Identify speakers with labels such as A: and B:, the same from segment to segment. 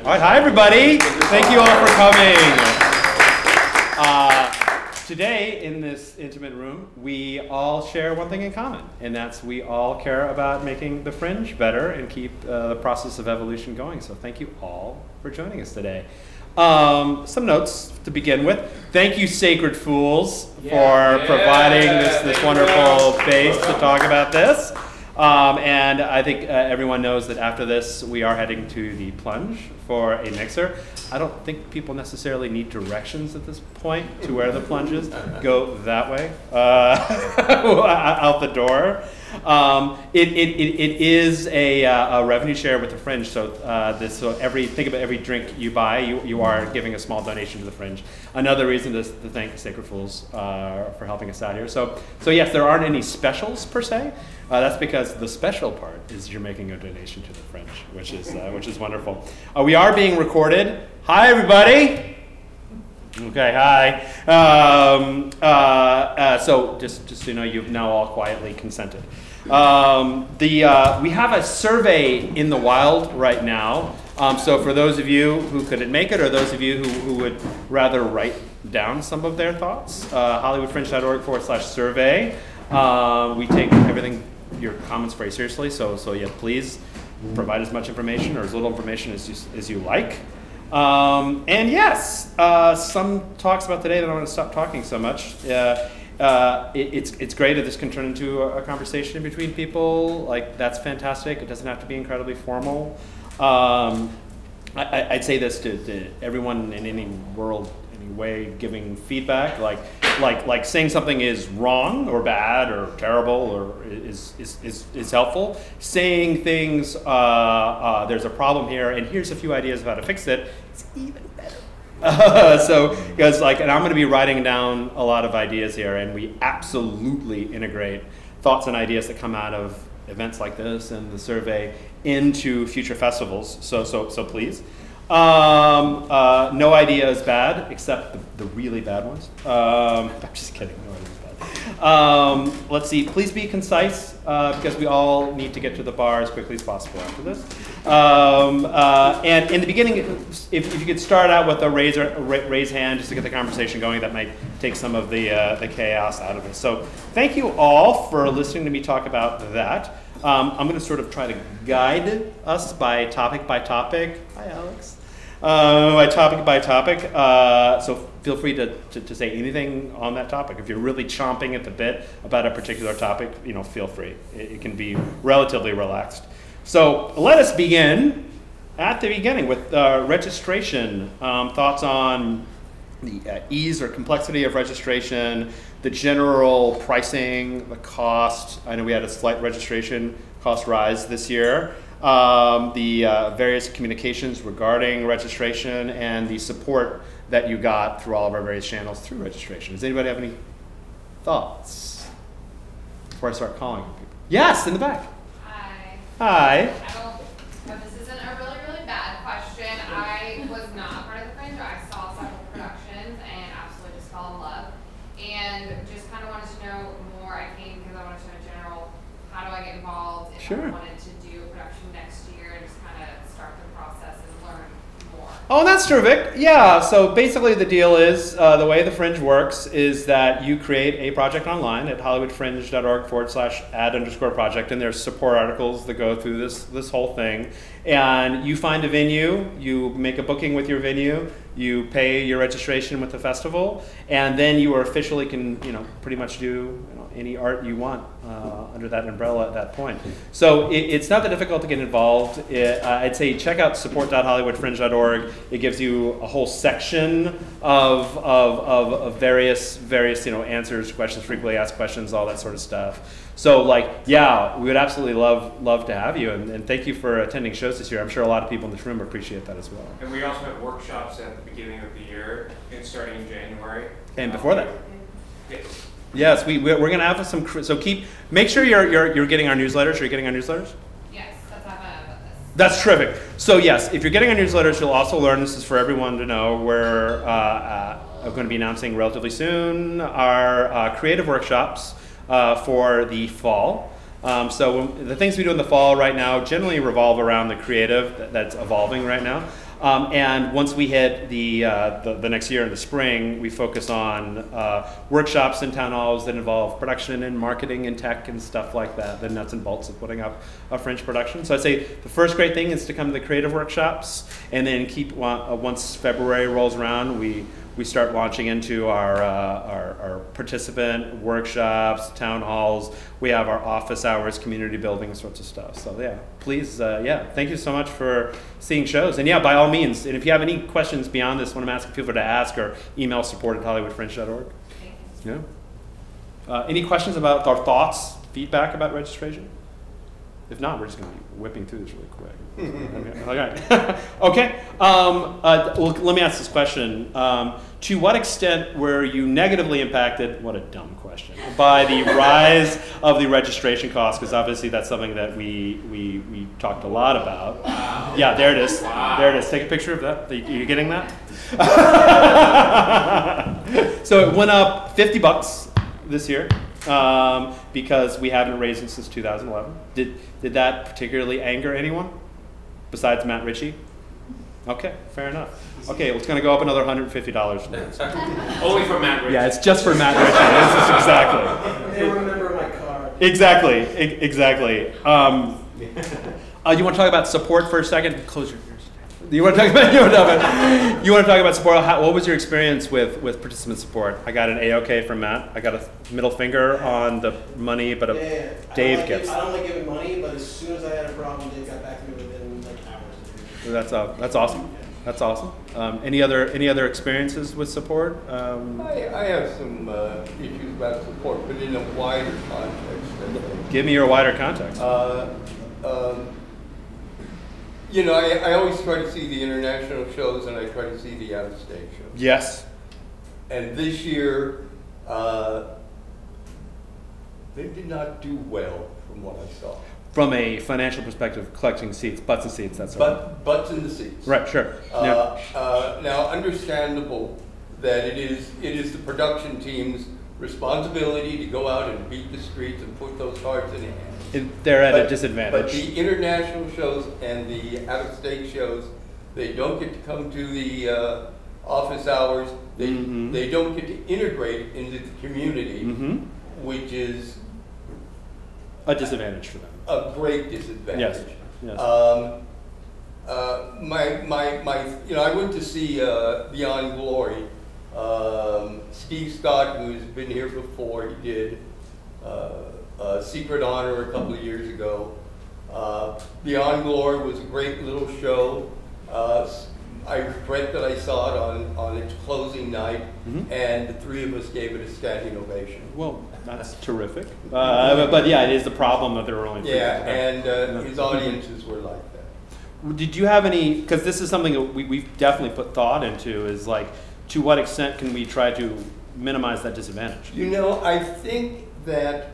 A: All right, hi everybody. Thank you all for coming. Today, in this intimate room, we all share one thing in common, and that's we all care about making the Fringe better and keep the process of evolution going. So thank you all for joining us today. Some notes to begin with. Thank you, Sacred Fools, for providing this wonderful base to talk about this. And I think everyone knows that after this, we are heading to the Plunge for a mixer. I don't think people necessarily need directions at this point to where the plunge is. Go that way, out the door. It is a revenue share with the Fringe. So think about every drink you buy, you are giving a small donation to the Fringe. Another reason to thank Sacred Fools for helping us out here. So yes, there aren't any specials per se. That's because the special part is you're making a donation to the Fringe, which is wonderful. We are being recorded. Hi, everybody. Okay, hi. So just so you know, you've now all quietly consented. We have a survey in the wild right now. So for those of you who couldn't make it, or those of you who would rather write down some of their thoughts, hollywoodfringe.org/survey. We take your comments very seriously. So yeah, please provide as much information or as little information as you like. And yes, some talks about today that I want to stop talking so much. It's great if this can turn into a conversation between people. Like, that's fantastic. It doesn't have to be incredibly formal. I'd say this to everyone in any way giving feedback. Like saying something is wrong or bad or terrible or is helpful. Saying things, there's a problem here and here's a few ideas of how to fix it, it's even better. Because and I'm going to be writing down a lot of ideas here, and we absolutely integrate thoughts and ideas that come out of events like this and the survey into future festivals. So please. No idea is bad, except the really bad ones. I'm just kidding. No idea is bad. Let's see. Please be concise, because we all need to get to the bar as quickly as possible after this. And in the beginning, if you could start out with a raise hand just to get the conversation going, that might take some of the chaos out of it. So thank you all for listening to me talk about that. I'm going to sort of try to guide us by topic. Hi, Alex. By topic. So feel free to say anything on that topic. If you're really chomping at the bit about a particular topic, feel free. It can be relatively relaxed. So let us begin at the beginning with registration. Thoughts on the ease or complexity of registration, the general pricing, the cost. I know we had a slight registration cost rise this year. The various communications regarding registration and the support that you got through all of our various channels through registration. Does anybody have any thoughts before I start calling people? Yes, in the back. Hi.
B: This isn't a really, really bad question. I was not part of the Fringe. I saw several productions and absolutely just fell in love. And just kind of wanted to know more. I came because I wanted to know in general, how do I get involved if I wanted to do a production next year and just kind of start the process and learn more.
A: Oh, that's terrific. Yeah, so basically the deal is, the way the Fringe works is that you create a project online at hollywoodfringe.org/ad_project, and there's support articles that go through this whole thing. And you find a venue, you make a booking with your venue, you pay your registration with the festival, and then you officially can, pretty much do any art you want under that umbrella at that point. So it's not that difficult to get involved. I'd say check out support.hollywoodfringe.org. It gives you a whole section of various answers, questions, frequently asked questions, all that sort of stuff. So yeah, we would absolutely love to have you, and thank you for attending shows this year. I'm sure a lot of people in this room appreciate that as well.
C: And we also have workshops at the beginning of the year, and starting in January.
A: And before that.
C: Yes.
A: Yes, we're going to have some. So make sure you're getting our newsletters. Are you getting our newsletters?
B: Yes, that's how I found out about this.
A: That's terrific. So yes, if you're getting our newsletters, you'll also learn. This is for everyone to know. We're going to be announcing relatively soon our creative workshops for the fall. So the things we do in the fall right now generally revolve around the creative that's evolving right now. And once we hit the next year in the spring, we focus on workshops in town halls that involve production and marketing and tech and stuff like that, the nuts and bolts of putting up a Fringe production. So I'd say the first great thing is to come to the creative workshops, and then once February rolls around, we start launching into our participant workshops, town halls. We have our office hours, community building, sorts of stuff. So yeah, please, thank you so much for seeing shows. And yeah, by all means, and if you have any questions beyond this, when I'm asking people to ask, or email support@hollywoodfringe.org. Yeah. Any questions about our thoughts, feedback about registration? If not, we're just going to be whipping through this really quick. Okay. Okay. Well, let me ask this question. To what extent were you negatively impacted, what a dumb question, by the rise of the registration costs? Because obviously that's something that we talked a lot about. Wow. Yeah, there it is. Wow. There it is. Take a picture of that. Are you getting that? So it went up $50 this year. Because we haven't raised it since 2011. Did that particularly anger anyone besides Matt Ritchie? Okay, fair enough. Okay, well, it's going to go up another $150 from this.
C: Only for Matt Ritchie.
A: Yeah, it's just for Matt Ritchie. This is exactly.
D: They remember my card.
A: Exactly. Exactly. You want to talk about support for a second? Close your ears. You want to talk about support? What was your experience with participant support? I got an A-OK from Matt. I got a middle finger on the money, but Dave gets.
D: I don't like giving money, but as soon as I had a problem, Dave got back to me within like hours.
A: That's awesome. That's awesome. Any other experiences with support?
E: I have some issues about support, but in a wider context.
A: Give me your wider context.
E: You know, I always try to see the international shows, and I try to see the out-of-state shows.
A: Yes.
E: And this year, they did not do well from what I saw.
A: From a financial perspective, collecting seats, butts and seats, that's right.
E: Butts in the seats.
A: Right, sure.
E: Now, understandable that it is the production team's responsibility to go out and beat the streets and put those cards in hands.
A: They're at a disadvantage.
E: But the international shows and the out-of-state shows, they don't get to come to the office hours. They don't get to integrate into the community, which is
A: a disadvantage for them.
E: A great disadvantage.
A: Yes.
E: I went to see Beyond Glory. Steve Scott, who's been here before, he did Secret Honor a couple of years ago. Beyond Glory was a great little show. I regret that I saw it on its closing night, and the three of us gave it a standing ovation.
A: Well, that's terrific. But yeah, it is the problem that there were only three.
E: Yeah, and his audiences were like that.
A: Did you have any, because this is something that we've definitely put thought into, is like, to what extent can we try to minimize that disadvantage?
E: You know, I think that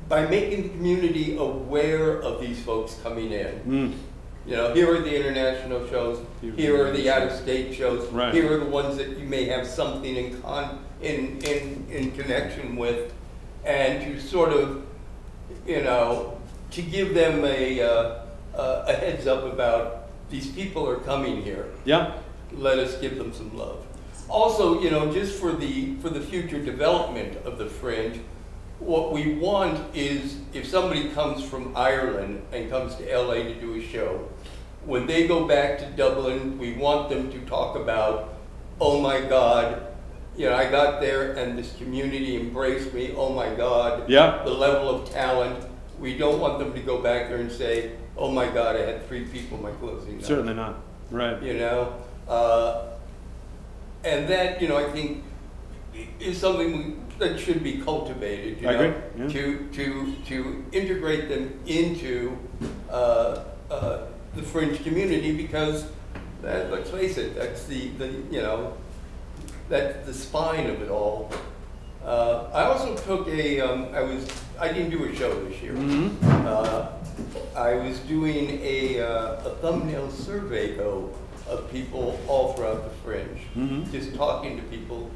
E: by making the community aware of these folks coming in, you know, here are the international shows, here are the out-of-state shows,
A: right.
E: Here are the ones that you may have something in connection with, and to sort of, you know, to give them a heads up about these people are coming here.
A: Yeah.
E: Let us give them some love. Also, you know, just for the future development of the Fringe, what we want is if somebody comes from Ireland and comes to LA to do a show, when they go back to Dublin, we want them to talk about, oh my God, you know, I got there and this community embraced me, oh my God,
A: yeah.
E: The level of talent. We don't want them to go back there and say, oh my God, I had 3 people my closing night.
A: Certainly not, right.
E: You know, and that, you know, I think is something that should be cultivated, you know,
A: agree.
E: to integrate them into the Fringe community, because let's face it, that's the you know, that's the spine of it all. I also took I didn't do a show this year. I was doing a thumbnail survey though of people all throughout the Fringe, just talking to people.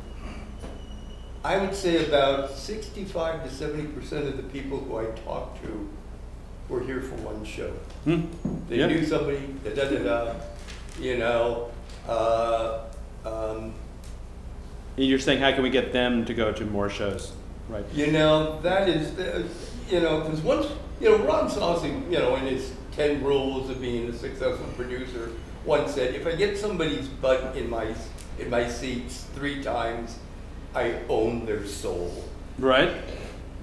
E: I would say about 65 to 70% of the people who I talked to were here for one show. They
A: Yeah.
E: knew somebody, you know.
A: You're saying, how can we get them to go to more shows? Right.
E: You know, that is, you know, because once, you know, Ron Saucy, you know, in his 10 rules of being a successful producer, once said, if I get somebody's butt in my seats 3 times, I own their soul.
A: Right.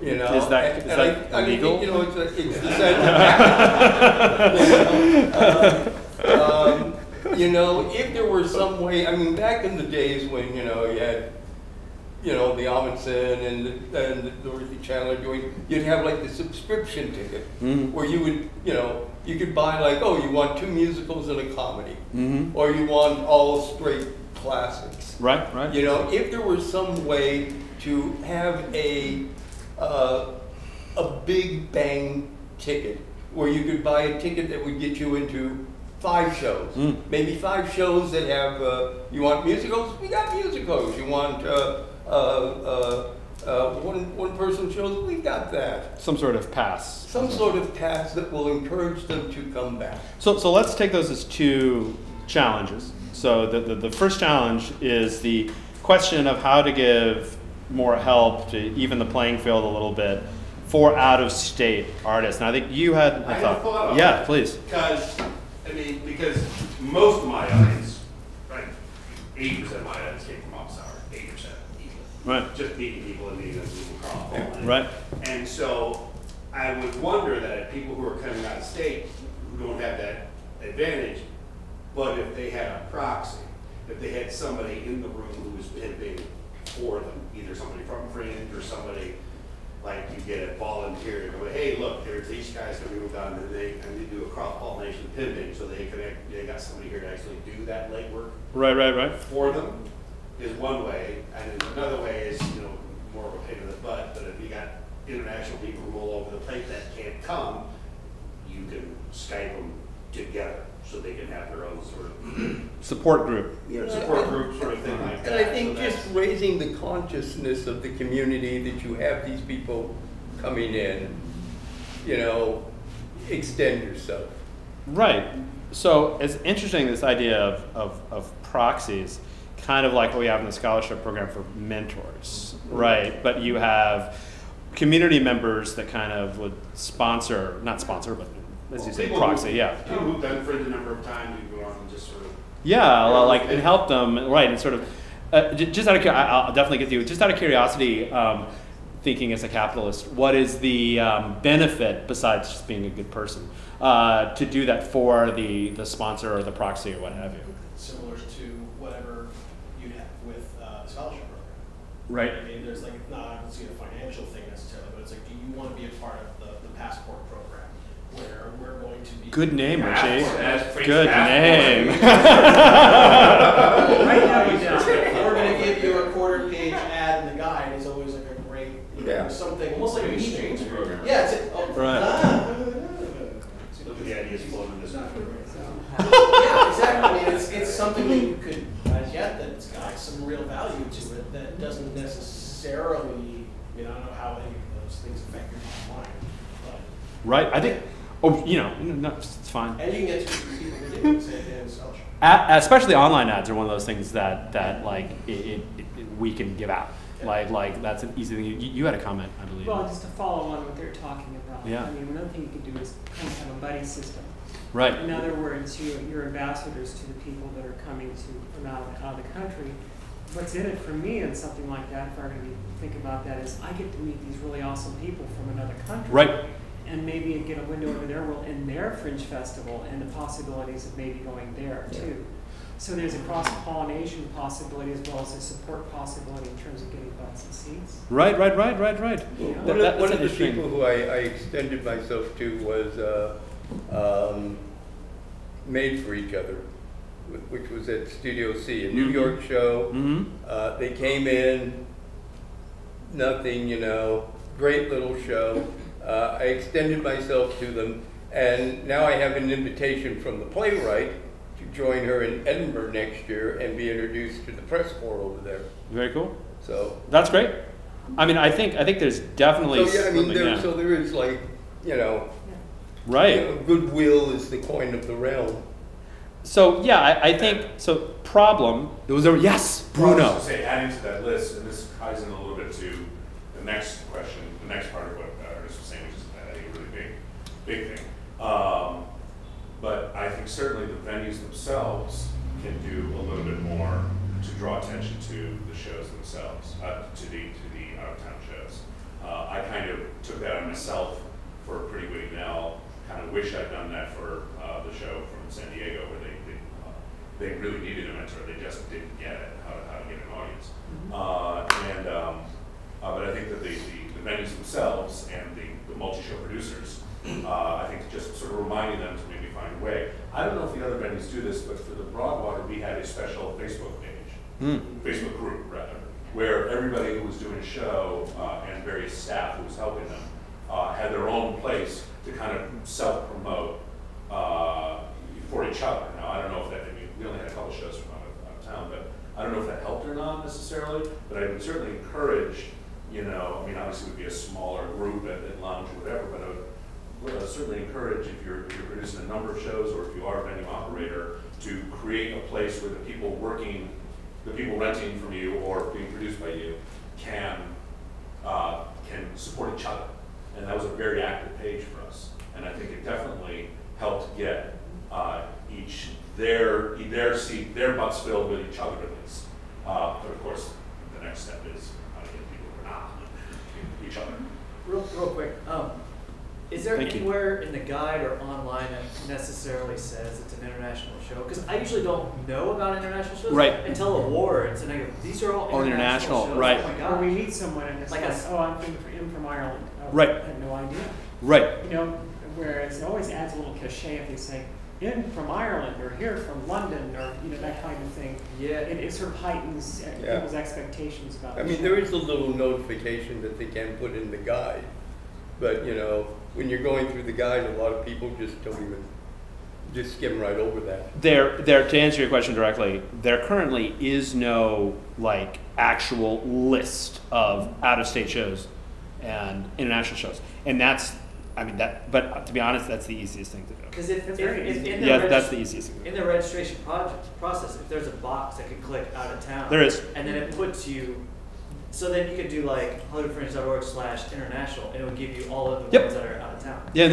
E: You know,
A: Is that illegal?
E: I mean, you know, it's the sense of you know, if there were some way, I mean, back in the days when, you know, you had, you know, the Amundsen and the Dorothy Chandler doing, you'd have like the subscription ticket where you would, you know, you could buy like, oh, you want 2 musicals and a comedy, or you want all straight classics.
A: Right, right.
E: You know, if there was some way to have a big bang ticket where you could buy a ticket that would get you into 5 shows, maybe 5 shows that have, you want musicals? We got musicals. You want one person shows? We got that.
A: Some sort of pass.
E: Some sort of pass that will encourage them to come back.
A: So let's take those as 2 challenges. So the first challenge is the question of how to give more help to even the playing field a little bit for out-of-state artists. And I think you had
F: I have a thought on
A: Yeah,
F: that.
A: please.
F: Because most of my audience, right, 80% of my audience came from Office Hour, 80% easily.
A: Right.
F: Just meeting people and meeting them across the line.
A: Right.
F: And so I would wonder that people who are coming out of state who don't have that advantage, but if they had a proxy, if they had somebody in the room who was pimping for them, either somebody from Fringe or somebody like you get a volunteer to go, hey, look, there's these guys going to move on and they do a cross-pollination pimping, so they got somebody here to actually do that legwork
A: Right.
F: for them is one way, and then another way is, you know, more of a pain in the butt, but if you got international people from all over the place that can't come, you can Skype them together so they can have their own sort of
A: Support group.
F: support group sort of thing like that.
E: And I think
F: So
E: just
F: that's-
E: raising the consciousness of the community that you have these people coming in, you know, extend yourself.
A: Right. So it's interesting, this idea of proxies, kind of like what we have in the scholarship program for mentors, right? But you have community members that kind of would sponsor, not sponsor, but as you say,
F: People
A: proxy,
F: who-
A: yeah.
F: People who've done Fringe a number of times, you go on and just sort of.
A: Yeah, like, and help them, right, and sort of, just out of, I'll definitely get to you, just out of curiosity, thinking as a capitalist, what is the benefit, besides just being a good person, to do that for the sponsor or the proxy or what have you?
D: Similar to whatever you'd have with the scholarship program.
A: Right.
D: I mean, there's like, I don't see a financial thing necessarily, but it's like, do you want to be a part of the passport program, where we're going to be.
A: Good name, Richie.
F: That's Fringe
A: Good name.
D: Right now, you don't. We're going to give you a quarter-page ad in the guide. Is always like a great, you know,
E: Yeah.
D: something
F: Almost like an
D: interesting.
F: exchange program.
D: Yeah, it's
A: Right.
F: Look at the ideas flowing in this.
D: Yeah, exactly. I mean, it's something that you could get that's got some real value to it that doesn't necessarily, I mean, I don't know how any of those things affect your bottom line, but.
A: Right, I think, no, it's fine.
D: And you can get 2 or 3 people who do the same thing as scholarship.
A: Especially online ads are one of those things that like we can give out. Like that's an easy thing. You had a comment, I believe.
G: Well, just to follow on what they're talking about.
A: Yeah.
G: I mean, another thing you could do is kind of have a buddy system.
A: Right.
G: In other words, you're ambassadors to the people that are coming from out of the country. What's in it for me and something like that, if I really think about that, is I get to meet these really awesome people from another country.
A: Right.
G: And maybe get a window into their world in their Fringe Festival and the possibilities of maybe going there too. So there's a cross-pollination possibility as well as a support possibility in terms of getting butts and seats.
A: Right.
G: You know?
E: One
A: That's
E: of the
A: interesting.
E: people who I extended myself to was Made for Each Other, which was at Studio C, a New York show. They came in, nothing, you know, great little show. I extended myself to them, and now I have an invitation from the playwright to join her in Edinburgh next year and be introduced to the press corps over there.
A: Very cool.
E: So
A: That's great. I mean, I think there's definitely
E: so yeah, I mean,
A: something, yeah.
E: so there is like, you know,
A: Right.
E: You know, goodwill is the coin of the realm.
A: So yeah, I think so. Problem. There was a yes, Bruno.
H: Well, I was going to say, adding to that list, and this ties in a little bit to the next question, the next part of what Ernest was saying, which is I think a really big thing. But I think certainly the venues themselves can do a little bit more to draw attention to the shows themselves, to the out of town shows. I kind of took that on myself for Pretty Witty Nell. Kind of wish I'd done that for the show from San Diego, where they really needed a mentor. They just didn't get it, how to get an audience. But I think that the venues themselves and the multi-show producers, I think just sort of reminding them to maybe find a way. I don't know if the other venues do this, but for the Broadwater, we had a special Facebook page, Facebook group rather, where everybody who was doing a show and various staff who was helping them had their own place to kind of self-promote for each other. Now, I don't know if that, I mean, we only had a couple shows from out of town, but I don't know if that helped or not necessarily, but I would certainly encourage, you know, I mean, obviously it would be a smaller group at lounge or whatever, but I would certainly encourage if you're producing a number of shows or if you are a venue operator to create a place where the people renting from you or being produced by you can support each other. And that was a very active page for us. And I think it definitely helped get their butts filled with each other at least. But of course, the next step is how to get people to not each other.
I: Real quick, is there
A: Thank you.
I: anywhere in the guide or online that necessarily says it's an international show? Because I usually don't know about international shows until awards, and I go, these are all international shows.
A: Right.
I: Oh my gosh.
G: Or we meet someone and it's
I: Like
G: like,
I: a-
G: oh, I'm from Ireland. Oh,
A: Right.
G: I had no idea.
A: Right.
G: You know, whereas it always adds a little cachet if they say, in from Ireland or here from London or, you know, that kind of thing.
I: Yeah.
G: It sort of heightens people's expectations about
E: I
G: the
E: mean,
G: show.
E: there is a little notification that they can put in the guide, but you know, when you're going through the guide, a lot of people just don't even, just skim right over that.
A: To answer your question directly, there currently is no like actual list of out-of-state shows and international shows, and that's, I mean that. But to be honest, that's the easiest thing to do.
I: Because if
G: very
I: in
G: easy.
I: the
A: Yeah, that's the easiest thing.
I: in the registration process, if there's a box that can click out of town,
A: There is.
I: and then it puts you. So then you could do like hollywoodfringe.org/international, and it would give you all of the
A: Yep.
I: ones that are out of town.
A: Yeah,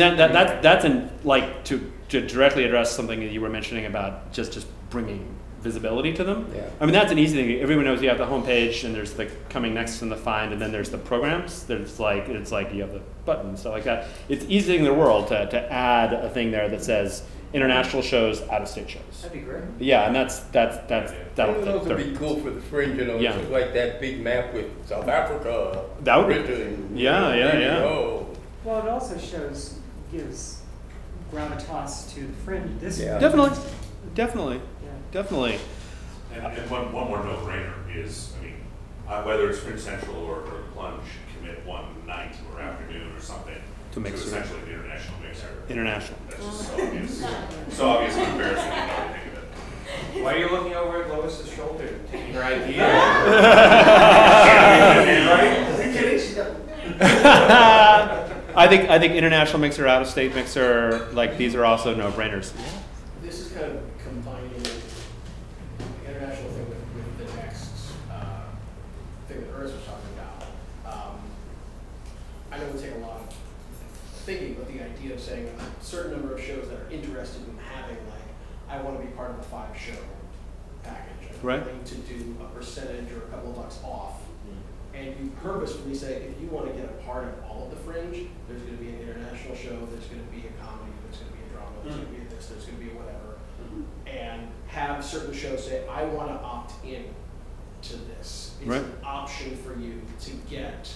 A: that's in like to directly address something that you were mentioning about just bringing visibility to them.
E: Yeah.
A: I mean, that's an easy thing. Everyone knows you have the homepage and there's the coming next and the find, and then there's the programs. It's like you have the button and stuff like that. It's easy in the world to add a thing there that says international shows, out of state shows.
I: That'd be great.
A: Yeah, and that'll
E: I don't know if it'd be cool for the Fringe, you know,
A: Yeah.
E: it's like that big map with South Africa.
A: That would be-
E: Britain,
A: yeah.
E: Oh.
G: Well, it also gives gravitas to the Fringe. This
E: Yeah.
A: Definitely.
G: Yeah.
H: And one more no-brainer is, I mean, whether it's Fringe Central or Plunge, commit one night or afternoon or something
A: To mix it.
H: essentially the international mixer.
A: International.
H: That's just so obvious. So obviously embarrassing, you know, think of it.
C: Why are you looking over at Lois's shoulder, taking her idea?
D: Are you kidding? She's got.
A: I think international mixer, out of state mixer, like these are also no-brainers.
D: This is kind of combining the international thing with the next thing that Ernest was talking about. I know it would take a lot of thinking, but the idea of saying a certain number of shows that are interested in having, like, I want to be part of the 5-show package. I'm
A: Right.
D: willing to do a percentage or a couple of bucks off. And you purposefully say, if you want to get a part of all of the Fringe, there's going to be an international show, there's going to be a comedy, there's going to be a drama, there's going to be a this, there's going to be a whatever. And have certain shows say, I want to opt in to this. It's
A: Right.
D: an option for you to get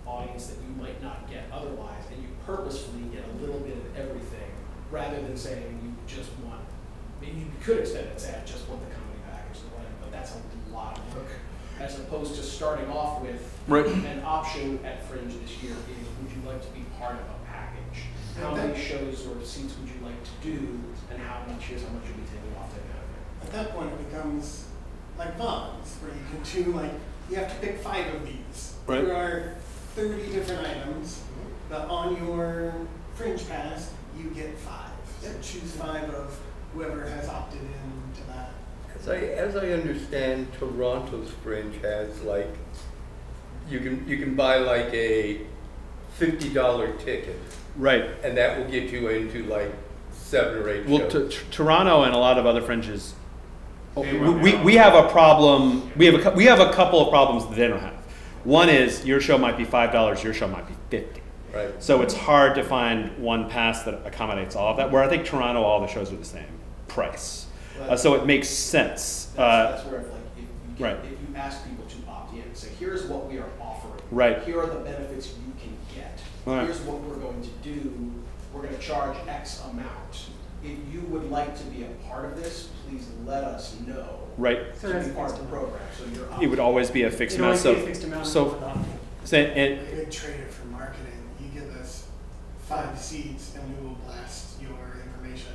D: audience that you might not get otherwise, and you purposefully get a little bit of everything, rather than saying you just want, maybe you could extend it, say, I just want the comedy package, or whatever, but that's a lot of work. As opposed to starting off with
A: Right.
D: an option at Fringe this year is, would you like to be part of a package? How many shows or seats would you like to do, and here's how much you'll be taking off that kind of thing.
J: At that point, it becomes like VODs, where you can do you have to pick 5 of these.
A: Right.
J: There are 30 different items, but on your Fringe Pass, you get 5. So choose 5 of whoever has opted in to that.
E: As I understand, Toronto's Fringe has like, you can buy like a $50 ticket.
A: Right.
E: And that will get you into like 7 or 8
A: Well,
E: shows.
A: Toronto and a lot of other fringes, we have a problem. We have a couple of problems that they don't have. One is your show might be $5, your show might be $50.
E: Right.
A: So it's hard to find one pass that accommodates all of that. Where I think Toronto, all the shows are the same price, so it makes sense.
D: That's where, like,
A: right.
D: If you ask people to opt in, say, here's what we are offering.
A: Right.
D: Here are the benefits you can get.
A: Right.
D: Here's what we're going to do. We're going to charge X amount. If you would like to be a part of this, please let us know.
A: Right.
G: So
D: To be part of the program. So you're
A: It would always be a fixed
G: It'd
A: amount.
G: always be a fixed amount
A: So,
G: of opting.
J: A good trader for marketing. You give us 5 seats and we will blast your information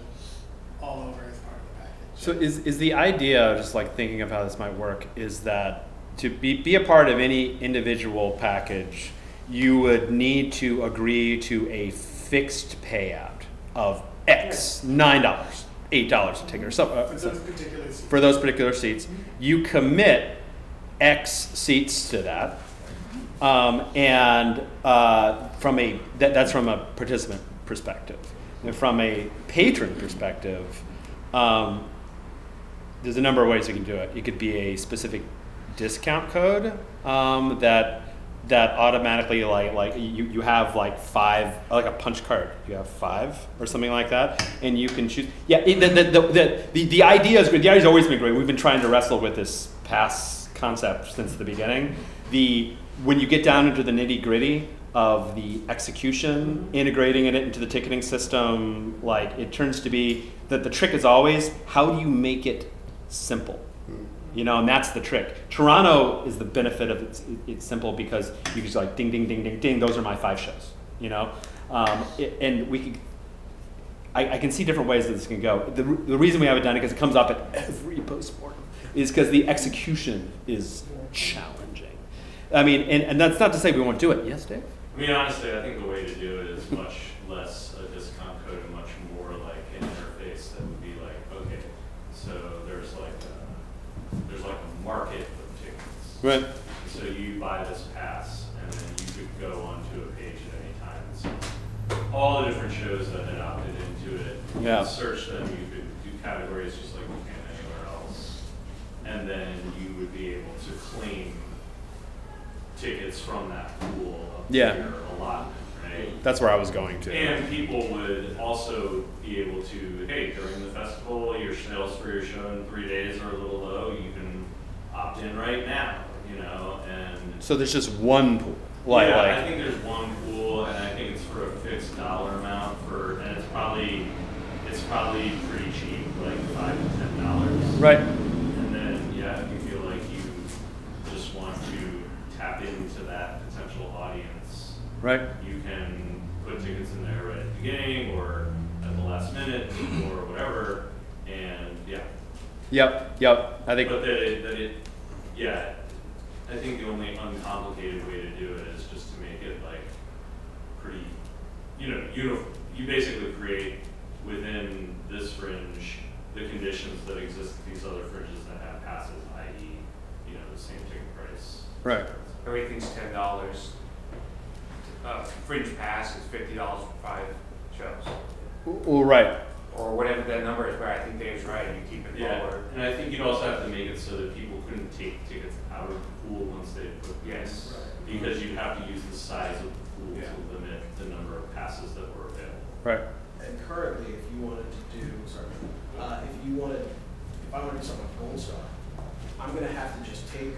J: all over as part of the package.
A: So is the idea, just like thinking of how this might work, is that to be a part of any individual package, you would need to agree to a fixed payout of X, $9, $8 a ticket, or something. For those particular seats. You commit X seats to that. That's from a participant perspective. And from a patron perspective, there's a number of ways you can do it. It could be a specific discount code that automatically like you have like 5, like a punch card. You have 5 or something like that, and you can choose. Yeah, the idea is good. The idea's always been great. We've been trying to wrestle with this pass concept since the beginning. When you get down into the nitty gritty of the execution, integrating it into the ticketing system, like it turns to be that the trick is always how do you make it simple. You know, and that's the trick. Toronto is the benefit of it's simple because you just like ding, ding, ding, ding, ding. Those are my 5 shows. You know, and we can. I can see different ways that this can go. The reason we haven't done it because it comes up at every postmortem is because the execution is challenging. I mean, and that's not to say we won't do it. Yes, Dave?
K: I mean, honestly, I think the way to do it is much less a discount code and much more like an interface that would be like, okay, so there's like a market of tickets.
A: Right.
K: So you buy this pass, and then you could go onto a page at any time and see all the different shows that had opted into it. You
A: Yeah.
K: could search them. You could do categories just like you can anywhere else, and then you would be able to claim tickets from that pool of your allotment, right?
A: That's where I was going to.
K: And people would also be able to, hey, during the festival, your sales for your show in 3 days are a little low. You can opt in right now, you know, and
A: So there's just one pool.
K: I think there's one pool, and I think it's for a fixed dollar amount and it's probably pretty cheap, like $5 to $10.
A: Right.
K: And then, yeah, if you feel like you just want to tap into that potential audience,
A: Right.
K: you can put tickets in there right at the beginning or at the last minute or whatever, and yeah.
A: Yep. I think.
K: But I think the only uncomplicated way to do it is just to make it like pretty, you basically create within this fringe the conditions that exist at these other fringes that have passes, i.e., the same ticket price.
A: Right.
C: Everything's $10. Fringe pass is $50 for 5 shows.
A: Well, right.
C: Or whatever that number is, but I think Dave's right, you keep it lower.
K: And I think you'd also have to make it so that people couldn't take tickets out of the pool once they put
C: Yes.
K: because you'd have to use the size of the pool to limit the number of passes that were available.
A: Right.
D: And currently, if you wanted to do, if I want to do something like Gold Star, I'm going to have to just take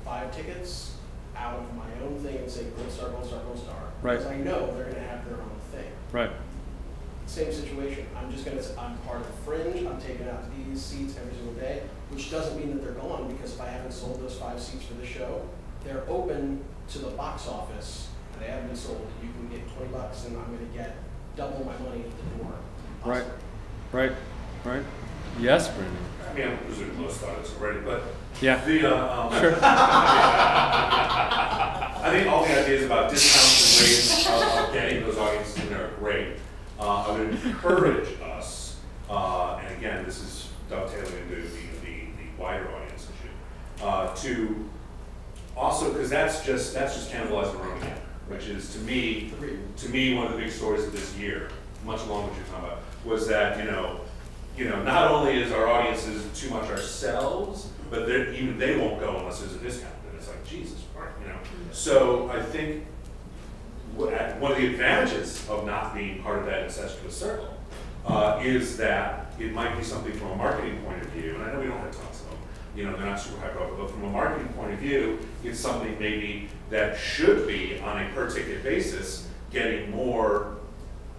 D: 5 tickets out of my own thing and say Gold Star, Gold Star, Gold Star.
A: Right.
D: Because I know they're going to have their own thing.
A: Right.
D: Same situation. I'm part of the Fringe. I'm taking out these seats every single day, which doesn't mean that they're gone because if I haven't sold those 5 seats for the show, they're open to the box office and they haven't been sold. You can get $20 and I'm going to get double my money at the door.
A: Right. Right. Yes, Brandon.
H: I mean, I'm presuming most thought it's already, but
A: Yeah.
H: Sure. I think all the ideas about discounts and rates of getting those audiences in there are great. I would encourage us, and again, this is dovetailing into the wider audience issue, to also, because that's just cannibalizing our own again, which is to me one of the big stories of this year, much along what you're talking about, was that not only is our audiences too much ourselves, but even they won't go unless there's a discount. And it's like, Jesus, So I think one of the advantages of not being part of that incestuous circle is that it might be something from a marketing point of view, and I know we don't have tons of them, they're not super high profile, but from a marketing point of view, it's something maybe that should be on a per ticket basis getting more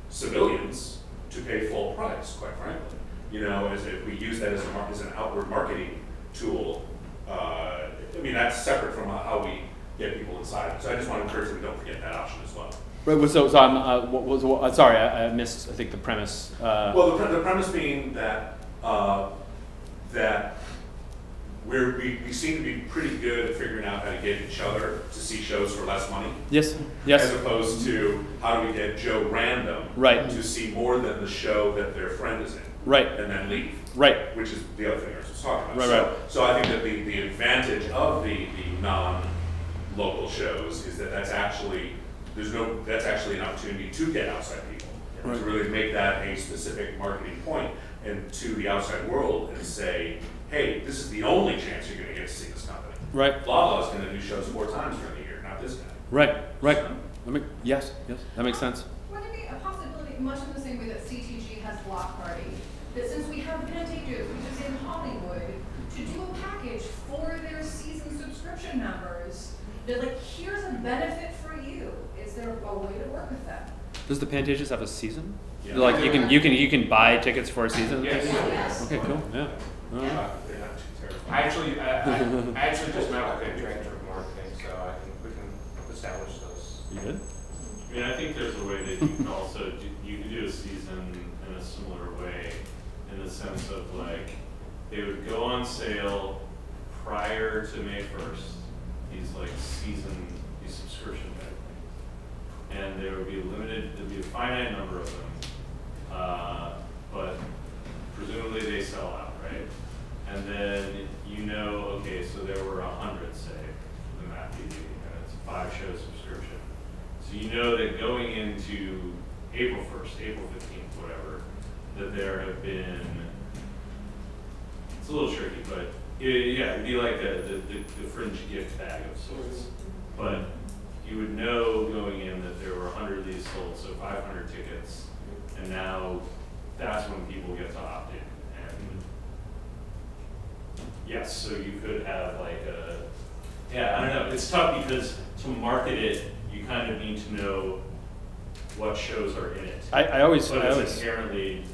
H: civilians to pay full price, quite frankly. As if we use that as an outward marketing tool, that's separate from how we get people inside. So I just want to encourage that we don't forget that option as well.
A: Right. So I'm sorry, I missed. I think the premise.
H: Well, the premise being that that we seem to be pretty good at figuring out how to get each other to see shows for less money.
A: Yes.
H: As opposed to how do we get Joe Random to see more than the show that their friend is in.
A: Right.
H: And then leave.
A: Right.
H: Which is the other thing I was just talking about.
A: Right.
H: So I think that the advantage of the non-local shows is that that's actually an opportunity to get outside people. Right. To really make that a specific marketing point and to the outside world and say, hey, this is the only chance you're going to get to see this company.
A: Right.
H: Blah Blah is going to do shows 4 times during the year, not this guy.
A: Right. Yes, that makes sense.
B: Wouldn't it be a possibility, much in the same way that CTG has Block Party, that since we have the Pantages, which is in Hollywood, to do a package for their season subscription members, that here's a benefit for you. Is there a way to work with them?
A: Does the Pantages have a season?
H: Yeah.
A: Like you can buy tickets for a season?
C: Yes.
A: Okay, cool. Yeah.
C: They're not too terrible. I actually just met with the director of marketing, so we can establish those.
A: You good?
K: I think there's a way that you can also do a season in a similar way, in the sense of they would go on sale prior to May 1st. These subscription type things, and there would be there'd be a finite number of them, but presumably they sell out, right? And then okay, so there were 100, say, the Map TV, it's a 5-show subscription. So that going into April 1st, April 15th, whatever, that there have been, it's a little tricky, but it'd be like the Fringe gift bag of sorts. But you would know going in that there were 100 of these sold, so 500 tickets, and now that's when people get to opt in. And yes, so you could have I don't know, it's tough because to market it, you kind of need to know what shows are in it. It's inherently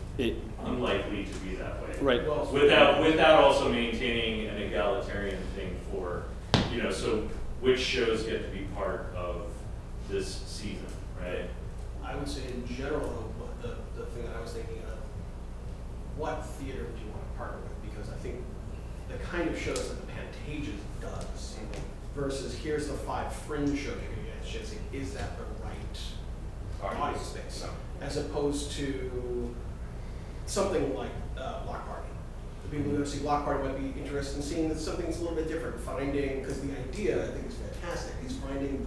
K: unlikely to be that way.
A: Right.
K: Without also maintaining an egalitarian thing for, so which shows get to be part of this season, right?
D: I would say in general, the thing that I was thinking of, what theater do you want to partner with? Because I think the kind of shows that the Pantages does versus here's the 5 Fringe shows you're going to get at Shinsek, is that the right audience space? As opposed to something like Block Party. The people who go to see Block Party might be interested in seeing that something's a little bit different, because the idea, I think, is fantastic, is finding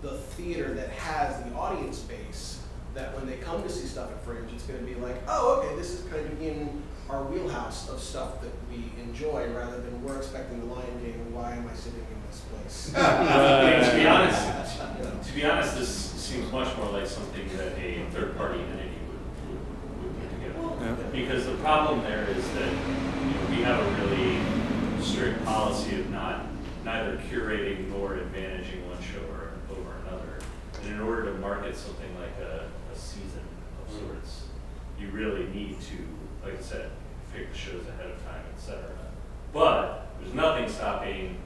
D: the theater that has the audience base that when they come to see stuff at Fringe, it's going to be like, oh, okay, this is kind of in our wheelhouse of stuff that we enjoy, rather than we're expecting the Lion King, and why am I sitting in this place?
K: To be honest, this seems much more like something that a third-party entity would put together. Yeah. Because the problem there is that we have a really strict policy of neither curating nor advantaging one show over another. And in order to market something like a season of sorts, you really need to, like I said, pick the shows ahead of time, etc. But there's nothing stopping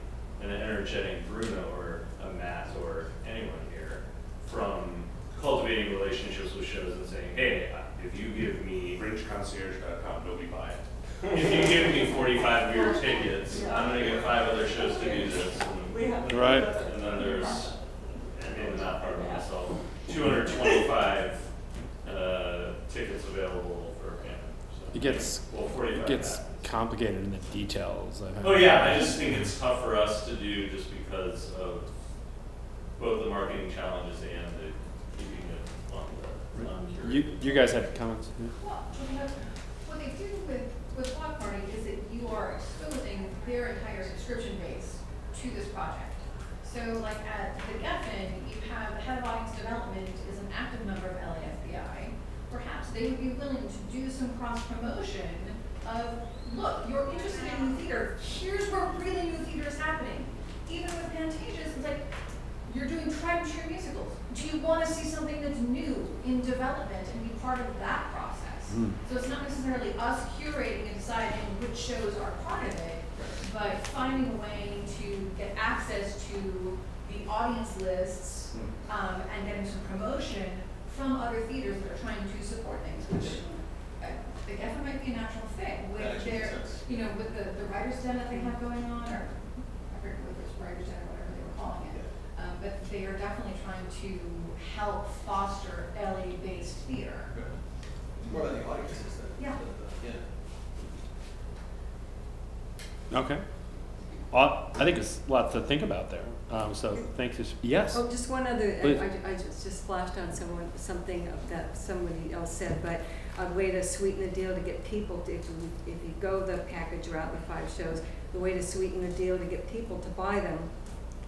K: an energetic Bruno or a Matt or anyone here from cultivating relationships with shows and saying, hey, if you give me
H: FringeConcierge.com, nobody buy it.
K: If you give me 45 of your tickets, I'm going to get 5 other shows to do this.
A: Right.
K: And then there's, and maybe not part of myself, 225
A: It gets
K: well, 45
A: it gets
K: passes.
A: complicated in the details.
K: Oh yeah, I just think it's tough for us to do just because of both the marketing challenges and the keeping it on the.
A: You guys had comments? Yeah.
L: Well, what they do with Block Party is that you are exposing their entire subscription base to this project. So like at the Geffen, you have the head of audience development is an active member of LAFBI. Perhaps they would be willing to do some cross-promotion of, look, you're interested in new theater, here's where really new theater is happening. Even with Pantages, it's like, you're doing tried and true musicals. Do you want to see something that's new in development and be part of that process? So it's not necessarily us curating and deciding which shows are part of it, but finding a way to get access to the audience lists and getting some promotion from other theaters that are trying to support things, which I think that might be a natural fit with their, you know, with the writer's den that they have going on, or I forget whether it's writer's den or whatever they were calling it. But they are definitely trying to help foster LA-based theater.
D: More about the audiences then.
L: Yeah.
A: Okay. Well, I think it's a lot to think about there. So thank you. Yes.
M: Oh, just one other.
A: Please.
M: I just flashed on something that somebody else said, but a way to sweeten the deal to get people to, if you go the package route with 5 shows, the way to sweeten the deal to get people to buy them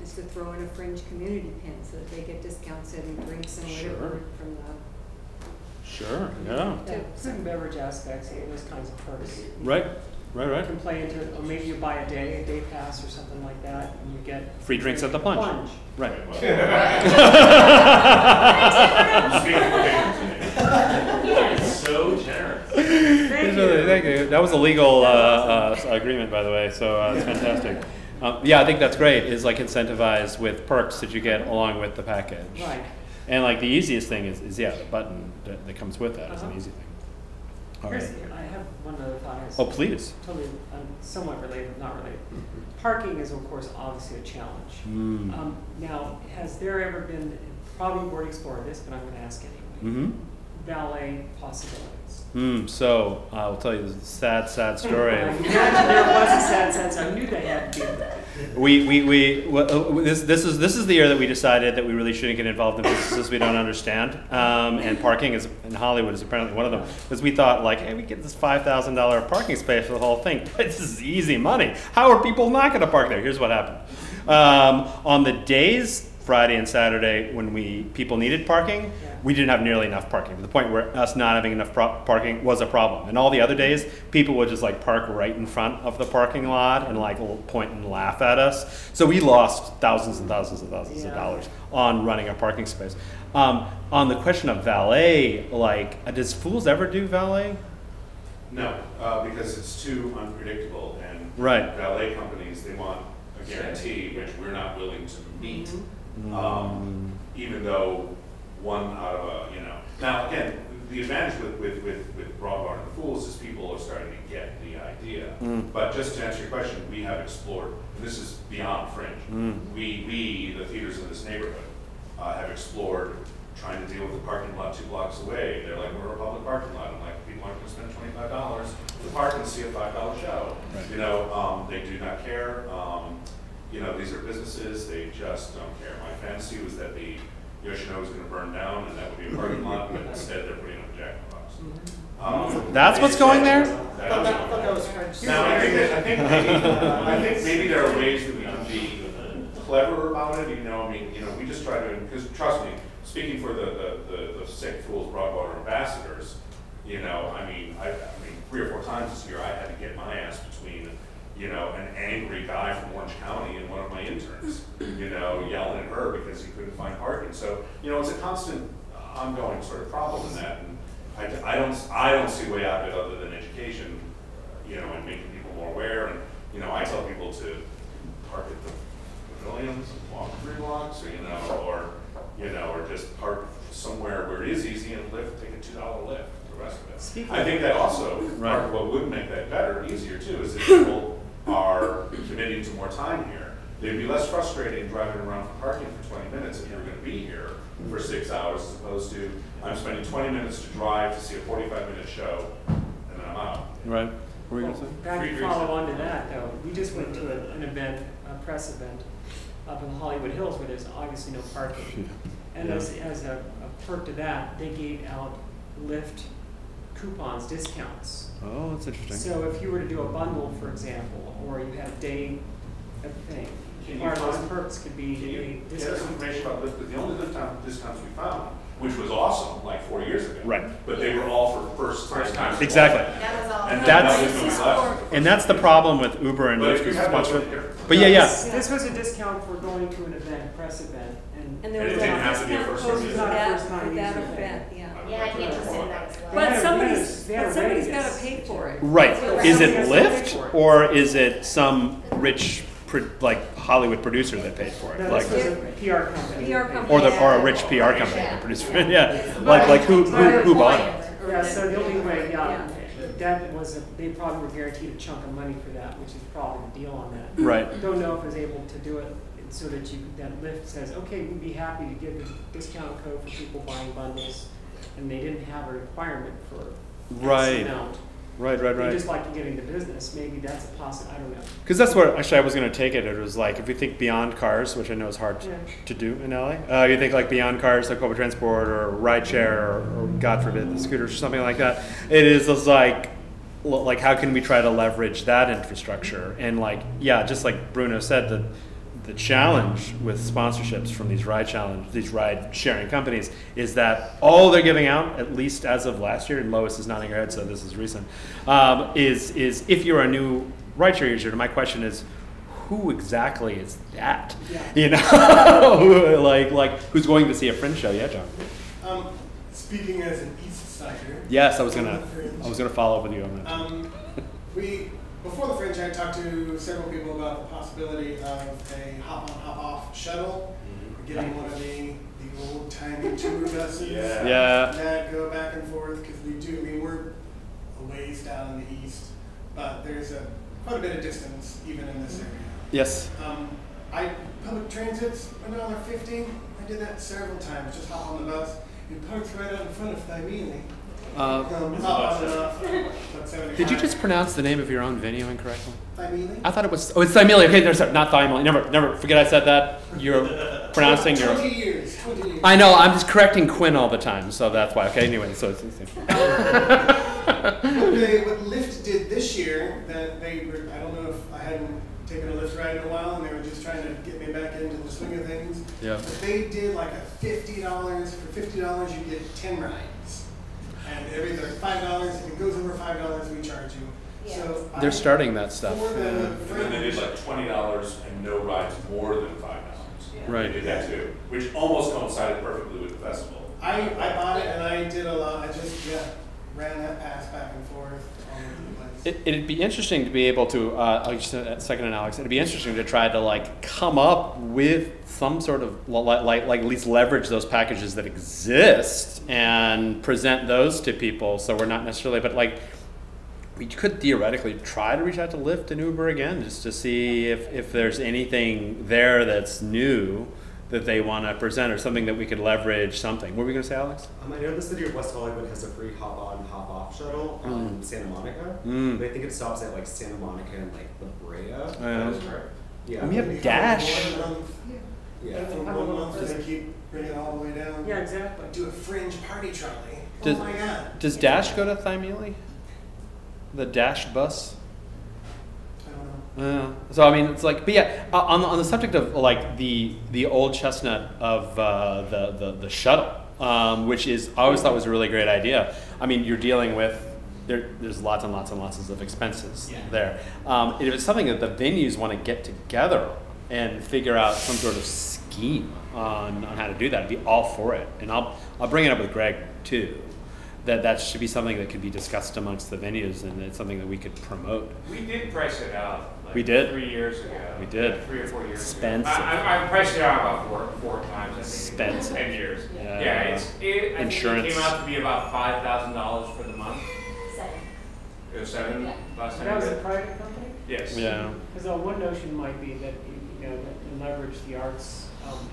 M: is to throw in a Fringe community pin so that they get discounts and drinks and whatever from the.
A: Sure. Yeah.
G: Food and beverage aspects, those kinds of perks.
A: Right.
G: You can play into it, or maybe you buy a day pass or something like that, and you get
A: free drinks at the plunge. Right.
K: So generous.
A: Thank you. That was a legal agreement, by the way, so it's fantastic. Yeah, I think that's great, is like incentivize with perks that you get along with the package.
G: Right.
A: And like the easiest thing is the button that comes with that is an easy thing. All right.
G: I have one other thought.
A: Oh, please.
G: Totally, somewhat related, not related. Parking is, of course, obviously a challenge. Now, has there ever been, probably already explored this, but I'm going to ask anyway, valet possibilities?
A: So I'll tell you this sad story.
G: I imagine there was a sad. I knew they had to be.
A: This is the year that we decided that we really shouldn't get involved in businesses we don't understand, and parking is in Hollywood is apparently one of them. Because we thought like, hey, we get this $5,000 parking space for the whole thing. This is easy money. How are people not going to park there? Here's what happened. On the days, Friday and Saturday, when people needed parking, we didn't have nearly enough parking, to the point where us not having enough parking was a problem. And all the other days, people would just like park right in front of the parking lot and like point and laugh at us. So we lost thousands and thousands and thousands of dollars on running a parking space. On the question of valet, like, does Fools ever do valet?
H: No, because it's too unpredictable, and
A: right.
H: Valet companies, they want a guarantee, which we're not willing to meet. Even though one out of now again, the advantage with Broadwater and the Fools is people are starting to get the idea. But just to answer your question, we have explored, and this is beyond Fringe. We the theaters in this neighborhood have explored trying to deal with the parking lot 2 blocks away. They're like, we're a public parking lot. I'm like, people aren't going to spend $25 to park and see a $5 show. Right. They do not care. These are businesses, they just don't care. My fantasy was that the Yoshino was going to burn down and that would be a parking lot, but instead they're putting up a Jack in the Box.
A: That's what's going there?
H: Now, I think maybe there are ways that we can be clever about it. We just try to, because trust me, speaking for the sick Fools Broadwater ambassadors, I mean 3 or 4 times this year I had to get my ass between an angry guy from Orange County and one of my interns, yelling at her because he couldn't find parking. So, it's a constant, ongoing sort of problem in that. And I don't see a way out of it other than education, and making people more aware. And, I tell people to park at the pavilions, walk 3 blocks, or just park somewhere where it is easy and take a $2 lift. The rest of it. I think that also part of what would make that better, easier too, is if people are committing to more time here. They'd be less frustrating driving around for parking for 20 minutes if you're going to be here for 6 hours, as opposed to I'm spending 20 minutes to drive to see a 45-minute show and then I'm out.
A: Right. What were you
G: Well,
A: gonna say?
G: back
K: Free
G: to
K: drinks.
G: follow on to that, though, we just went to an event, a press event, up in Hollywood Hills where there's obviously no parking. And
A: Yeah.
G: as a perk to that, they gave out Lyft coupons, discounts.
A: Oh, that's interesting.
G: So if you were to do a bundle, for example, or you had a day of thing, part of those perks could be
H: Can you
G: a
H: get us
G: discount.
H: information about Lyft? Because the only Lyft discounts we found, which was awesome, like 4 years ago.
A: Right.
H: But they were all for first time.
A: Exactly.
B: That was all.
H: And
A: That's-
H: that was left.
A: And that's the problem with Uber and
H: But if
A: Lyft.
H: you
A: is
H: have no
A: sponsor-
H: different.
A: But yeah.
G: This was a discount for going to an event, a press event,
M: And there
H: And
M: was
H: it
M: a
H: didn't have to be a
M: discount
H: first
M: code
H: time
M: for
G: user.
M: that,
G: First time
M: for that
G: user thing.
M: event, yeah.
B: Yeah, I'd be interested in that as well.
G: They had
M: But
G: a-
M: somebody's,
G: they had a
M: but somebody's
G: radius.
M: gotta pay for it.
A: Right. Is it
G: Somebody has to
A: Lyft
G: pay for it.
A: or is it some rich, like Hollywood producer that paid for it?
G: No,
A: Like,
G: this was a PR company.
M: PR company.
A: or a rich PR company that produced for it. Yeah. Like who bought it?
G: Yeah, so the only way,
M: Yeah.
G: that was, they probably were guaranteed a chunk of money for that, which is probably the deal on that.
A: Right.
G: Don't know if it was able to do it so that you, that Lyft says, okay, we'd be happy to give a discount code for people buying bundles. And they didn't have a requirement for X
A: Right.
G: amount.
A: Right.
G: They just like to get into business. Maybe that's a possible, I don't know.
A: Because that's where actually I was going to take it. It was like if we think beyond cars, which I know is hard
G: Yeah.
A: to do in LA. You think like beyond cars, like public transport or rideshare or God forbid the scooters or something like that. It is just like how can we try to leverage that infrastructure? And like just like Bruno said, the challenge with sponsorships from these ride sharing companies is that all they're giving out, at least as of last year, and Lois is nodding her head, so this is recent, is if you're a new rideshare user, my question is, who exactly is that?
G: Yeah.
A: You know, like who's going to see a Fringe show? Yeah, John.
J: Speaking as an East Sider.
A: Yes, I was gonna follow up with you on that.
J: Before the Fringe, I talked to several people about the possibility of a hop-on, hop-off shuttle, getting one of the old-timey tour buses that go back and forth, because we're a ways down in the east, but there's quite a bit of distance even in this area.
A: Yes.
J: Public transits, when I was 15, I did that several times, just hop on the bus. It parks right out in front of Thymele.
A: Did you just pronounce the name of your own venue incorrectly?
J: Thymele?
A: I thought it was. Oh, it's Thymele. Okay, there's not Thymele. Never forget I said that. You're pronouncing your.
J: 20 years.
A: I know. I'm just correcting Quinn all the time, so that's why. Okay. Anyway, so it's.
J: What Lyft did this year, that I don't know if I hadn't taken a Lyft ride in a while, and they were just trying to get me back into the swing of things.
A: Yeah.
J: But they did like a $50. For $50, you get 10 rides. And everything like $5. If it goes over $5, we charge you.
B: Yeah.
J: So
A: They're starting that stuff.
J: For the
H: And then they did like $20 and no rides more than $5.
A: Right.
H: They did that too, which almost coincided perfectly with the festival.
J: I bought it and I did a lot. I just ran that pass back and forth all over the place.
A: It'd be interesting to be able to. I'll just second on Alex. It'd be interesting to try to like come up with some sort of like at least leverage those packages that exist and present those to people. So we're not necessarily, but like we could theoretically try to reach out to Lyft and Uber again, just to see if there's anything there that's new that they want to present or something that we could leverage. Something. What were we going to say, Alex?
N: I know the city of West Hollywood has a free hop-on, hop-off shuttle on Santa Monica. But I think it stops at like Santa Monica and like La Brea.
A: Yeah.
N: Yeah.
A: And we have Dash.
N: Yeah.
J: From 1 month to they keep bringing it all the way down.
G: Yeah, exactly.
J: Do a Fringe party trolley.
A: Does,
J: oh my God.
A: Does Dash go to Thymele? The Dash bus?
J: I don't know.
A: So I mean, it's like, but yeah, on the subject of like the old chestnut of the shuttle, which is I always thought was a really great idea. I mean, you're dealing with there's lots and lots and lots of expenses there. If it's something that the venues want to get together and figure out some sort of scheme on how to do that, I'd be all for it. And I'll bring it up with Greg too. That should be something that could be discussed amongst the venues, and it's something that we could promote.
C: We did price it out. Like
A: We did.
C: 3 years ago.
A: We did.
C: 3 or 4 years
A: Expensive.
C: ago. I priced it out about four times, I think.
A: Expensive.
C: In 10 years.
A: Yeah.
C: I think
A: Insurance.
C: it came out to be about $5,000 for the month.
B: 7.
C: It was 7
B: Yeah.
C: last time.
G: That was
C: we
G: a
C: did?
G: private company?
C: Yes.
A: Yeah.
G: Because one notion might be that that you leverage the arts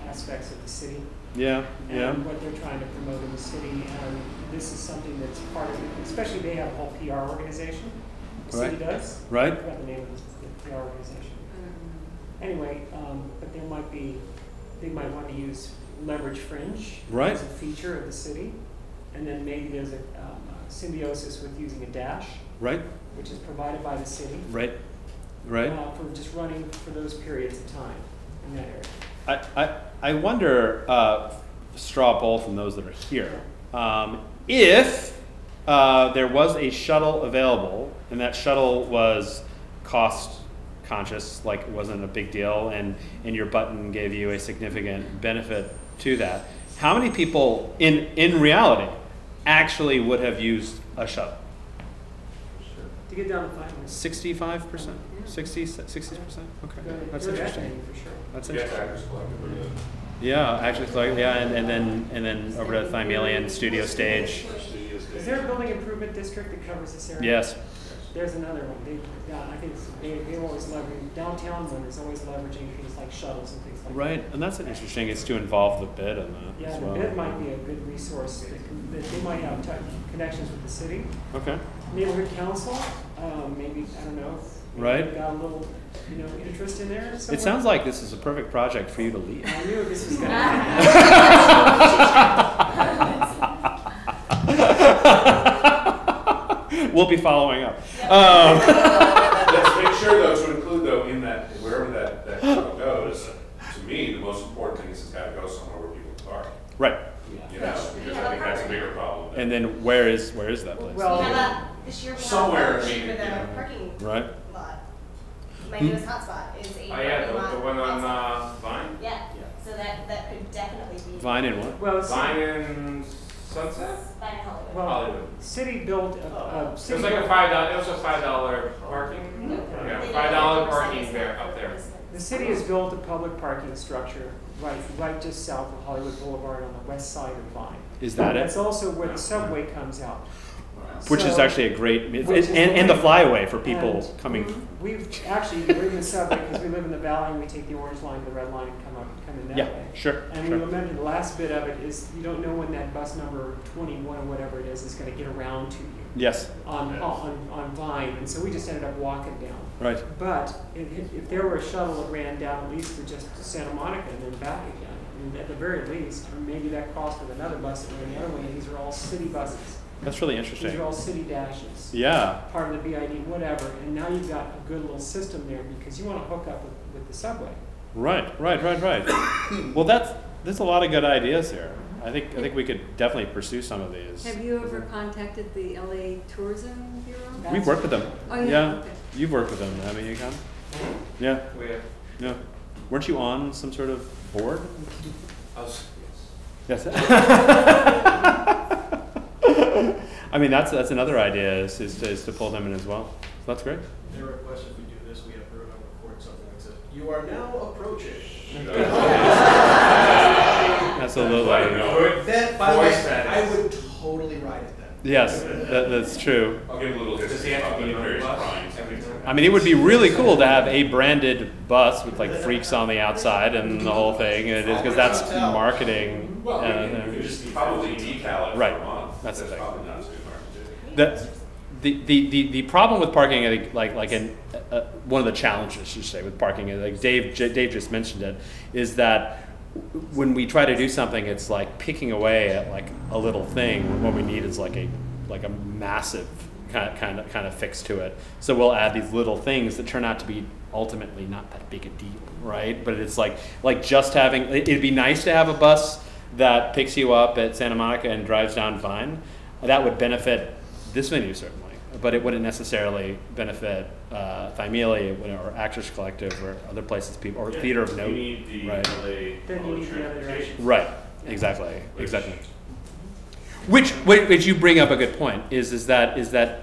G: aspects of the city
A: Yeah. Yeah.
G: and what they're trying to promote in the city. And this is something that's part of it, especially they have a whole PR organization. The city does.
A: Right.
G: I forgot the name of the organization. Anyway, but they might want to leverage Fringe as a feature of the city, and then maybe there's a symbiosis with using a dash, which is provided by the city, for just running for those periods of time in that area.
A: I wonder, straw poll from those that are here, if there was a shuttle available and that shuttle was cost conscious, like it wasn't a big deal, and your button gave you a significant benefit to that, how many people in reality actually would have used a shuttle?
G: To get down to
A: 65%? 60%? Okay, that's interesting. That's interesting. Yeah, actually, and then over to Thymelian Studio Stage.
G: Is there a building improvement district that covers this area?
A: Yes.
G: There's another one. I think they always leverage downtown one is always leveraging things like shuttles and things like that.
A: Right, and that's interesting. It's to involve the bid in that as well.
G: The bid might be a good resource. They might have connections with the city.
A: Okay.
G: Neighborhood council, maybe, I don't know.
A: Right.
G: Got a little, interest in there.
A: It sounds like this is a perfect project for you to lead.
G: I knew this was going to happen.
A: We'll be following up.
H: Let's make sure, though, to include, in that, wherever that shuttle goes, to me, the most important thing is it's got to go somewhere where people can park.
A: Right.
H: Because I think that's a bigger problem.
A: And then where is that place?
O: Well, this year we
H: somewhere,
O: with a parking
A: lot.
O: My newest hotspot is a parking lot.
C: The one on Vine?
O: Yeah. So that could definitely be.
A: Vine and what?
G: Well,
C: Vine and Sunset?
O: Vine and Hollywood.
G: Well,
C: Hollywood.
G: City built
C: it was like a $5. It was a $5 parking. Yeah, $5 parking there up there.
G: The city has built a public parking structure right just south of Hollywood Boulevard on the west side of Vine.
A: Is that it?
G: That's also where the subway comes out.
A: Which is actually a great, and the flyaway for people coming.
G: We've actually ridden the subway because we live in the valley and we take the orange line to the red line and come in that way.
A: Sure.
G: And we remember the last bit of it is you don't know when that bus number 21 or whatever it is going to get around to you.
A: Yes.
G: On Vine, and so we just ended up walking down.
A: Right.
G: But if there were a shuttle that ran down at least to just Santa Monica and then back again, and at the very least, or maybe that crossed with another bus that ran the other way, and these are all city buses.
A: That's really interesting.
G: These are all city dashes.
A: Yeah.
G: Part of the BID, whatever, and now you've got a good little system there because you want to hook up with the subway.
A: Right. Well, there's a lot of good ideas here. I think we could definitely pursue some of these.
M: Have you ever contacted the LA Tourism Bureau?
A: We've worked with them.
M: Oh yeah.
A: Okay. You've worked with them, haven't you, Con? Yeah.
C: We have.
A: Yeah. Weren't you on some sort of board? Yes. I mean, that's another idea is to pull them in as well. So that's great.
D: Their request, if we do this, we have to record something that says, "You are now approaching."
A: Absolutely.
D: That, by the way, I would totally write it then.
A: Yes, that's true.
H: I'll give a little history.
C: Does he have to be
H: the
C: on the
H: various
C: bus?
H: crimes.
A: I mean, it would be really cool to have a branded bus with like freaks on the outside and the whole thing. It is because that's marketing.
H: Well, you just probably decal it
A: right.
H: for a month.
A: That's the thing.
H: Probably not too hard to do.
A: The problem with parking, I think, like one of the challenges, you say, with parking, like Dave just mentioned it, is that when we try to do something, it's like picking away at like a little thing. What we need is like a massive kind of fix to it. So we'll add these little things that turn out to be ultimately not that big a deal, right? But it's like just having. It'd be nice to have a bus that picks you up at Santa Monica and drives down Vine. That would benefit this venue certainly, but it wouldn't necessarily benefit Thymeli or Actors Collective or other places, people or theater of note.
K: You need the
A: right.
G: Then you need the other direction.
A: Right. Exactly. Which you bring up a good point is that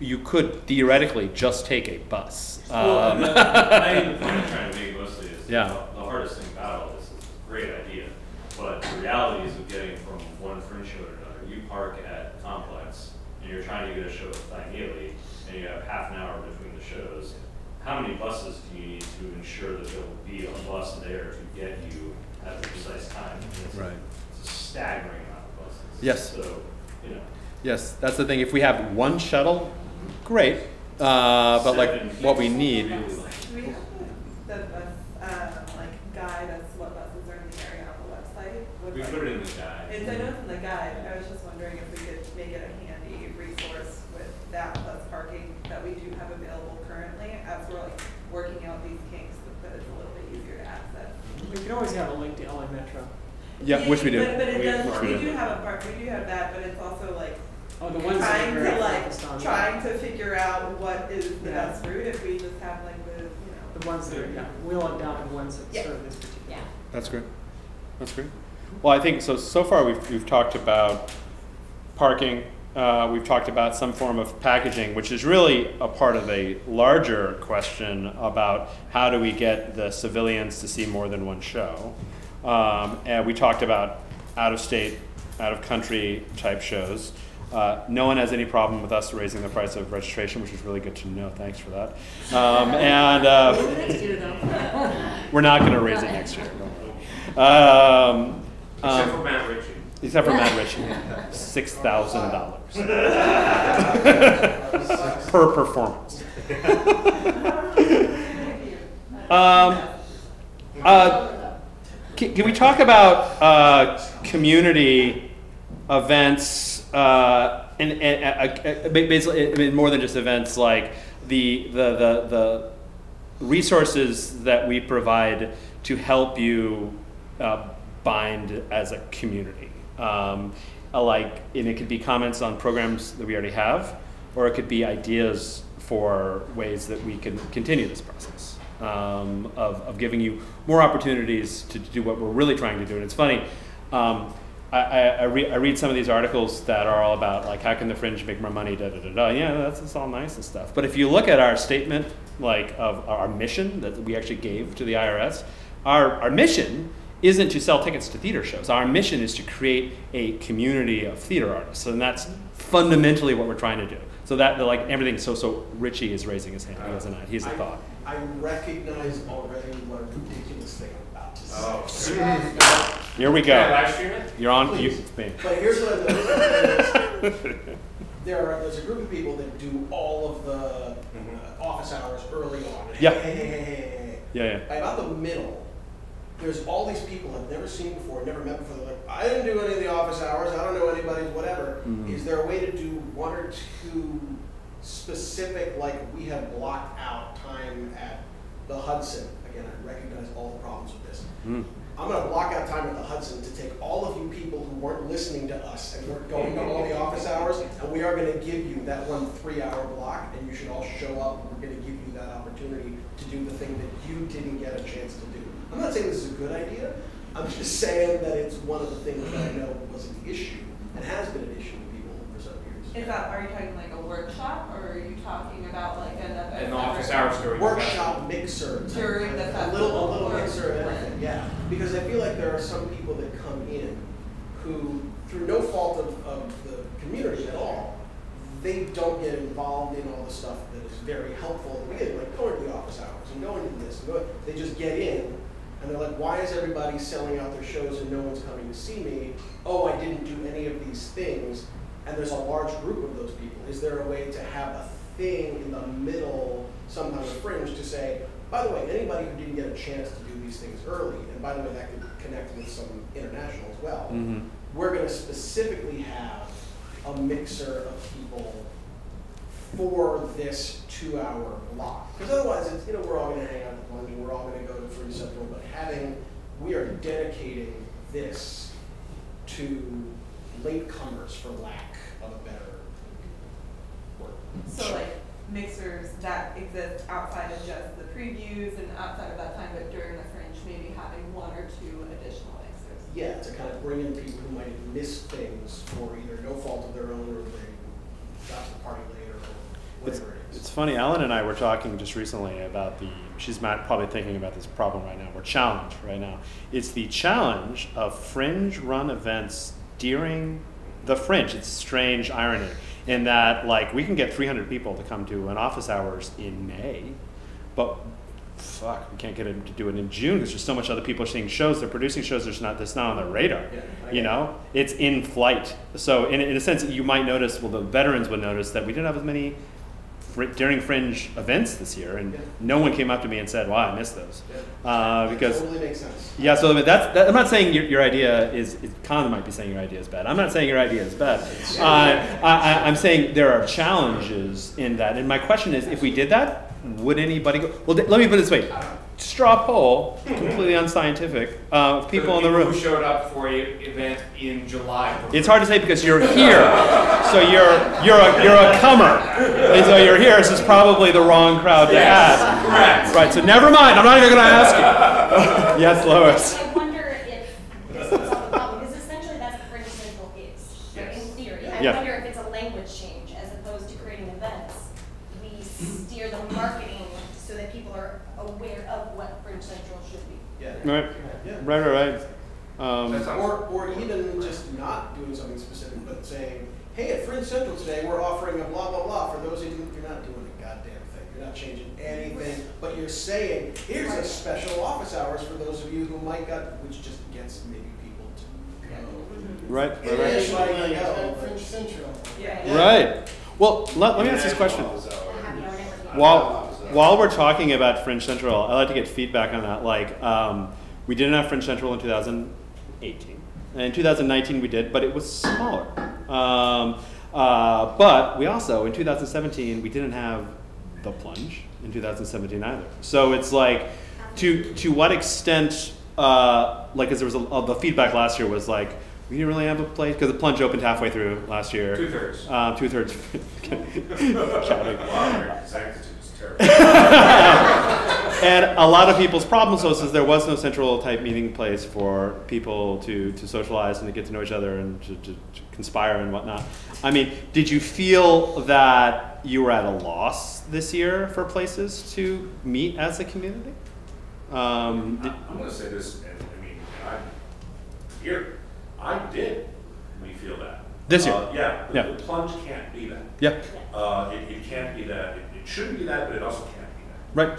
A: you could theoretically just take a bus.
K: I think the point I'm trying to make mostly is
A: the
K: hardest thing about all this is it's a great idea, but the realities of getting from one fringe show to another. You park at Complex and you're trying to get a show at Thymeli and you have half an hour between the shows. How many buses do you need to ensure that there will be a bus there to get you at the precise time? It's a staggering amount of buses.
A: Yes.
K: So,
A: Yes, that's the thing. If we have one shuttle, great. but like what we need.
P: Do we have the bus, like guide as to what buses are in the area on the website?
K: We put it in the guide.
P: I know it's in the guide. I was just wondering if we could make it a handy resource with that bus parking that we do have available currently as we're like working out these kinks, that it's a little bit easier to access.
G: We can always have a link to LA Metro.
A: Yeah, which we do.
P: But it does. We do have that, but it's also like
G: the ones
P: trying
G: that
P: to
G: on
P: trying to figure out what is the best route if we just have like
G: the ones that are we'll adopt the ones that serve this particular.
P: Yeah.
A: That's great. That's great. Well, I think so far we've talked about parking. We've talked about some form of packaging, which is really a part of a larger question about how do we get the civilians to see more than one show. And we talked about out-of-state, out-of-country type shows. No one has any problem with us raising the price of registration, which is really good to know. Thanks for that.
M: Next year, though.
A: We're not going to raise it next year. Don't worry.
C: Except for Matt Ritchie.
A: Except for Matt Ritchie. $6,000 per performance. Can we talk about community events and basically more than just events, like the resources that we provide to help you bind as a community? And it could be comments on programs that we already have, or it could be ideas for ways that we can continue this process of giving you more opportunities to do what we're really trying to do. And it's funny, I read some of these articles that are all about like how can the Fringe make more money, da da da da. Yeah, that's all nice and stuff. But if you look at our statement, like of our mission that we actually gave to the IRS, our mission isn't to sell tickets to theater shows. Our mission is to create a community of theater artists, and that's fundamentally what we're trying to do. So that like everything. So Richie is raising his hand. He has an He's a thought.
D: I recognize already what a ridiculous thing I'm about to say.
C: Oh.
A: Here we go.
C: Live stream it?
A: You're on.
D: Please.
A: Me.
D: But here's what I know. There's a group of people that do all of the office hours early on.
A: Yeah.
D: Hey.
A: Yeah.
D: By about the middle, there's all these people I've never seen before, never met before. They're like, I didn't do any of the office hours. I don't know anybody's whatever. Is there a way to do one or two specific, like we have blocked out time at the Hudson? Again, I recognize all the problems with this. I'm going to block out time at the Hudson to take all of you people who weren't listening to us and weren't going to all the office hours, and we are going to give you that 1 3-hour block, and you should all show up. We're going to give you that opportunity to do the thing that you didn't get a chance to do. I'm not saying this is a good idea. I'm just saying that it's one of the things that I know was an issue and has been an issue with people for some years.
P: Are you talking like a workshop, or are you talking about like
C: an office hours during
D: workshop mixer
P: during the festival?
D: A little mixer of everything, yeah. Because I feel like there are some people that come in who, through no fault of the community at all, they don't get involved in all the stuff that is very helpful at the beginning, like going to the office hours and going to this. They just get in. And they're like, why is everybody selling out their shows and no one's coming to see me? Oh, I didn't do any of these things. And there's a large group of those people. Is there a way to have a thing in the middle, sometimes a Fringe, to say, by the way, anybody who didn't get a chance to do these things early, and by the way, that could connect with some international as well, we're going to specifically have a mixer of people for this 2-hour block. Because otherwise, it's, we're all going to hang out at lunch and we're all going to go to Fringe Festival, but we are dedicating this to latecomers, for lack of a better word.
P: So like mixers that exist outside of just the previews and outside of that time, but during the Fringe, maybe having 1 or 2 additional mixers.
D: Yeah, to kind of bring in people who might have missed things for either no fault of their own, or they got to the party later, or whatever it is.
A: It's funny, Ellen and I were talking just recently about she's probably thinking about this problem right now, or challenge right now. It's the challenge of Fringe run events during the Fringe. It's a strange irony in that, like, we can get 300 people to come to an office hours in May, but fuck, we can't get them to do it in June because there's so much other people seeing shows. They're producing shows that's not on their radar. It's in flight. So in a sense, you might notice, well, the veterans would notice that we didn't have as many during Fringe events this year, and no one came up to me and said, "Wow, I missed those." Because
D: totally makes sense.
A: Yeah, so I'm not saying your idea is. Con might be saying your idea is bad. I'm not saying your idea is bad. I'm saying there are challenges in that, and my question is, if we did that, would anybody go? Well, let me put it this way. Straw poll, completely unscientific, people in the room.
C: Who showed up for your event in July?
A: It's hard to say because you're here, so you're a comer, and so you're here. So it's probably the wrong crowd to ask.
C: Correct.
A: Right. So never mind. I'm not even going to ask you. Yes, Lois.
O: I wonder if this will solve the problem, because essentially that's what Fringe Central is. So in theory, I wonder if it's a language change as opposed to creating events. We steer the marketing so that people are aware of what Fringe Central should be.
A: Right. Right.
D: Or even just not doing something specific, but saying, hey, at Fringe Central today, we're offering a blah, blah, blah. For those of you, you're not doing a goddamn thing. You're not changing anything, but you're saying, here's a special office hours for those of you who might which just gets maybe people to go.
A: Right.
J: Fringe Central.
A: Right. Well, let me ask this question. While we're talking about Fringe Central, I'd like to get feedback on that. Like, we didn't have Fringe Central in 2018. And in 2019 we did, but it was smaller. But we also, in 2017, we didn't have the Plunge in 2017 either. So it's like, to what extent, like, because there was the feedback last year was like, we didn't really have a place, because the Plunge opened halfway through last year.
C: 2/3.
A: 2/3. Counting.
H: Wow, exactitude is terrible.
A: And a lot of people's problems was there was no central type meeting place for people to socialize and to get to know each other and to conspire and whatnot. I mean, did you feel that you were at a loss this year for places to meet as a community?
H: I'm going to say this, and I mean, here, I did feel that.
A: This year?
H: The Plunge can't be that.
A: Yeah.
H: It can't be that. It shouldn't be that, but it also can't be that.
A: Right.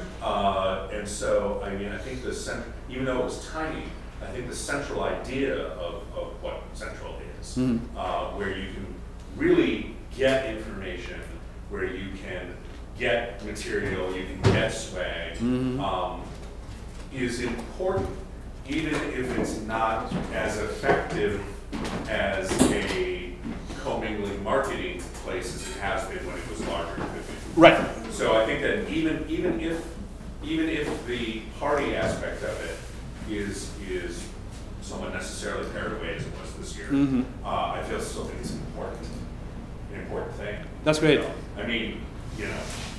H: And so, I mean, I think even though it was tiny, I think the central idea of what Central is, where you can really get information, where you can get material, you can get swag, is important, even if it's not as effective as a commingling marketing place as it has been when it was larger and bigger.
A: Right.
H: So I think that even if the party aspect of it is somewhat necessarily pared away as it was this year, I still think it's an important thing.
A: That's great.
H: I mean,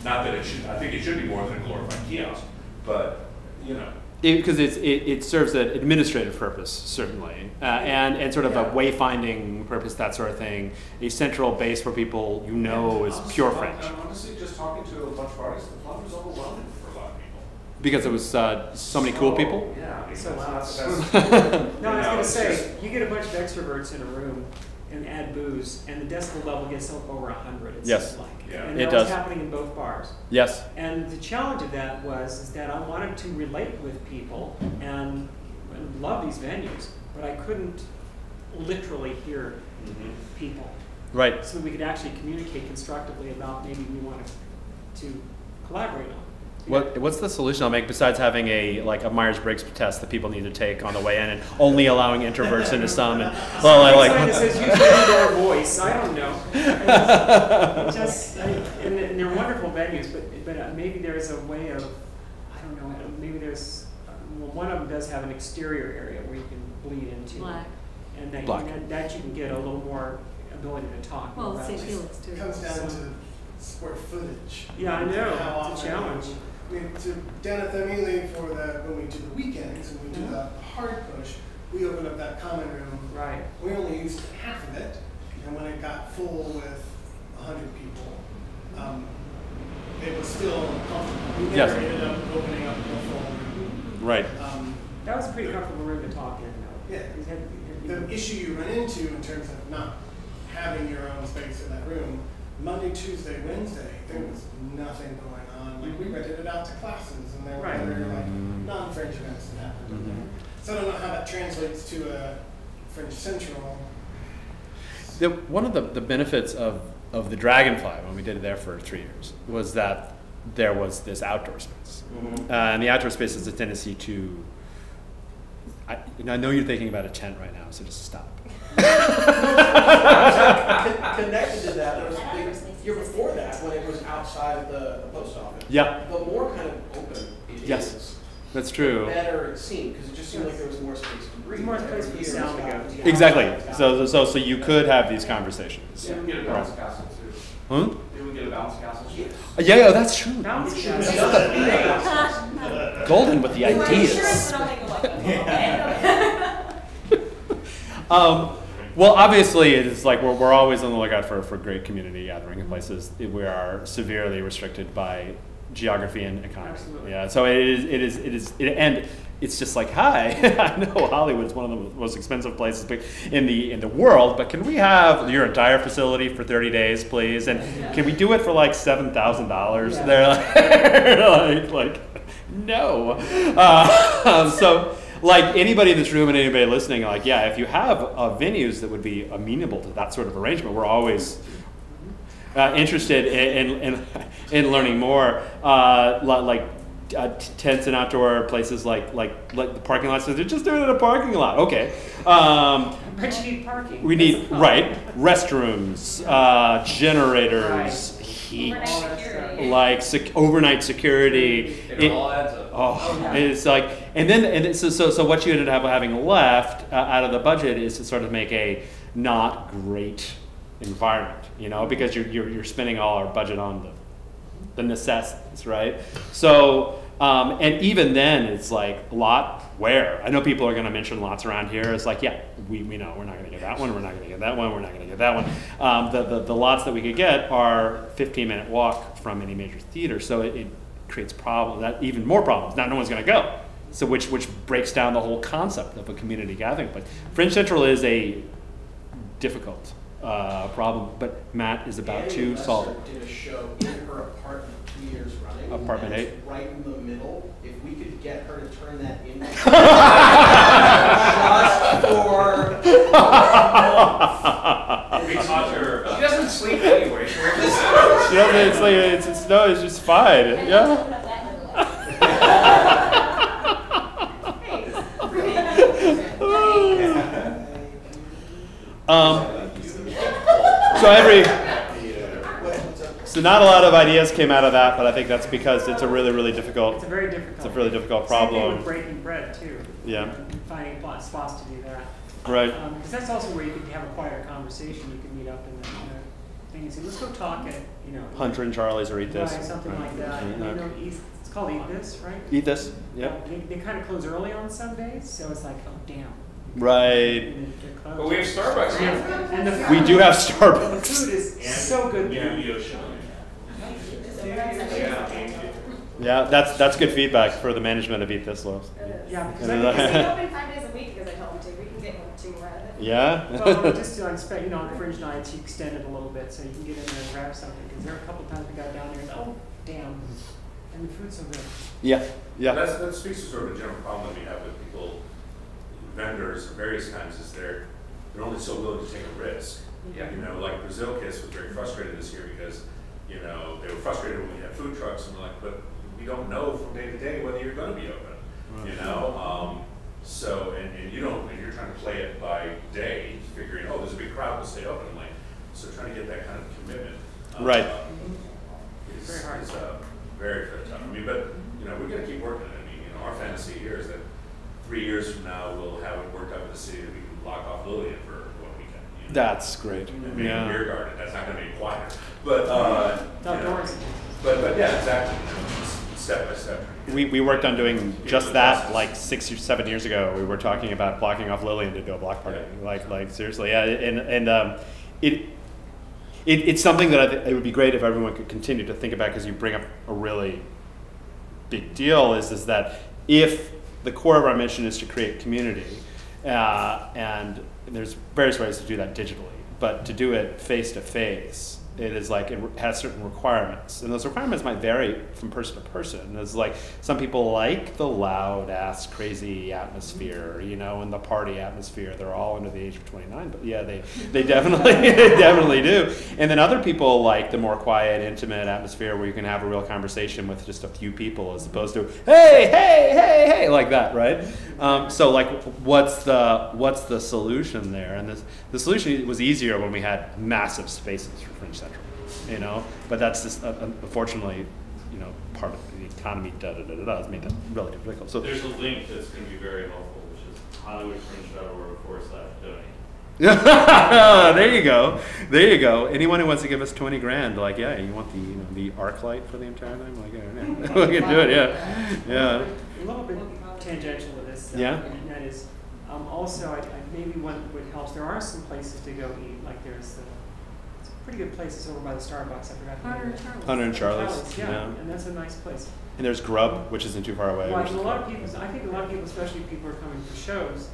H: not that it should. I think it should be more than a glorified kiosk, but
A: because it serves an administrative purpose, certainly, and sort of a wayfinding purpose, that sort of thing. A central base where people is pure French.
H: Honestly, just talking to a bunch of artists, the Plunge was overwhelming for a lot of people.
A: Because it was so many cool people?
H: Yeah, I mean,
G: So loud.
H: that's
G: No, I was going to say, you get a bunch of extroverts in a room and add booze, and the decibel level gets up over 100, it seems like.
H: Yeah.
G: And
A: It
G: that
A: does.
G: was happening in both bars.
A: Yes.
G: And the challenge of that is that I wanted to relate with people and love these venues, but I couldn't literally hear people.
A: Right.
G: So that we could actually communicate constructively about maybe we wanted to collaborate on.
A: What's the solution I'll make besides having a Myers-Briggs test that people need to take on the way in and only allowing introverts into some? And
G: Sign that says use your voice. I don't know. And they're wonderful venues, but maybe there's a way of, I don't know. Maybe there's one of them does have an exterior area where you can bleed into.
M: Black.
G: And that you can get a little more ability to talk.
M: Well, St. Felix too.
J: It comes down to square footage.
G: Yeah, I know.
J: How
G: It's a
J: often
G: challenge.
J: I mean, down at the Mealy when we do the weekends and we do the hard push, we open up that common room.
G: Right.
J: We only used half of it, and when it got full with 100 people, it was still comfortable. We never ended up opening up the full room.
A: Right.
G: That was a pretty comfortable room to talk in, though.
J: Yeah. The issue you run into in terms of not having your own space in that room, Monday, Tuesday, Wednesday, there was nothing going on. Like, we rented it out to classes, and there were other non-Fringe events that happened. So I don't know how that translates to a Fringe Central.
A: One of the benefits of of the Dragonfly when we did it there for 3 years was that there was this outdoor space, and the outdoor space has a tendency to. I know you're thinking about a tent right now, so just stop.
D: Connected to that, there was a big year before that when it was outside the post office.
A: Yeah.
D: The more kind of open it is,
A: that's true.
D: the better it seemed, because it just seemed like there was more space to breathe.
G: More space for sound to go.
A: Exactly. So you could have these conversations.
C: Yeah, we get a bounce castle too.
A: Huh?
C: Did we get a bounce castle?
A: Yeah, that's true.
G: Bounce castle.
A: Golden with the ideas. Well, obviously, it's like we're always on the lookout for great community gathering places. We are severely restricted by geography and economy.
G: Absolutely.
A: Yeah, so and it's just like, hi, I know Hollywood is one of the most expensive places in the world, but can we have your entire facility for 30 days, please? And can we do it for like $7,000?
G: Yeah.
A: They're like no. So. Like anybody in this room and anybody listening, like, yeah, if you have venues that would be amenable to that sort of arrangement, we're always interested in learning more. Tents and outdoor places like the parking lots. So they're just doing it in a parking lot. Okay.
G: But you need parking.
A: We need restrooms, generators, heat, overnight security.
C: It all adds up.
A: It's like, so what you ended up having left out of the budget is to sort of make a not great environment, because you're spending all our budget on the necessities, right? So, and even then, it's like lot where. I know people are going to mention lots around here. It's like, yeah, we know we're not going to get that one. We're not going to get that one. We're not going to get that one. The lots that we could get are 15-minute walk from any major theater. So it creates even more problems. Now no one's going to go. So which breaks down the whole concept of a community gathering. But Fringe Central is a difficult problem, but Matt is about to solve it.
D: Did a show in her apartment 2 years running.
A: Apartment 8.
D: Right in the middle. If we could get her to turn that in just for.
C: We taught her. She doesn't sleep anyway.
A: She doesn't sleep. It's just fine. Yeah. So not a lot of ideas came out of that, but I think that's because it's a really difficult.
G: It's a very difficult.
A: It's a really difficult
G: Same
A: problem.
G: thing with breaking bread too.
A: Yeah.
G: Finding spots to do that.
A: Right.
G: Because that's also where you can have a quieter conversation. You can meet up in the thing and say, let's go talk at
A: Hunter and Charlie's or Eat This.
G: Right, something like that. And it's called Eat This, right?
A: Eat This. Yep.
G: They kind of close early on some days, so it's like, oh damn.
A: Right.
C: But we have Starbucks here.
G: And the food,
A: we do have Starbucks.
G: The food is so good there.
A: Yeah, that's good feedback for the management of Eat This, Lois.
G: Yeah, because
O: I open 5 days a week because I tell them to. We can get 2 more out of it.
A: Yeah.
G: Well, just on Fringe nights, you extend it a little bit so you can get in there and grab something. Because there are a couple times we got down there and oh damn, and the food's so good.
A: Yeah.
H: That speaks to sort of a general problem that we have with people, vendors of various kinds, is they're only so willing to take a risk.
C: Yeah.
H: Like Brazil Kiss was very frustrated this year because, they were frustrated when we had food trucks and we're like, but we don't know from day to day whether you're going to be open. So, and you're trying to play it by day, figuring, oh, there's a big crowd, we'll stay open. So trying to get that kind of commitment.
A: Right.
H: Is very tough. But, we're going to keep working on it. Our fantasy here is that 3 years from now, we'll have it worked out in the city that we can block off Lillian for 1 weekend.
A: That's great.
H: And make a beer garden. That's not going to be quiet. But, but yeah, exactly. Step by step.
A: We worked on doing just that like 6 or 7 years ago. We were talking about blocking off Lillian to do a block party. Yeah. Like seriously, yeah. And it's something that it would be great if everyone could continue to think about, because you bring up a really big deal. Is that if the core of our mission is to create community, and there's various ways to do that digitally, but to do it face to face It is like it has certain requirements, and those requirements might vary from person to person. It's like some people like the loud ass crazy atmosphere, you know, and the party atmosphere. They're all under the age of 29, but yeah, they definitely they definitely do. And then other people like the more quiet, intimate atmosphere where you can have a real conversation with just a few people, as opposed to hey like that, right? So like, what's the solution there? And the solution was easier when we had massive spaces for Fringe Central, you know. But that's just unfortunately, you know, part of the economy. Has made that relatively difficult. So
K: there's a link that's going to be very helpful, which is HollywoodFringe.org/donate.
A: There you go. There you go. Anyone who wants to give us 20 grand, like, yeah, you want the arc light for the entire thing? Like, yeah, we can do it. Yeah.
G: A little bit tangential to this.
A: Yeah.
G: And that is, also, I maybe one would help. There are some places to go eat. Like there's pretty good places over by the Starbucks. I forgot the name.
A: Hunter and Charlie's.
G: Yeah, and that's a nice place.
A: And there's Grub, which isn't too far away.
G: Right, and I think a lot of people, especially people who are coming for shows,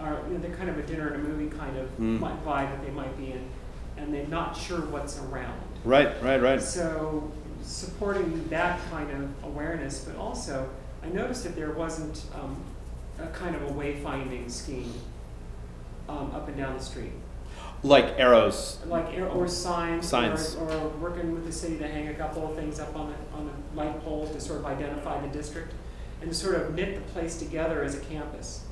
G: are, you know, they're kind of a dinner and a movie kind of vibe that they might be in, and they're not sure what's around.
A: Right.
G: So supporting that kind of awareness, but also I noticed that there wasn't a kind of a wayfinding scheme up and down the street.
A: Like arrows.
G: Or signs.
A: Signs.
G: Or working with the city to hang a couple of things up on the light poles to sort of identify the district and to sort of knit the place together as a campus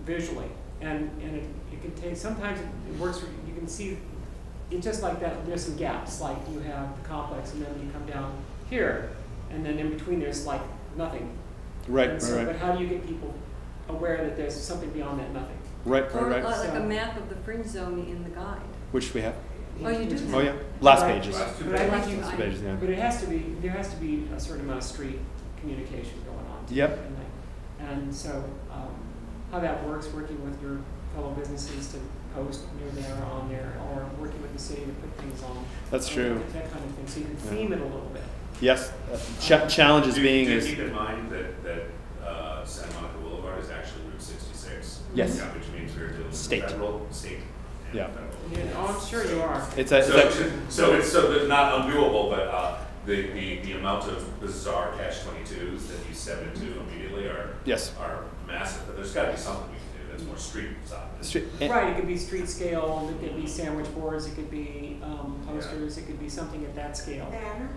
G: visually. And it can take, sometimes it works, you can see, it's just like that, there's some gaps, like you have the complex and then you come down here and then in between there's like nothing.
A: Right.
G: But how do you get people aware that there's something beyond that nothing?
A: Right.
M: Like a map of the fringe zone in the guide.
A: Which we have.
M: Oh, you do have.
A: Oh yeah. Last pages.
G: But I think
A: But
G: it has to be, there has to be a certain amount of street communication going on.
A: Yep.
G: And so how that works, working with your fellow businesses to post near there, on there, or working with the city to put things on.
A: That's true.
G: That kind of thing, so you can theme it a little bit.
A: Yes. Challenges being is.
H: Keep in mind that Santa Monica Boulevard is actually Route 66.
A: Yes.
H: Yeah, which means we're dealing with
A: State.
H: federal, state.
A: Yeah.
G: I'm sure you are.
H: So it's not undoable, but the amount of bizarre catch-22s that you step into immediately are massive. But there's got to be something we can do that's more street side.
G: Right, it could be street scale, it could be sandwich boards, it could be posters, it could be something at that scale.
L: Banner.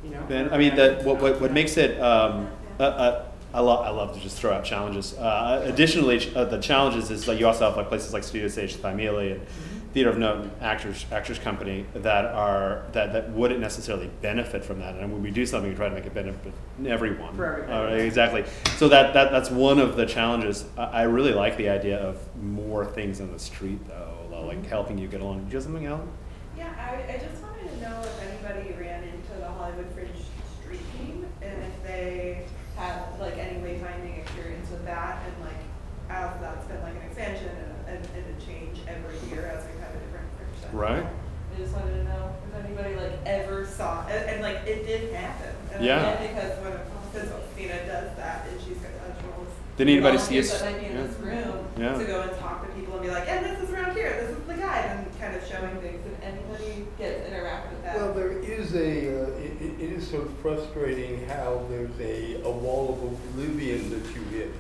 G: You know.
A: I mean, what makes it. I love to just throw out challenges. Additionally, the challenges is like you also have like places like Studio Stage Thymele and Theater of Note and Actors Company that wouldn't necessarily benefit from that. And when we do something, we try to make it benefit everyone.
G: For everybody.
A: Exactly. So that's one of the challenges. I really like the idea of more things in the street, though, like helping you get along. Do you have something, Ellen?
P: Yeah, I just wanted to know if anybody ran into the Hollywood Fringe street team and if they have like any wayfinding experience with that, and like as that's been like an expansion and a change every year as we have a different Fringe center.
A: Right.
P: I just wanted to know if anybody like ever saw it, and like it did happen. And
A: Yeah.
P: Because when Christina does that, and she's got
A: Did anybody see us?
P: that might be in this room to go and talk to people and be like, and this is around here, this is the guide, and kind of showing things. Did anybody get interact with that?
E: Well, there is it is sort of frustrating how there's a wall of oblivion that you hit.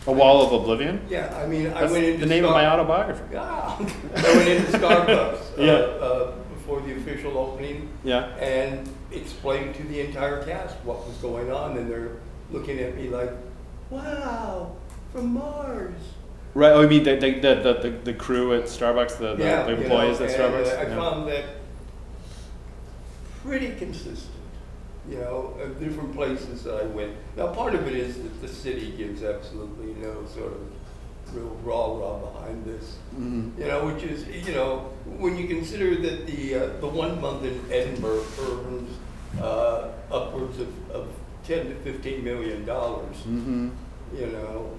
A: A wall of oblivion?
E: Yeah, I mean,
A: That's
E: I went into
A: the name of my autobiography.
E: Yeah, I went into Starbucks before the official opening.
A: Yeah.
E: And explained to the entire cast what was going on, and they're looking at me like, "Wow, from Mars."
A: Right. Oh, you mean the crew at Starbucks, the employees at Starbucks?
E: I found that pretty consistent. You know, different places that I went. Now, part of it is that the city gives absolutely no sort of real rah-rah behind this.
A: Mm-hmm.
E: You know, which is, you know, when you consider that the 1 month in Edinburgh earns upwards of $10 to $15 million.
A: Mm-hmm.
E: You know,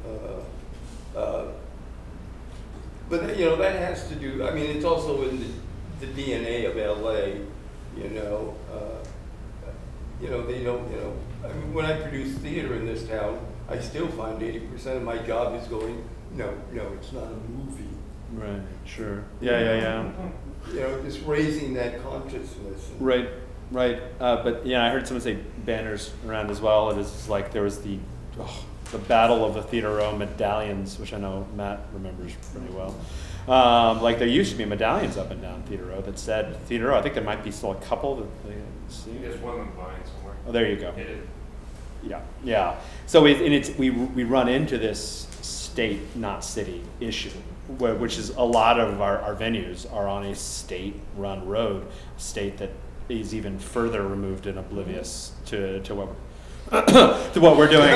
E: but you know that has to do. I mean, it's also in the DNA of LA. You know. You know, they don't, you know, I mean, when I produce theater in this town, I still find 80% of my job is going, no, it's not a movie.
A: Right, sure. Yeah.
E: just raising that consciousness.
A: Right. But yeah, I heard someone say banners around as well. It is like there was the Battle of the Theater Row medallions, which I know Matt remembers pretty well. Like there used to be medallions up and down Theater Row that said Theater Row. I think there might be still a couple that they see.
C: There's one in the vine somewhere.
A: Oh, there you go.
C: Yeah.
A: Yeah. So we run into this state, not city issue, which is a lot of our venues are on a state-run road, a state that is even further removed and oblivious to what we're doing.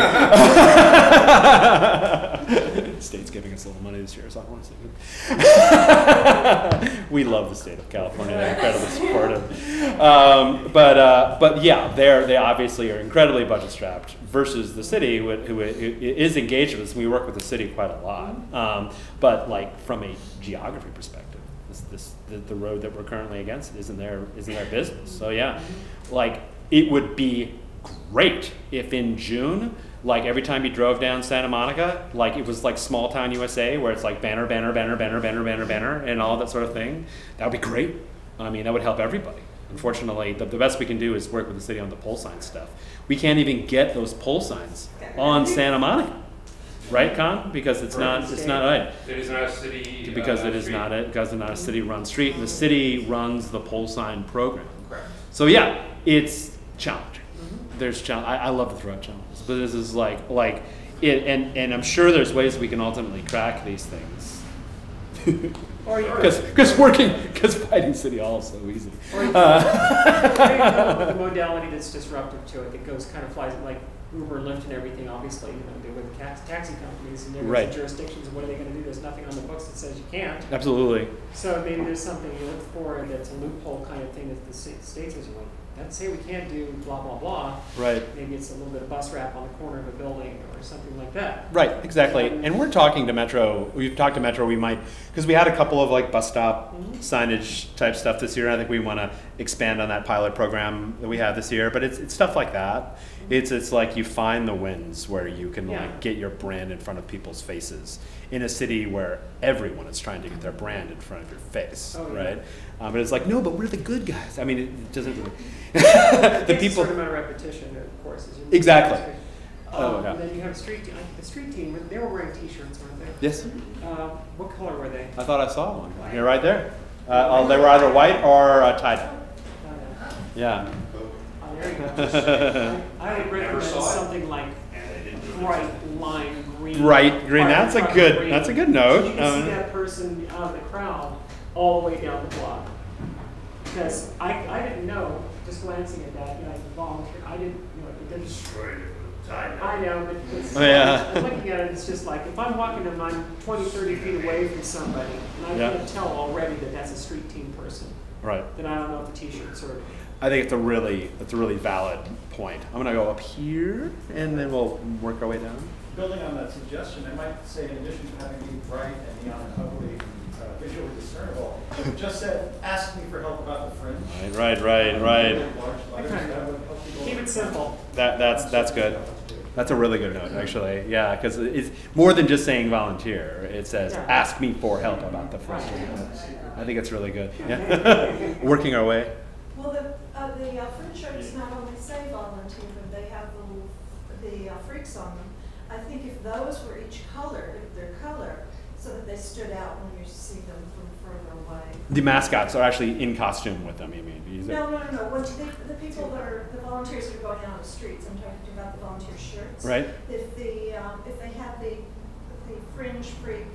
A: State's giving us a little money this year, so I want to say good. We love the state of California; they're incredibly supportive. But yeah, they obviously are incredibly budget strapped versus the city, who is engaged with us. We work with the city quite a lot, but like from a geography perspective, the road that we're currently against isn't their business. So yeah, like it would be great if in June, like every time you drove down Santa Monica, like it was like small town USA where it's like banner, banner, banner, banner, banner, banner, banner, and all that sort of thing. That would be great. I mean, that would help everybody. Unfortunately, the best we can do is work with the city on the pole sign stuff. We can't even get those pole signs on Santa Monica, right, Con? Because it's not right.
C: It is not a city.
A: Because it's not a city-run street, and the city runs the pole sign program.
C: Correct.
A: So yeah, it's challenging. There's challenge. I love to throw out challenges, but this is like it, and I'm sure there's ways we can ultimately crack these things. Because fighting City Hall is so easy.
G: Or the modality that's disruptive to it, that goes kind of flies like Uber, Lyft, and everything. Obviously, they're with taxi companies and there's jurisdictions. What are they going to do? There's nothing on the books that says you can't.
A: Absolutely.
G: So maybe there's something you look for that's a loophole kind of thing that the state says, well, let's say we can't do blah, blah, blah.
A: Right.
G: Maybe it's a little bit of bus wrap on the corner of a building or something like that.
A: Right, exactly. And we're talking to Metro. We've talked to Metro. We might, because we had a couple of like bus stop signage type stuff this year. I think we want to expand on that pilot program that we have this year. But it's stuff like that. It's like you find the wins where you can like get your brand in front of people's faces in a city where everyone is trying to get their brand in front of your face, right? But it's like, no, but we're the good guys. I mean, it doesn't really.
G: The people. A certain amount of repetition, of course.
A: Exactly.
G: And then you have the street team. They were wearing T-shirts, weren't they?
A: Yes.
G: What color were they?
A: I thought I saw one. You're right there. They were either white or tie-dye. Yeah.
G: There you go. I would recommend something like bright lime green.
A: Bright green. That's a good note.
G: So you can see that person out of the crowd all the way down the block. Because I didn't know, just glancing at that, I volunteered. I didn't, it didn't. I know, but I'm looking at it, it's just like, if I'm walking and I'm 20, 30 feet away from somebody, and I can't tell already that that's a street team person,
A: right?
G: Then I don't know if the T-shirts are.
A: I think it's a really valid point. I'm going to go up here, and then we'll work our way down.
Q: Building on that suggestion, I might say, in addition to having to be bright and beyond ugly, visually discernible, just said, ask me for help about the fringe.
A: Right.
G: Keep it simple.
A: That's good. That's a really good note, actually. Yeah, because it's more than just saying volunteer. It says, ask me for help about the fringe. I think it's really good. Yeah. Working our way.
R: Well, the fringe shirts not only say volunteer, but they have the freaks on them. I think if those were each colored, if they're colored, so that they stood out when you see them from further away.
A: The mascots are actually in costume with them, you mean?
R: No. The people that are, the volunteers that are going out on the streets, I'm talking about the volunteer shirts.
A: Right.
R: If they have the fringe freak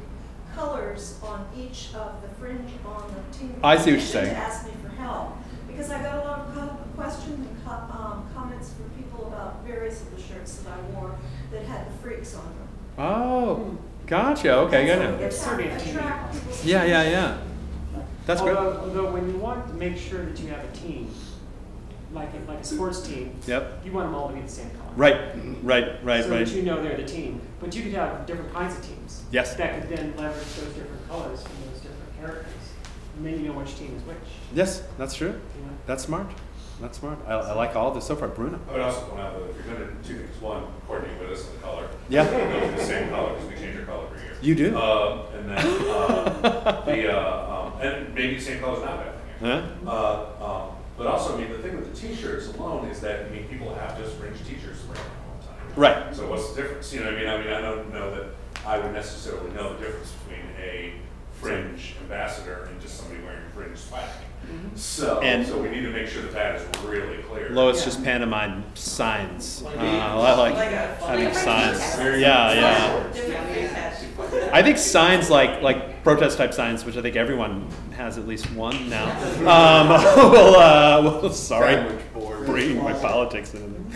R: colors on each of the fringe on the team.
A: I see what you're saying.
R: To ask me for help. Because I got a lot of questions and comments from people about various of the shirts that I wore that had the freaks on them.
A: Oh, gotcha. Okay, good. Yeah. That's good.
G: Although when you want to make sure that you have a team, like a sports team, you want them all to be the same color. Right. So that you know they're the team. But you could have different kinds of teams.
A: Yes.
G: That could then leverage those different colors from those different characters. And then you know which team is which.
A: Yes, that's true. Yeah. That's smart. I like all of this so far. Bruno.
H: I would also point out that if you're going to do 2 things, one, coordinate with us on the color.
A: Yeah.
H: Go to the same color because we change our color every year.
A: You do.
H: And then and maybe the same color's not a bad thing. But also, I mean, the thing with the t-shirts alone is that, I mean, people have just Fringe t-shirts around all the time.
A: Right.
H: So what's the difference? You know what I mean? I don't know that I would necessarily know the difference between a Fringe ambassador and just somebody wearing Fringe swag. So we need to make sure that is really clear.
A: Lois just pantomimed signs. I like having signs. Yeah. I think signs like protest type signs, which I think everyone has at least one now. Sorry, bringing my politics in.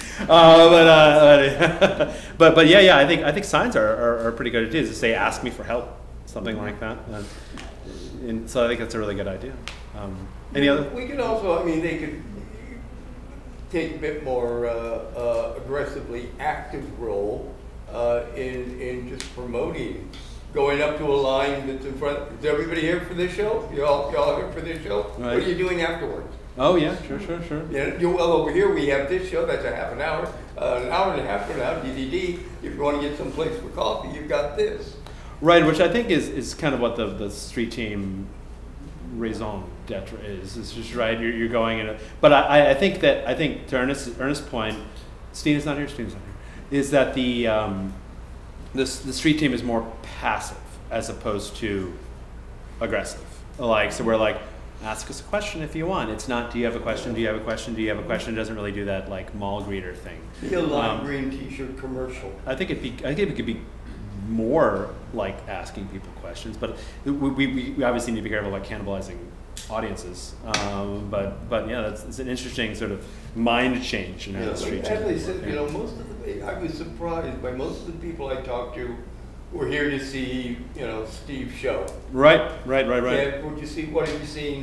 A: But yeah, I think signs are pretty good ideas. To say, "Ask me for help," something like that. And so I think that's a really good idea. Any other?
E: We could also, I mean, they could take a bit more aggressively active role in just promoting, going up to a line that's in front. Is everybody here for this show? Y'all here for this show? Right. What are you doing afterwards?
A: Oh yeah, sure.
E: Yeah, well, over here we have this show that's a half an hour and a half from now, DDD. If you want to get someplace for coffee, you've got this.
A: Right, which I think is kind of what the street team raison d'etre is. It's just right. You're going in. But I think to Ernest's point, Stina's not here. Is that the street team is more passive as opposed to aggressive. Like, so we're like, ask us a question if you want. It's not, do you have a question? Do you have a question? Do you have a question? It doesn't really do that like mall greeter thing.
E: Be a lime green T-shirt commercial.
A: I think it could be more like asking people questions, but we obviously need to be careful about cannibalizing audiences. But yeah, it's an interesting sort of mind change in how the street.
E: As I said, I was surprised by most of the people I talked to were here to see, Steve's show.
A: Right.
E: Yeah, what have you seen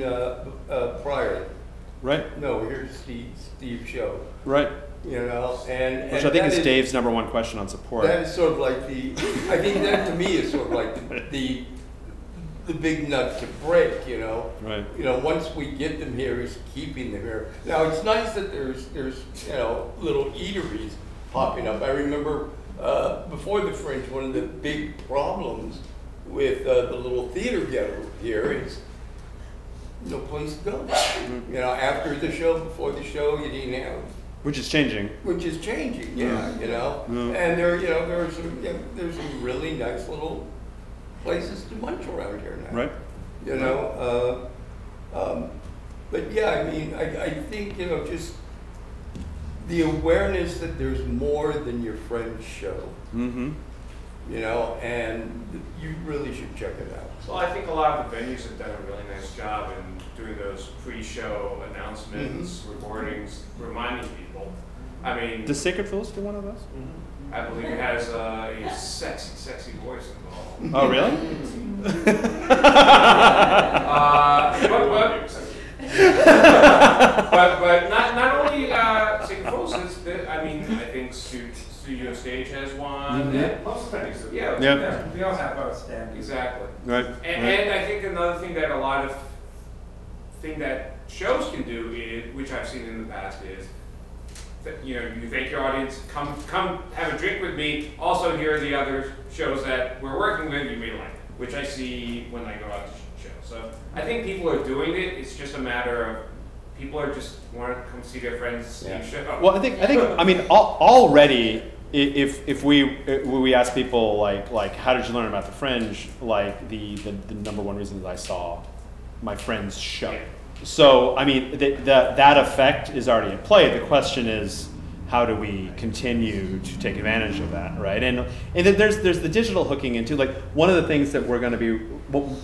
E: prior?
A: Right.
E: No, we're here to see Steve's show.
A: Right.
E: And
A: which I think is Dave's #1 question on support.
E: That is sort of like I think that to me is sort of like the big nut to break,
A: Right.
E: Once we get them here, is keeping them here. Now it's nice that there's little eateries popping up. I remember before the Fringe, one of the big problems with the little theater ghetto here is no place to go. After the show, before the show, you didn't have.
A: Which is changing.
E: Yeah. And there's some really nice little places to munch around here now.
A: Right.
E: But yeah, I mean, I think, just the awareness that there's more than your friend's show.
A: Mm-hmm.
E: And you really should check it out.
C: Well, I think a lot of the venues have done a really nice job in doing those pre-show announcements, recordings, reminding people. I mean,
A: does Sacred Fools do one of those?
C: Mm-hmm. I believe it has a sexy voice involved.
A: Oh, really?
C: But not only Sacred Fools. I think Studio Stage has one.
H: Mm-hmm. Most venues do.
C: Yeah.
Q: We all have our stand.
C: Exactly.
A: Right.
C: And I think another thing that that shows can do is, which I've seen in the past, is that, you thank your audience, come have a drink with me. Also, here are the other shows that we're working with. You may like, which I see when I go out to shows. So I think people are doing it. It's just a matter of people are just want to come see their friends show.
A: Well, I mean, already, if we ask people like how did you learn about the Fringe, like the #1 reason that I saw my friend's show. So I mean that effect is already in play. The question is, how do we continue to take advantage of that, right? And then there's the digital hooking into, like, one of the things that we're going to be,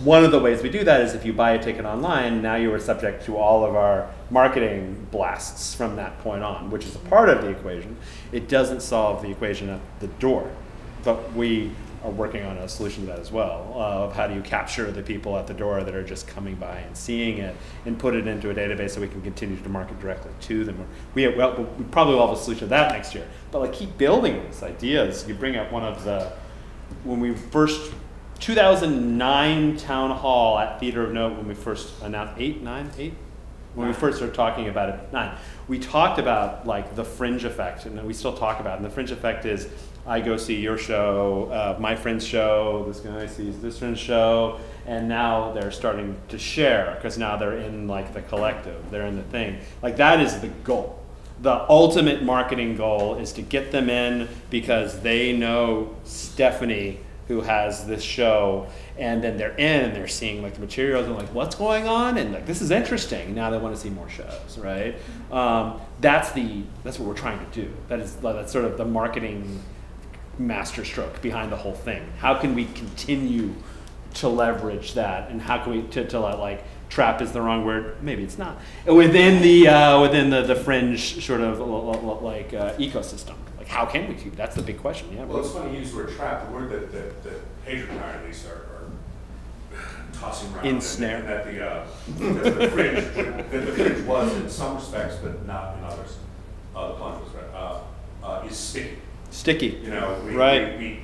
A: one of the ways we do that is if you buy a ticket online, now you are subject to all of our marketing blasts from that point on, which is a part of the equation. It doesn't solve the equation at the door, but we are working on a solution to that as well, of how do you capture the people at the door that are just coming by and seeing it and put it into a database so we can continue to market directly to them. We probably will have a solution to that next year, but like keep building these ideas. You bring up one of when we first, 2009 town hall at Theater of Note, when we first announced, 8? when we first started talking about it. 9. We talked about like the fringe effect, and we still talk about it. And the fringe effect is, I go see your show, my friend's show, this guy sees this friend's show, and now they're starting to share because now they're in like the collective, they're in the thing. Like that is the goal. The ultimate marketing goal is to get them in because they know Stephanie who has this show, and then they're in and they're seeing like the materials and like what's going on, and like this is interesting. Now they want to see more shows, right? That's what we're trying to do. That's sort of the marketing masterstroke behind the whole thing. How can we continue to leverage that, and how can we to like trap is the wrong word, maybe it's not, within the fringe sort of like ecosystem. Like how can we keep? That's the big question. Yeah.
H: Well, it's funny you use the word trap. The word that Pedro and I at least are tossing around.
A: Ensnare.
H: And that the fringe was in some respects, but not in others. The plunge was right. Is sticky.
A: Sticky.
H: You know,
A: right.
H: We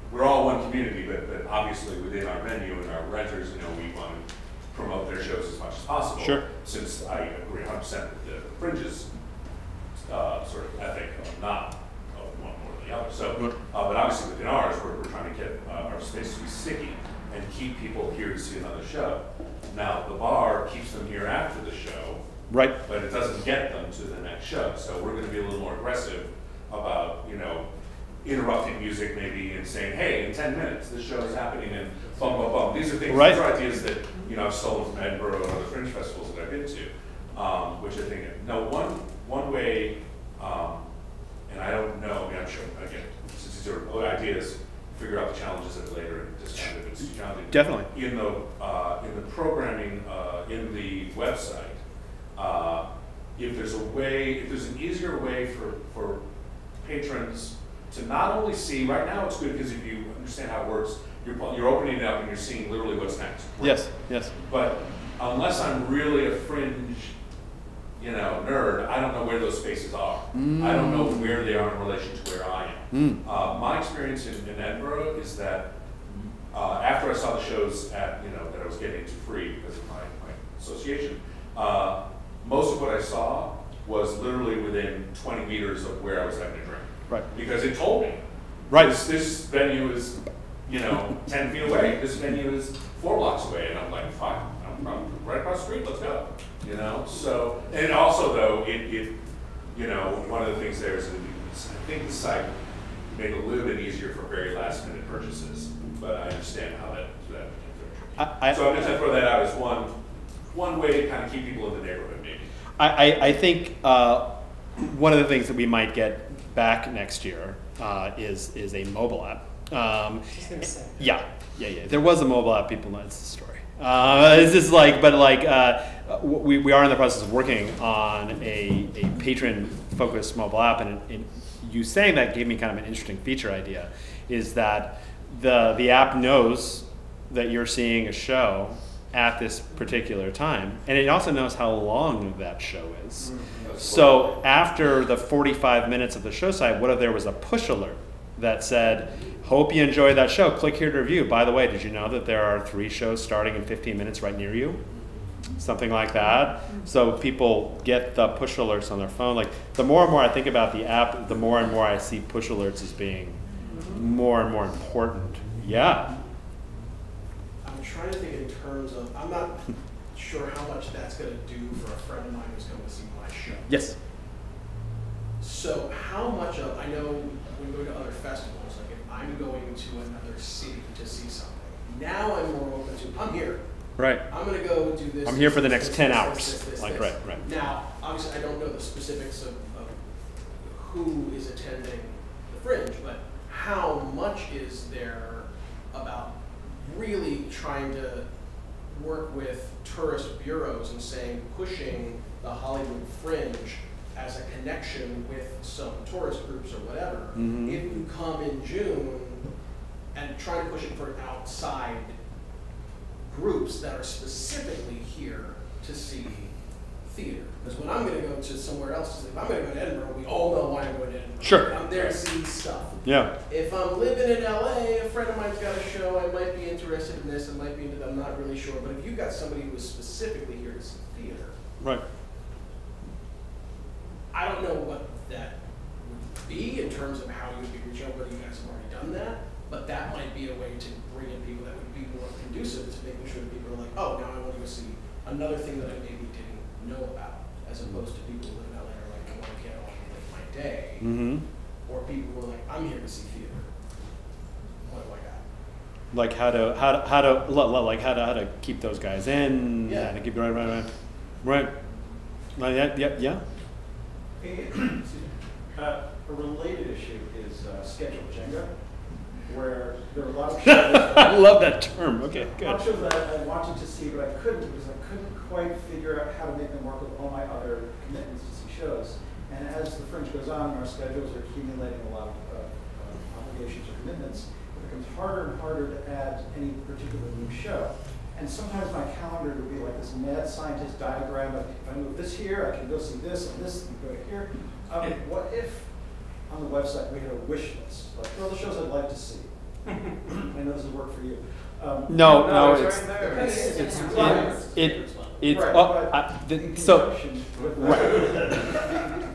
H: we're all one community, but obviously within our venue and our renters, we want to promote their shows as much as possible.
A: Sure.
H: Since I agree 100% with the Fringe's sort of ethic of not one more than the other. So, but obviously within ours, we're trying to get our space to be sticky and keep people here to see another show. Now, the bar keeps them here after the show.
A: Right.
H: But it doesn't get them to the next show. So we're going to be a little more aggressive about, interrupting music maybe and saying, hey, in 10 minutes, this show is happening, and bum, bum, bum. These are things,
A: right.
H: These are ideas that, I've stolen from Edinburgh and other fringe festivals that I've been to, which I think, one way, and I don't know, I'm sure, again, since these are ideas, figure out the challenges of it later and discount if it's challenging.
A: Definitely.
H: In the programming, in the website, if there's an easier way for patrons to not only see, right now it's good because if you understand how it works, you're opening it up and you're seeing literally what's next.
A: Yes, yes.
H: But unless I'm really a fringe, nerd, I don't know where those spaces are. I don't know where they are in relation to where I am. My experience in Edinburgh is that after I saw the shows that I was getting to free because of my association, most of what I saw was literally within 20 meters of where I was having a drink.
A: Right.
H: Because it told me.
A: Right.
H: This venue is, 10 feet away. This venue is 4 blocks away. And I'm like, fine, I'm right across the street, let's go. So, and also though, one of the things there is, I think the site made it a little bit easier for very last minute purchases, but I understand how that became very tricky. So I'm just going to throw that out as one way to kind of keep people in the neighborhood maybe.
A: I think one of the things that we might get back next year is a mobile app.
G: Just gonna say.
A: Yeah. There was a mobile app. People know it's the story. It's just we are in the process of working on a patron-focused mobile app, and you saying that gave me kind of an interesting feature idea. Is that the app knows that you're seeing a show at this particular time, and it also knows how long that show is. So after the 45 minutes of the show site, what if there was a push alert that said, hope you enjoyed that show, click here to review. By the way, did you know that there are 3 shows starting in 15 minutes right near you? Something like that. So people get the push alerts on their phone. Like the more and more I think about the app, the more and more I see push alerts as being more and more important. Yeah.
D: I'm trying to think in terms of, I'm not sure how much that's going to do for a friend of mine who's coming to see my show.
A: Yes.
D: So how much of, I know when we go to other festivals, like if I'm going to another city to see something, now I'm more open to, I'm here.
A: Right.
D: I'm going to go do this.
A: I'm here for the next 10
D: this,
A: hours.
D: this.
A: Right.
D: Now, obviously I don't know the specifics of who is attending the Fringe, but how much is there about really trying to work with tourist bureaus and saying, pushing the Hollywood Fringe as a connection with some tourist groups or whatever. If you come in June and try to push it for outside groups that are specifically here to see theater. Because when I'm going to go to somewhere else, if I'm going to go to Edinburgh, we all know why I'm going to Edinburgh.
A: Sure.
D: I'm there to see stuff.
A: Yeah.
D: If I'm living in LA, a friend of mine's got a show, I might be interested in this, I might be into that, I'm not really sure. But if you've got somebody who is specifically here to see theater,
A: right.
D: I don't know what that would be in terms of how you would be reaching out, whether you guys have already done that, but that might be a way to bring in people that would be more conducive to making sure that people are like, oh, now I want to go see another thing that I maybe didn't know about, as opposed to people who live in LA are like, I want to get on with my day, or people who are like, I'm here to see theater. What do I got?
A: Like how to keep those guys in,
D: Yeah.
A: to keep right. Yeah.
Q: A related issue is schedule Jenga, where there are a lot of shows.
A: I love that term. Okay, good.
Q: A lot of shows that I wanted to see, but I couldn't because I couldn't quite figure out how to make them work with all my other commitments to see shows. And as the Fringe goes on, our schedules are accumulating a lot of obligations or commitments. It becomes harder and harder to add any particular new show. And sometimes my calendar would be like this mad scientist diagram of if I move this here, I can go see this and this and go here. What if on the website we had a wish list? Like, here are the shows I'd like to see. I know this would work for you.
A: No,
Q: it's
A: it's
Q: right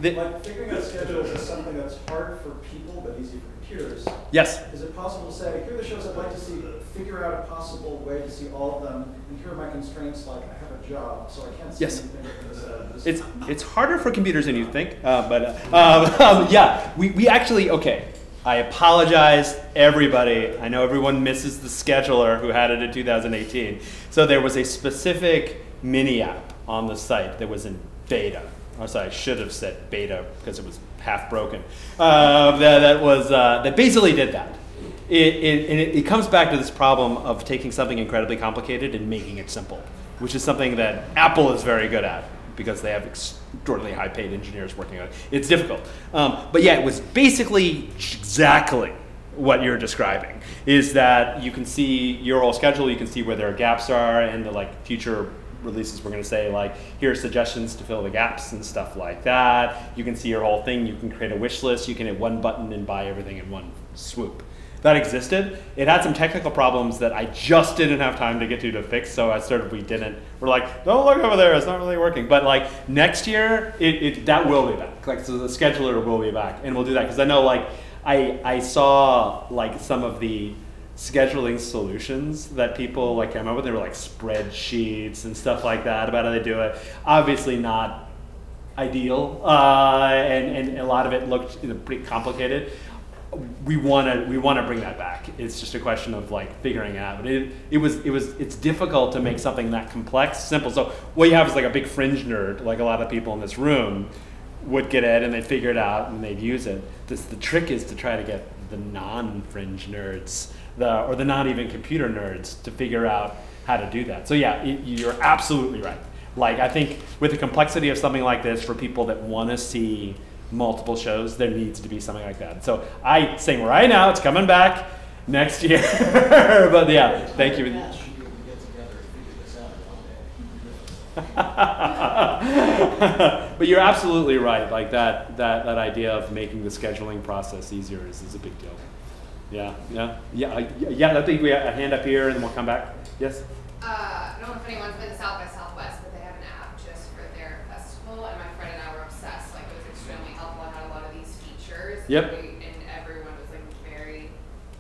Q: there. Like figuring out schedules is something that's hard for people but easy for computers.
A: Yes.
Q: Is it possible to say, here are the shows I'd like to see, figure out a possible way to see all of them, and here are my constraints, like I have a job, so I can't see anything.
A: It's harder for computers than you think, yeah, we actually, okay. I apologize, everybody. I know everyone misses the scheduler who had it in 2018. So there was a specific mini app on the site that was in beta. Oh, sorry, I should have said beta because it was half broken. That basically did that. It comes back to this problem of taking something incredibly complicated and making it simple, which is something that Apple is very good at, because they have extraordinarily high-paid engineers working on it. It's difficult. But yeah, it was basically exactly what you're describing, is that you can see your whole schedule, you can see where their gaps are, and the future releases we're going to say, here are suggestions to fill the gaps and stuff like that. You can see your whole thing. You can create a wish list. You can hit one button and buy everything in one swoop. That existed. It had some technical problems that I just didn't have time to get to fix, so we're like, don't look over there, it's not really working. But next year, that will be back. So the scheduler will be back, and we'll do that, because I know I saw some of the scheduling solutions that people came up with. They were spreadsheets and stuff like that about how they do it. Obviously not ideal, and a lot of it looked pretty complicated. We want to bring that back. It's just a question of figuring it out. But it's difficult to make something that complex simple. So what you have is a big fringe nerd, like a lot of people in this room would get it and they'd figure it out and they'd use it. The trick is to try to get the non-fringe nerds, or the not even computer nerds, to figure out how to do that. So yeah, you're absolutely right. I think with the complexity of something like this, for people that want to see multiple shows, there needs to be something like that. So I saying right now, it's coming back next year. But yeah, thank you. But you're absolutely right. That idea of making the scheduling process easier is a big deal. Yeah. I think we have a hand up here, and then we'll come back. Yes.
B: I don't know if anyone's been to South by Southwest, but they have an app just for their festival, and my friend and I were obsessed. It was extremely helpful. It had a lot of these features.
A: Yep.
B: And everyone was very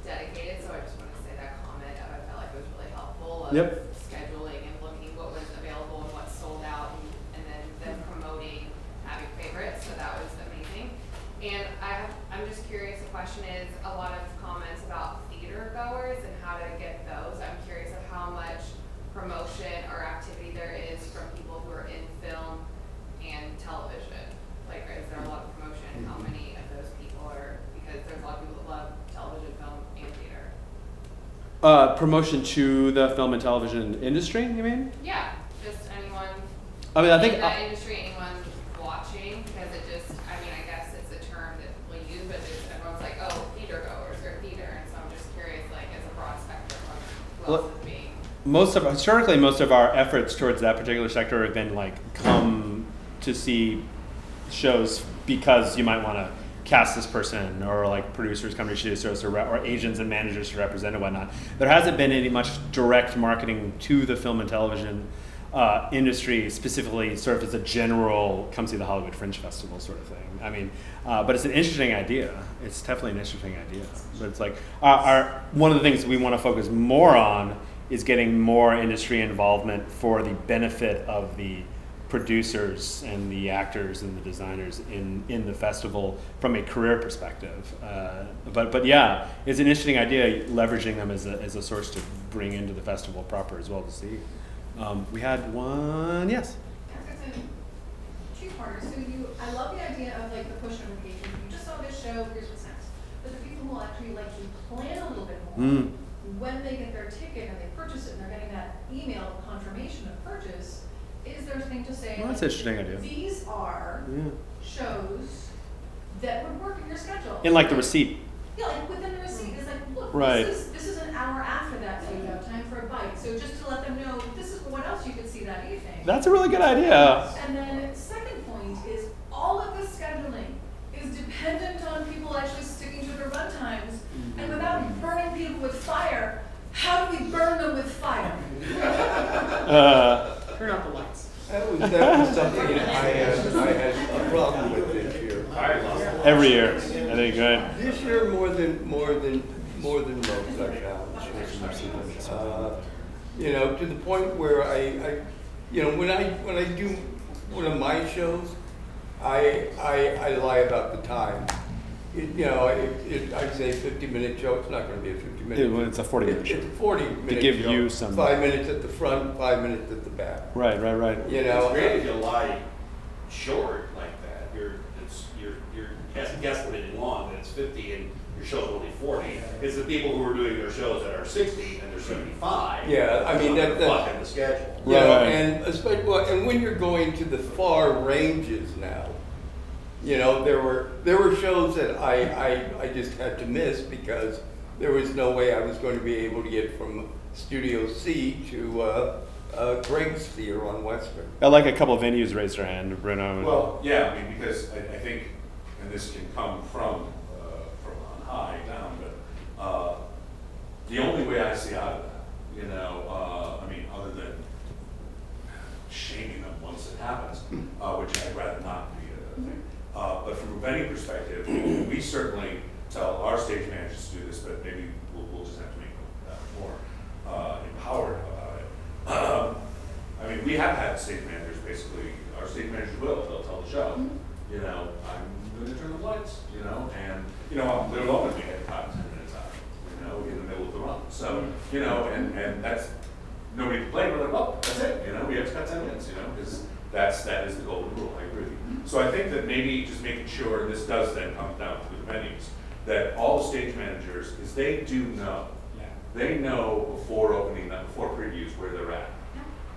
B: dedicated. So I just wanted to say that comment. I felt like it was really helpful.
A: Yep.
B: Scheduling and looking what was available and what sold out, and then them promoting having favorites. So that was amazing. And I'm just curious. The question is a lot of comments about theater goers and how to get those. I'm curious of how much promotion or activity there is from people who are in film and television. Is there a lot of promotion? How many of those people are, because there's a lot of people that love television, film, and theater.
A: Promotion to the film and television industry, you mean?
B: Yeah, just anyone
A: I think
B: in that industry, anyone watching, because I guess it's a term that we use, but everyone's like, oh, theater goers or theater, and so I'm just curious, as a broad spectrum of who else is being.
A: Historically, most of our efforts towards that particular sector have been come to see shows because you might want to cast this person, or like producers come to shoot shows, or agents and managers to represent and whatnot. There hasn't been any much direct marketing to the film and television industry, specifically sort of as a general come see the Hollywood Fringe Festival sort of thing. I mean, but it's an interesting idea. It's definitely an interesting idea. But it's like one of the things we want to focus more on is getting more industry involvement for the benefit of the producers and the actors and the designers in the festival from a career perspective. But yeah, it's an interesting idea, leveraging them as a source to bring into the festival proper as well to see. We had one, yes?
L: Two-parter. So I love the idea of like the push notifications. You just saw this show, here's what's next. But the people who will actually like to plan a little bit more, when they get their ticket and they purchase it and they're getting that email confirmation of purchase, is there a thing to say,
A: well, that's an interesting idea.
L: These are shows that would work in your schedule.
A: In like the receipt.
L: Yeah, like within the receipt. It's like, look,
A: right.
L: this is an hour after that, so you have time for a bite. So just to let them know, this is what else you could see that evening.
A: That's a really good idea.
L: And then second point is all of this scheduling is dependent on people actually sticking to their run times. And without burning people with fire, how do we burn them with fire?
G: Turn out the lights.
E: That was something I had a problem with this year.
A: Every year, I think, good.
E: This year more than most, I found. You know, to the point where I you know, when I do one of my shows, I lie about the time. You know, I'd say 50-minute show. It's not going to be a 50-minute.
A: It's a 40-minute show.
E: It's a 40-minute
A: to give
E: show.
A: you some
E: 5 minutes at the front, 5 minutes at the back.
A: Right.
F: It's
E: You know,
F: great if you lie short like that. You're guesstimating long, and it's 50, and your show's only 40. It's the people who are doing their shows that are 60 and they're 75.
E: Yeah, I mean that's
F: fucking the schedule.
E: Yeah, and especially and when you're going to the far ranges now. You know, there were shows that I just had to miss because there was no way I was going to be able to get from Studio C to Greg's Theater on Western.
A: Like a couple of venues raised their hand, Bruno.
H: Well, yeah, I mean, because I think, and this can come from on high down, but the only way I see out of that, you know, I mean, other than shaming them once it happens, which I'd rather not be a thing. But from a venue perspective, we certainly tell our stage managers to do this, but maybe we'll just have to make them more empowered about it. I mean, we have had stage managers basically, our stage managers they'll tell the show, you know, I'm going to turn the lights, you know, and, you know, they're always being at 5 to 10 minutes out, you know, in the middle of the run. So, you know, and that's, nobody complained, we're like, well, that's it, you know, we have to cut 10 minutes, you know, because that is the golden rule, I agree with you. So I think that maybe just making sure, and this does then come down to the venues, that all the stage managers, is they do know. Yeah. They know before opening, before previews where they're at.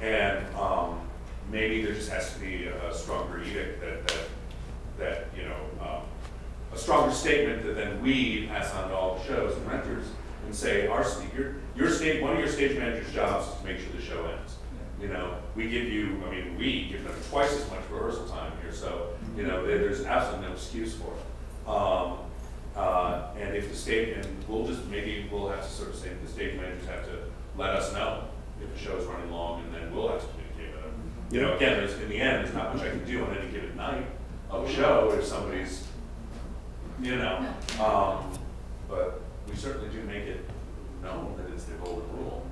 H: And maybe there just has to be a stronger edict that you know, a stronger statement that then we pass on to all the shows and renters and say, one of your stage manager's jobs is to make sure the show ends. You know, we give them twice as much rehearsal time here, so, you know, there's absolutely no excuse for it. And if the stage, and we'll have to sort of say the stage managers have to let us know if the show's running long, and then we'll have to communicate with them. You know, again, in the end, there's not much I can do on any given night of a show if somebody's, you know, but we certainly do make it known that it's the golden rule.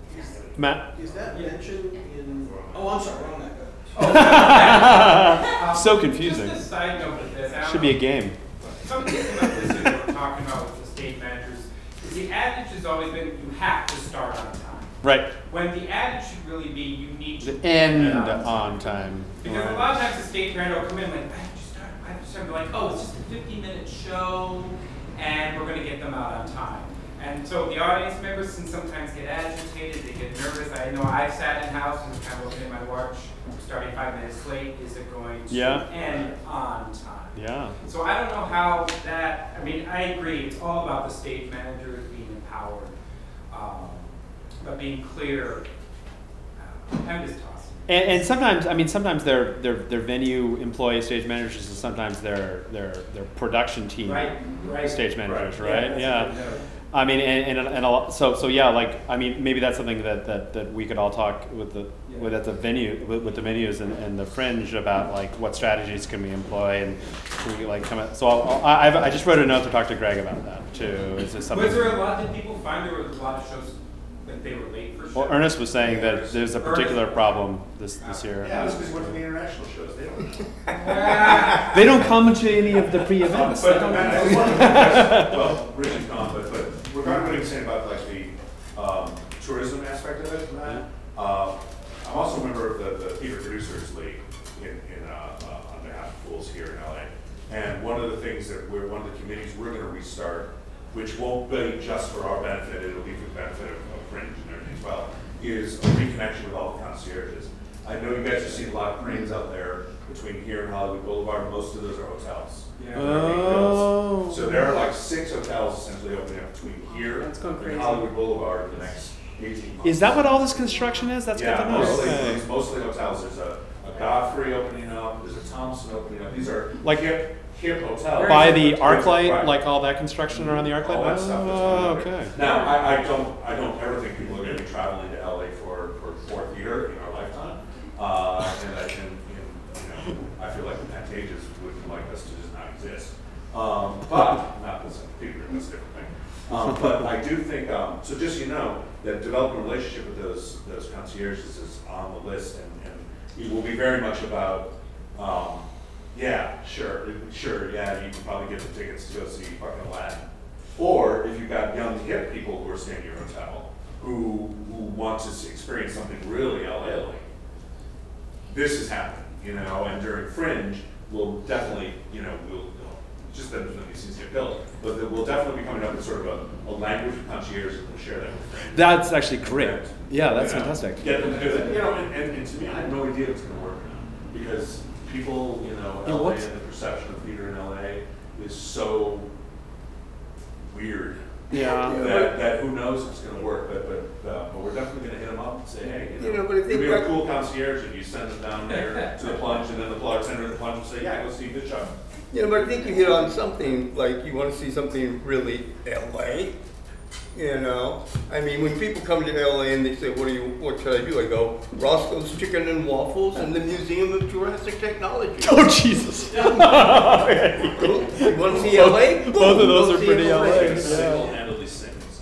A: Matt?
D: Is that mentioned in, oh, I'm sorry, wrong night.
A: So confusing.
C: Just a side note with this.
A: Should be a game.
C: Something about this that we're talking about with the stage managers is the adage has always been you have to start on time.
A: Right.
C: When the adage should really be you need to
A: end on time.
C: Because a lot of times the stage manager will come in like, why did you start? Why did you start? Be like, oh, it's just a 50-minute show, and we're going to get them out on time. And so the audience members can sometimes get agitated, they get nervous. I know I've sat in house and kind of looking at my watch, starting 5 minutes late, is it going to end on time?
A: Yeah.
C: So I don't know how that, I mean, I agree, it's all about the stage managers being empowered, but being clear, I'm just tossing
A: And sometimes, I mean, sometimes they're venue employees, stage managers, and sometimes they're production team stage managers, right? Yeah. I mean, and a lot, so yeah, like, I mean, maybe that's something that we could all talk with at the venue, with the venues and the Fringe about, like, what strategies can we employ, and can we, like, come at, so I just wrote a note to talk to Greg about that too. Is this something?
C: Was there a lot, did people find there was a lot of shows that they were late for shows?
A: Well, Ernest was saying that there's a particular problem this year.
H: Yeah, it's because he went to the international shows. They don't.
A: They don't come to any of the pre-events.
H: Well, Richard's gone, but regarding what he was saying about, like, the tourism aspect of it, Matt, I'm also a member of the Theater Producers League on behalf of Fools here in LA. And one of the things that one of the committees we're going to restart, which won't be just for our benefit, it'll be for the benefit of Fringe and everything as well, is a reconnection with all the concierges. I know you guys have seen a lot of cranes out there between here and Hollywood Boulevard. Most of those are hotels. Yeah.
A: Oh.
H: So there are like 6 hotels essentially opening up between here and Hollywood Boulevard in the next 18 months.
A: Is that what all this construction is? That's good to know.
H: It's mostly hotels. There's a Godfrey opening up. There's a Thompson opening up. These are
A: like
H: hip hotels.
A: By the ArcLight, right. Like all that construction around the ArcLight?
H: All that stuff.
A: Oh, okay.
H: Now, I don't ever think people are going to be traveling to LA for theater in our lifetime. I feel like the Pantages would like us to just not exist. But not this theater, that's a different thing. But I do think, so just so you know, that developing a relationship with those concierges is on the list, and it will be very much about, yeah, sure, yeah, you can probably get the tickets to go see fucking Aladdin. Or if you've got young, hip people who are staying in your hotel who want to experience something really LA-like, this is happening, and during Fringe, we'll definitely, just that there's these things get built, but we'll definitely be coming up with sort of a language of concierge and we'll share that with Fringe.
A: That's actually great. Yeah, that's fantastic.
H: Get them to do it. And to me, I had no idea it's going to work now, because people, LA and the perception of theater in LA is so weird.
A: Yeah.
H: That who knows if it's going to work, but we're definitely going to hit them up and say, hey, it'd be a cool concierge if you send them down there to the plunge, and then the bartender at the plunge will say, yeah, go see the show.
E: But I think you hit on something, like you want to see something really LA, I mean, when people come to LA and they say, what should I do? I go, Roscoe's Chicken and Waffles and the Museum of Jurassic Technology.
A: Oh, Jesus.
E: You want to see LA?
A: Both of those are pretty LA.
H: Single-handedly sings.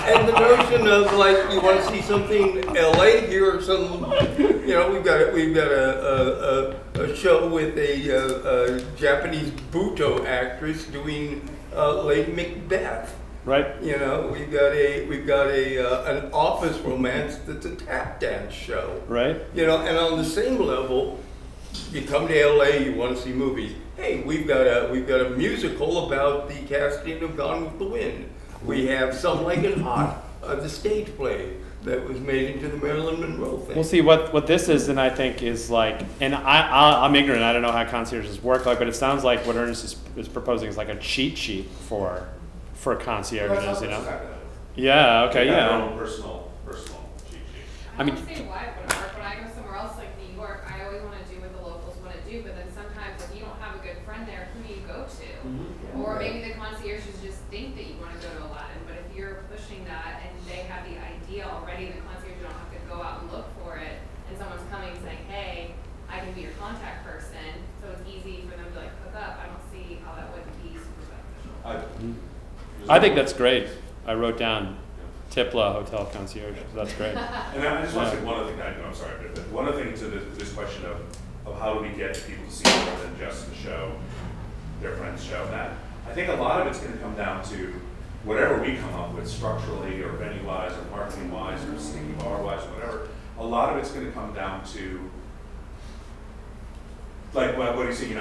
E: And the notion of, like, you want to see something LA, here are some, we've got a show with a Japanese Buto actress doing Lady Macbeth.
A: Right.
E: We've got an office romance that's a tap dance show.
A: Right.
E: And on the same level, you come to LA, you want to see movies. Hey, we've got a musical about the casting of Gone with the Wind. We have Some Like It Hot, the stage play that was made into the Marilyn Monroe thing.
A: We'll see what this is, and I think is like, and I'm ignorant. I don't know how concierges work, but it sounds like what Ernest is proposing is like a cheat sheet for concierges, Yeah. Okay. Yeah.
H: Their own personal cheat sheet.
A: I mean,
B: say why it wouldn't work. When I go somewhere else like New York, I always want to do what the locals want to do, but then sometimes if you don't have a good friend there, who do you go to? Or maybe the concierges just think that you want to go to Aladdin, but if you're pushing that and they have the idea already, the concierge don't have to go out and look for it, and someone's coming saying, hey, I can be your contact person, so it's easy for them to like hook up. I don't see how that would be super beneficial.
A: I think that's great. I wrote down Tipla Hotel Concierge. So that's great.
H: And I just want to say one other thing. I'm sorry, but one other thing to this question of how do we get people to see more than just the show, their friend's show. That I think a lot of it's going to come down to whatever we come up with structurally or venue-wise or marketing-wise or sneaky bar-wise or whatever. A lot of it's going to come down to, like, what do you see?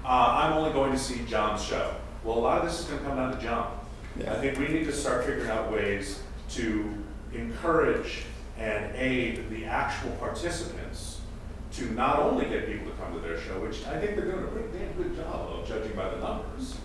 H: I'm only going to see John's show. Well, a lot of this is going to come down to John. Yeah. I think we need to start figuring out ways to encourage and aid the actual participants to not only get people to come to their show, which I think they're doing a pretty damn good job of, judging by the numbers,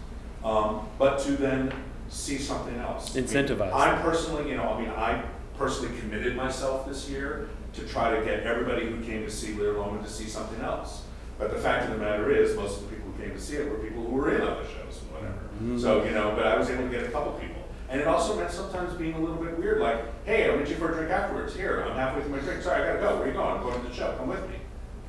H: but to then see something else.
A: Incentivize.
H: I personally, I personally committed myself this year to try to get everybody who came to see Lear Loman to see something else. But the fact of the matter is, most of the people who came to see it were people who were in other shows and whatever.
A: Mm-hmm.
H: So, you know, but I was able to get a couple people. And it also meant sometimes being a little bit weird, like, hey, I'll meet you for a drink afterwards. Here, I'm halfway through my drink. Sorry, I gotta go. Where are you going? I'm going to the show. Come with me.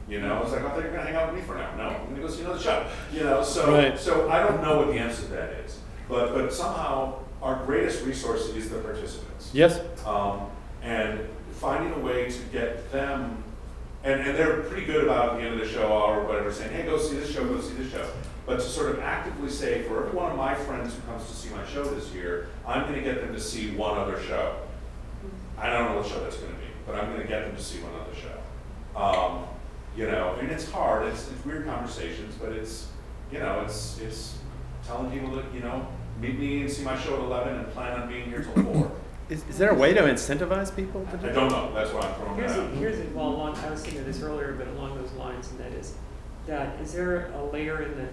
H: You know, I was like, I thought you were gonna hang out with me for now. No, I'm gonna go see another show. You know, so
A: Right.
H: so I don't know what the answer to that is. But somehow our greatest resource is the participants.
A: Yes.
H: And finding a way to get them, and they're pretty good about at the end of the show or whatever, saying, hey, go see this show, go see this show. But to sort of actively say, for every one of my friends who comes to see my show this year, I'm going to get them to see one other show. I don't know what show that's going to be, but I'm going to get them to see one other show. You know, and it's hard. It's weird conversations, but it's, you know, it's telling people that, you know, meet me and see my show at 11 and plan on being here till 4.
A: Is there a way to incentivize people to do
H: I don't know. That's why I'm throwing that out.
G: Well, I was thinking of this earlier, but along those lines, and that is there a layer in the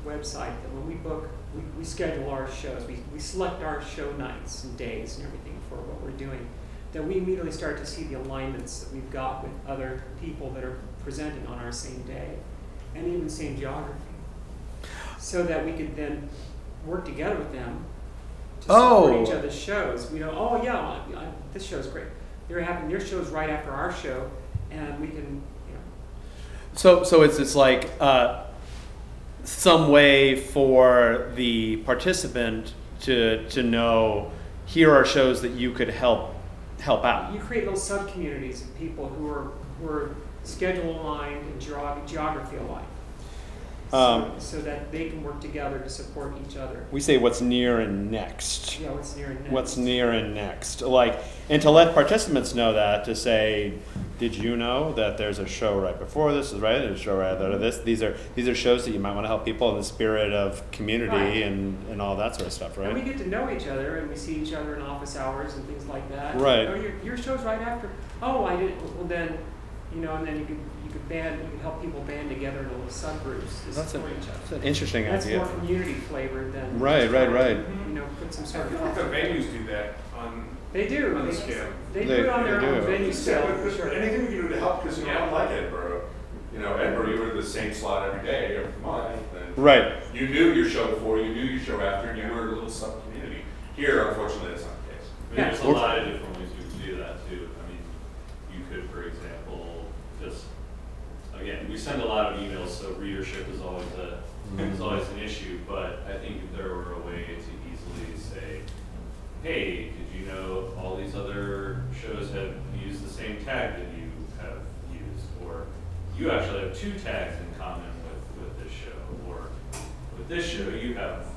G: website that when we book, we schedule our shows, we select our show nights and days and everything for what we're doing, that we immediately start to see the alignments that we've got with other people that are presenting on our same day, and even same geography, so that we could then work together with them to support each other's shows. We know, oh yeah, this show's great. They're having their shows right after our show, and we can, you know.
A: So it's like some way for the participant to know, here are shows that you could help out.
G: You create little sub-communities of people who are schedule aligned and geography aligned. So that they can work together to support each other.
A: We say what's near and next.
G: Yeah, what's near and next.
A: What's near and next. Like, and to let participants know that, to say, did you know that there's a show right before this, right? There's a show right after this. These are shows that you might want to help people in the spirit of community and all that sort of stuff, right?
G: And we get to know each other, and we see each other in office hours and things like that.
A: Right.
G: Oh, your show's right after. Oh, I didn't. Well, then, you know, and then you could help people band together in little subgroups to support each other.
A: That's an interesting
G: That's
A: idea.
G: more community flavored than
A: Right.
G: You know, put some sort
C: I
G: of.
C: feel like the venues do that on.
G: They do.
C: On the scale.
G: They do it on their own venue scale.
H: Sure. Anything we can do to help, because you know, unlike Edinburgh, you know, Edinburgh, you were in the same slot every day, every month. And
A: right.
H: You knew your show before, you knew your show after, and you were a little sub-community. Here, unfortunately, that's not the case.
K: I mean, there's a lot of different ways we can do that too. I mean, you could, for example, just again, we send a lot of emails, so readership is always an issue. But I think if there were a way to easily say, hey, did you know all these other shows have used the same tag that you have used, or you actually have 2 tags in common with this show, or with this show you have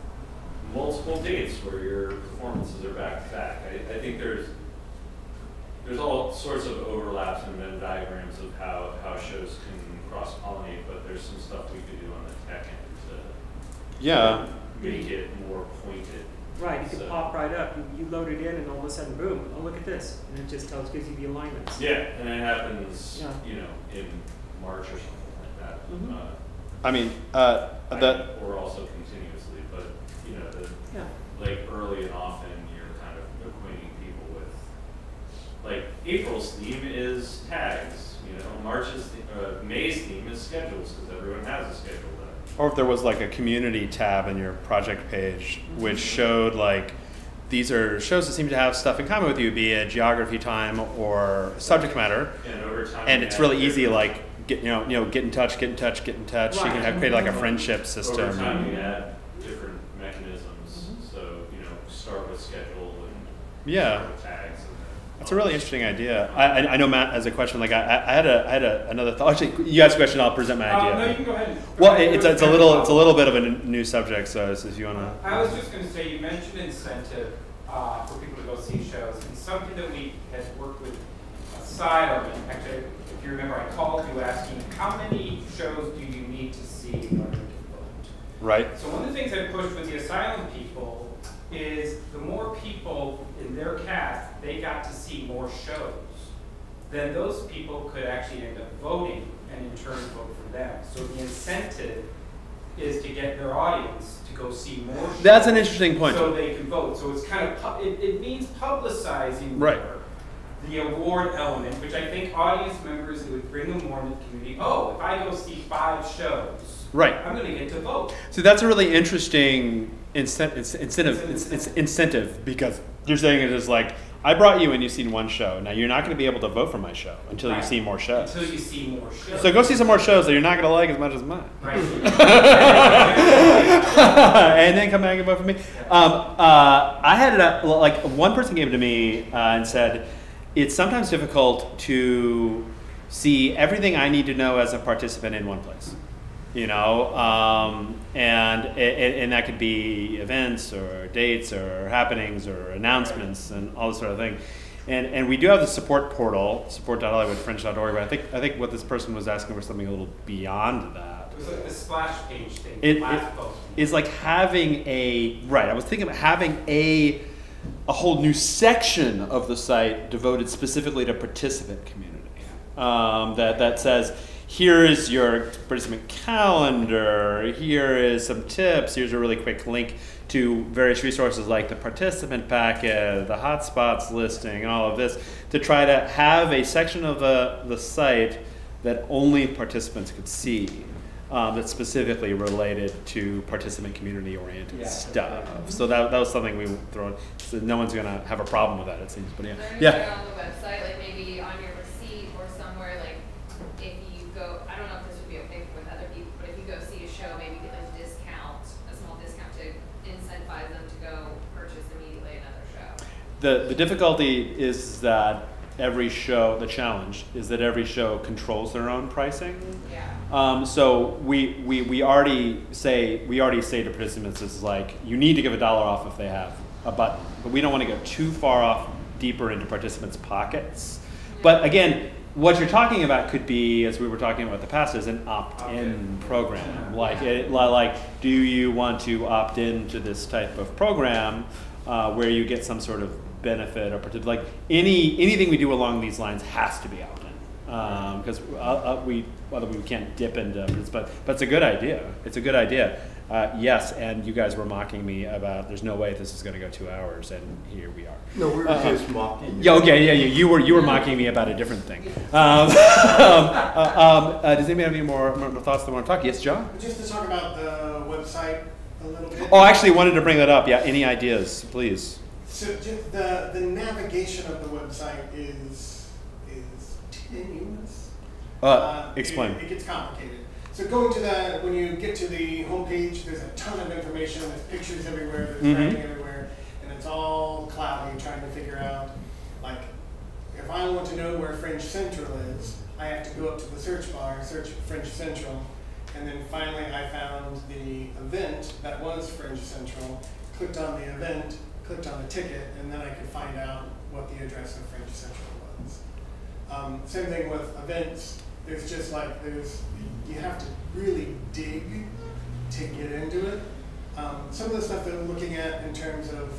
K: multiple dates where your performances are back to back. I think there's all sorts of overlaps and Venn diagrams of how shows can cross-pollinate, but there's some stuff we could do on the tech end to make it more pointed.
G: Right, you can pop right up. You load it in, and all of a sudden, boom! Oh, look at this, and it just gives you the alignments.
K: Yeah, and it happens, you know, in March or something like that.
G: Mm-hmm.
A: I mean,
K: or also continuously, but you know, like early and often, you're kind of acquainting people with. Like April's theme is tags. You know, May's theme is schedules, because everyone has a schedule.
A: Or if there was like a community tab in your project page, which showed like, these are shows that seem to have stuff in common with you, be it geography, time, or subject matter.
K: And over time,
A: and it's really easy, like get in touch.
G: Right.
A: You can create like a friendship system.
K: Over time, you add different mechanisms. So you know, start with schedule and start with tags.
A: That's a really interesting idea. I know Matt has a question. Like I had another thought. Actually, you asked a question. I'll present my idea.
S: No, you can go ahead.
A: Well, it's a little bit of a new subject. So if you wanna.
S: I was just going to say, you mentioned incentive for people to go see shows, and something that we had worked with aside of it. Actually, if you remember, I called you asking how many shows do you need to see in order to vote.
A: Right.
S: So one of the things I pushed with the asylum people is the more people in their cast they got to see more shows, then those people could actually end up voting and in turn vote for them. So the incentive is to get their audience to go see more shows.
A: That's an interesting point.
S: So they can vote. So it's kind of, it means publicizing
A: right.
S: more. the award element, which I think audience members, it would bring them more into the community. Oh, if I go see 5 shows,
A: right,
S: I'm going to get to vote.
A: So that's a really interesting incentive, because you're saying it is like, I brought you and you've seen one show. Now you're not going to be able to vote for my show until you see more shows.
S: Until you see more shows.
A: So go see some more shows that you're not going to like as much as mine.
S: Right.
A: And then come back and vote for me. I had like one person came to me and said, it's sometimes difficult to see everything I need to know as a participant in one place. You know, and that could be events or dates or happenings or announcements and all this sort of thing. And we do have the support portal, support.hollywoodfringe.org, but I think what this person was asking was something a little beyond that.
S: It was like the splash page thing.
A: It's like having I was thinking about having a whole new section of the site devoted specifically to participant community that says, here is your participant calendar, here is some tips, here's a really quick link to various resources like the participant packet, the hotspots listing, all of this, to try to have a section of the site that only participants could see, that's specifically related to participant community oriented stuff. So that was something we throw in. So no one's going to have a problem with that, it seems. But
B: Is there
A: yeah.
B: anything on the website, like maybe on your receipt or somewhere, like if you go, I don't know if this would be okay with other people, but if you go see a show, maybe get like a discount, a small discount to incentivize them to go purchase immediately another show.
A: The difficulty is that every show, the challenge is that every show controls their own pricing.
B: Yeah.
A: So we already say to participants, it's like, you need to give $1 off if they have a button, but we don't want to go too far off deeper into participants' pockets. But again, what you're talking about could be, as we were talking about in the past, is an opt-in program. Like do you want to opt into this type of program where you get some sort of benefit, or like anything we do along these lines has to be opt-in, because we can't dip into this, but it's a good idea. It's a good idea. Yes, and you guys were mocking me about there's no way this is going to go 2 hours, and here we are.
E: No, we were just mocking you.
A: Yeah, okay, yeah, you were mocking me about a different thing. Does anybody have any more thoughts they want to talk? Yes, John?
J: Just to talk about the website a little bit.
A: Oh, I actually wanted to bring that up. Yeah, any ideas, please?
J: So just the navigation of the website is tenuous.
A: Explain.
J: It gets complicated. So going to when you get to the homepage, there's a ton of information. There's pictures everywhere. There's writing everywhere, and it's all cloudy. Trying to figure out, like, if I want to know where Fringe Central is, I have to go up to the search bar, search Fringe Central, and then finally I found the event that was Fringe Central. Clicked on the event. Clicked on the ticket, and then I could find out what the address of Fringe Central was. Same thing with events. There's just like, you have to really dig to get into it. Some of the stuff that I'm looking at in terms of,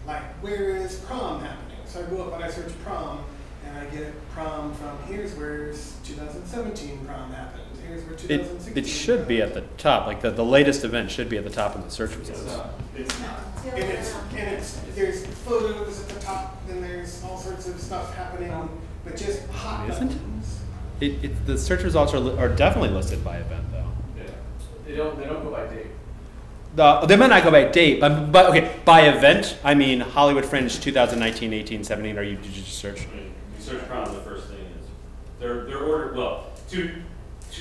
J: like, where is prom happening? So I go up and I search prom, and I get prom from here's where 2017 prom happened. Here's where 2016.
A: It should be at the top. Like the latest event should be at the top of the search results.
J: It's not. And there's photos at the top, and there's all sorts of stuff happening, but just hot buttons.
A: The search results are definitely listed by event, though.
D: Yeah. They don't go by date.
A: They might not go by date, but okay, by event, I mean Hollywood Fringe 2019, 18, 17, or did you just search?
K: You search prom, the first thing is, they're ordered, well, to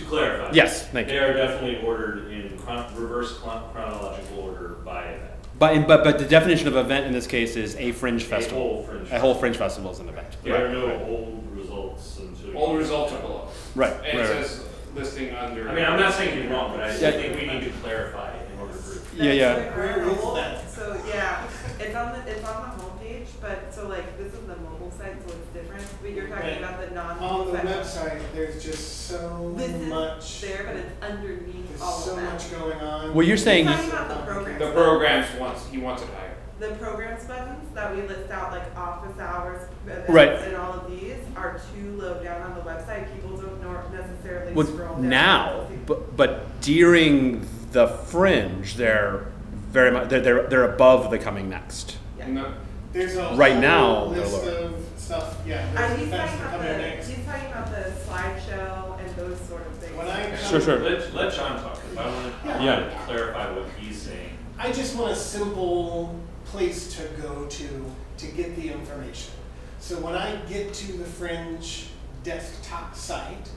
K: clarify.
A: Yes, thank you.
K: They are definitely ordered in reverse chronological order by event.
A: But the definition of event in this case is a fringe festival.
K: A whole fringe
A: festival is an event.
K: There are no old results until
C: All results are below.
A: Right.
C: And it says listing under.
K: I mean, I'm not saying you're wrong, but I think we need to clarify in order for.
A: Yeah.
P: Where is that? So yeah, it's on the homepage, but so like this is the mobile site, so it's different. But you're talking about the non-mobile
J: on the
P: site.
J: website. There's just so much
P: there, but it's underneath
J: there's
P: all
J: so
P: of that.
J: much going on.
A: Well, you're saying
P: He's talking about the programs.
C: The programs he wants it higher.
P: The programs buttons that we list out, like office hours, events,
A: Right.
P: and all of these are too low down on the website. People don't necessarily
A: Well,
P: scroll down.
A: now, but during the Fringe, they're very much they're above the coming next.
P: Yeah.
C: No,
J: There's a
A: right
J: whole
A: now,
J: list
A: they're lower.
J: of stuff, yeah.
P: Are
J: there's
P: you
J: events
P: talking
J: that
P: about
J: come in
P: the,
J: next.
P: he's talking about the slideshow and those sort of things?
J: When I
A: Sure.
K: Let John talk, because I want to clarify what he's saying.
J: I just want a simple place to go to get the information. So when I get to the Fringe desktop site,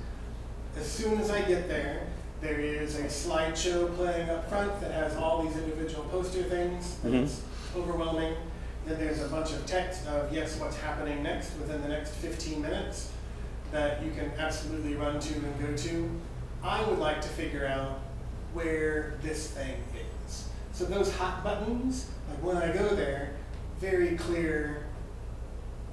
J: as soon as I get there, there is a slideshow playing up front that has all these individual poster things. It's overwhelming. Then there's a bunch of text of, yes, what's happening next within the next 15 minutes that you can absolutely run to and go to. I would like to figure out where this thing is. So those hot buttons, like when I go there, very clear,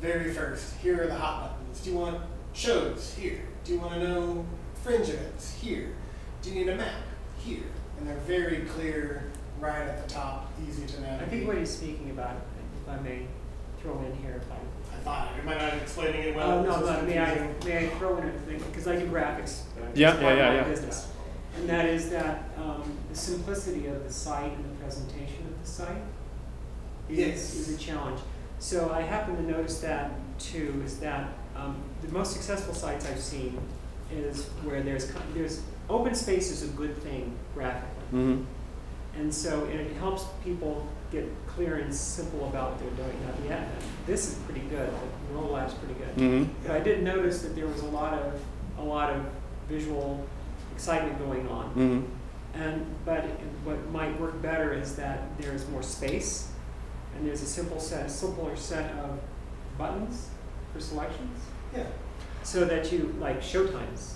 J: very first, here are the hot buttons. Do you want shows? Here. Do you want to know Fringe events? Here. Do you need a map? Here. And they're very clear, right at the top, easy to navigate.
G: I think what he's speaking about, if I may throw in here, if
J: I thought, am I not explaining it well?
G: Oh, no, but may I throw in a thing, because I do graphics.
A: Yeah,
G: it's part of my
A: yeah.
G: business. And that is that the simplicity of the site and the presentation of the site is a challenge. So I happen to notice that too, is that the most successful sites I've seen is where there's open space is a good thing graphically. And so it helps people get clear and simple about what they're doing. Now, this is pretty good. The Roll Lab's pretty good. But I did notice that there was a lot of visual excitement going on. But what might work better is that there's more space, and there's a simpler set of buttons for selections.
J: Yeah.
G: So that you like showtimes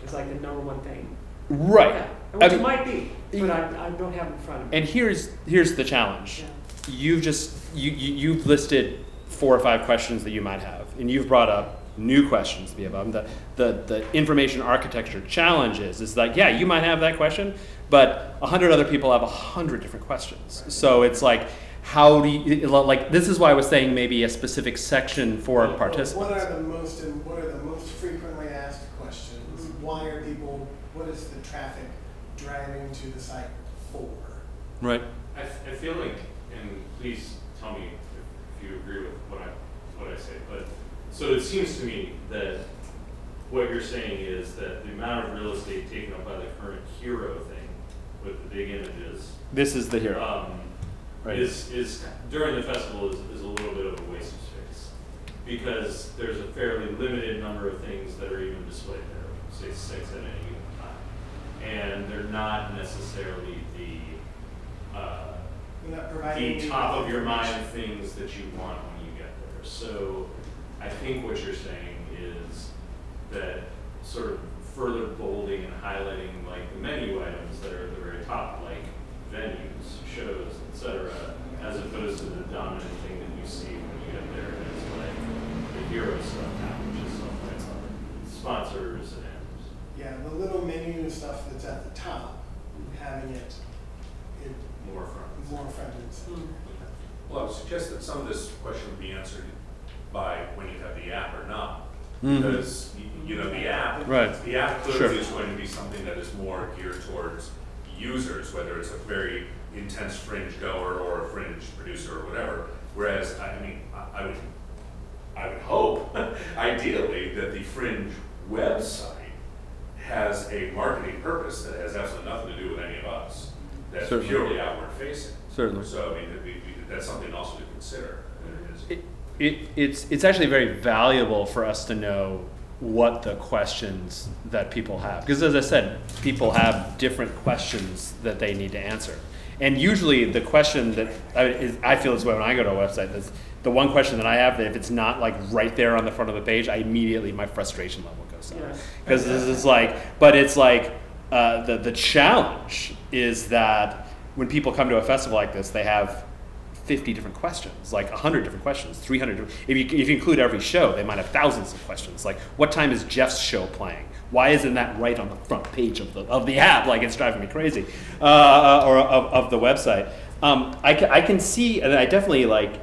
G: is like the #1 thing.
A: Right.
G: Yeah. Which it might be, but I don't have it in front of me.
A: And here's the challenge. You've you've listed 4 or 5 questions that you might have, and you've brought up new questions to be above them. The information architecture challenge is like, yeah, you might have that question, but 100 other people have 100 different questions. So it's like, how do you, like, this is why I was saying maybe a specific section for participants.
J: What are the most frequently asked questions? Why are people, what is the traffic driving to the site for?
A: Right.
K: I feel like, and please tell me if you agree with what I say, but so it seems to me that what you're saying is that the amount of real estate taken up by the current hero thing with the big images.
A: This is the hero. Right.
K: Is during the festival is a little bit of a waste of space, because there's a fairly limited number of things that are even displayed there, say 6 at any given time, and they're not necessarily the top of your mind things that you want when you get there. So I think what you're saying is that sort of further bolding and highlighting like the menu items that are at the very top, like venues, shows, etc., as opposed to the dominant thing that you see when you get there is like the hero stuff now, which is stuff like sponsors and
J: yeah, the little menu stuff that's at the top, having it
K: more front
J: and center.
H: Well, I would suggest that some of this question would be answered by when you have the app or not. Because you know the app clearly is going to be something that is more geared towards users, whether it's a very intense Fringe goer or a Fringe producer or whatever. Whereas I would hope ideally that the Fringe website has a marketing purpose that has absolutely nothing to do with any of us. That's purely outward facing.
A: Certainly.
H: So I mean that's something also to consider.
A: It's actually very valuable for us to know what the questions that people have, because as I said, people have different questions that they need to answer, and usually the question that I feel this way when I go to a website, is the one question that I have that if it's not like right there on the front of the page, my frustration level goes down, because this is like, but it's like the challenge is that when people come to a festival like this, they have 50 different questions, like 100 different questions, 300. If you include every show, they might have thousands of questions. Like, what time is Jeff's show playing? Why isn't that right on the front page of the app? Like, it's driving me crazy, or of the website. I can see, and I definitely like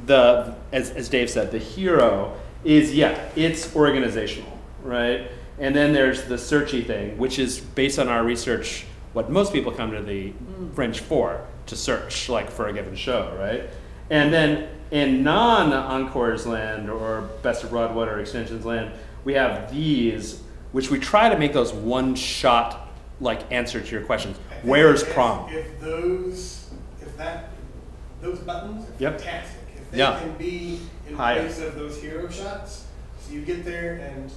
A: as Dave said, the hero is it's organizational, right? And then there's the searchy thing, which is based on our research, what most people come to the Fringe for, to search like for a given show, right? And then in non-Encore's land or Best of Broadwater Extensions land, we have these, which we try to make those one-shot like answer to your questions. Where's prom?
J: If those buttons are
A: Yep.
J: fantastic. If they
A: Yeah.
J: can be in
A: Higher.
J: place of those hero shots, so you get there and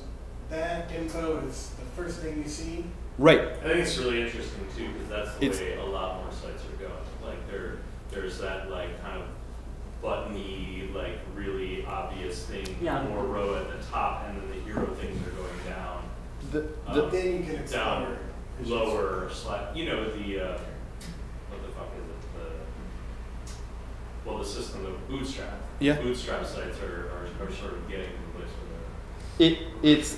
J: that info is the first thing you see.
A: Right.
K: I think it's really interesting too, because that's the way a lot more sites are going. Like there's that like kind of buttony, like really obvious thing, more row at the top, and then the hero things are going down.
J: Then you can explore.
K: Down lower slash, you know, the what the fuck is it? The system, the bootstrap.
A: Yeah.
K: Bootstrap sites are sort of getting to the place where
A: It's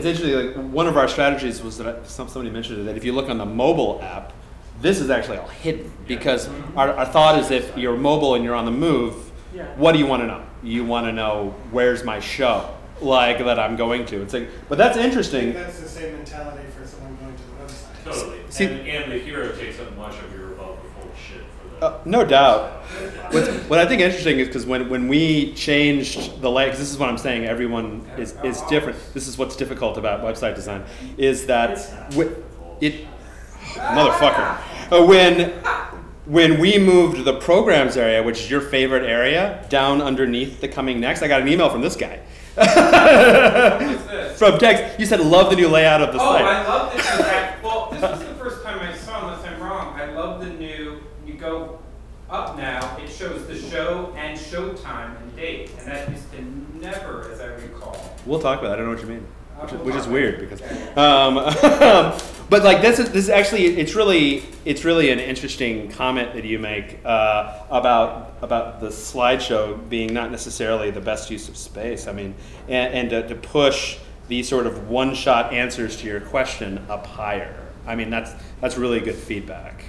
A: interesting. Like one of our strategies was that somebody mentioned it, that if you look on the mobile app, this is actually all hidden because our thought is if you're mobile and you're on the move, what do you want to know? You want to know where's my show, like that I'm going to. It's like, but that's interesting.
J: I think that's the same mentality for someone going to the website.
K: Totally.
A: See,
K: and the hero takes up much of your about the whole shit for the.
A: No doubt. What I think interesting is because when we changed the layout, this is what I'm saying, everyone is different. This is what's difficult about website design, is that motherfucker. When we moved the programs area, which is your favorite area, down underneath the coming next, I got an email from this guy. From text, you said love the new layout of the site.
S: Oh, I love this. Well, this was the first time I saw, unless I'm wrong. I love the new. You go up now, it shows the show and showtime and date, and that used to never, as I recall.
A: We'll talk about it. I don't know what you mean, which is weird because. But like this is actually it's really an interesting comment that you make about the slideshow being not necessarily the best use of space. I mean, and to push these sort of one-shot answers to your question up higher. I mean, that's really good feedback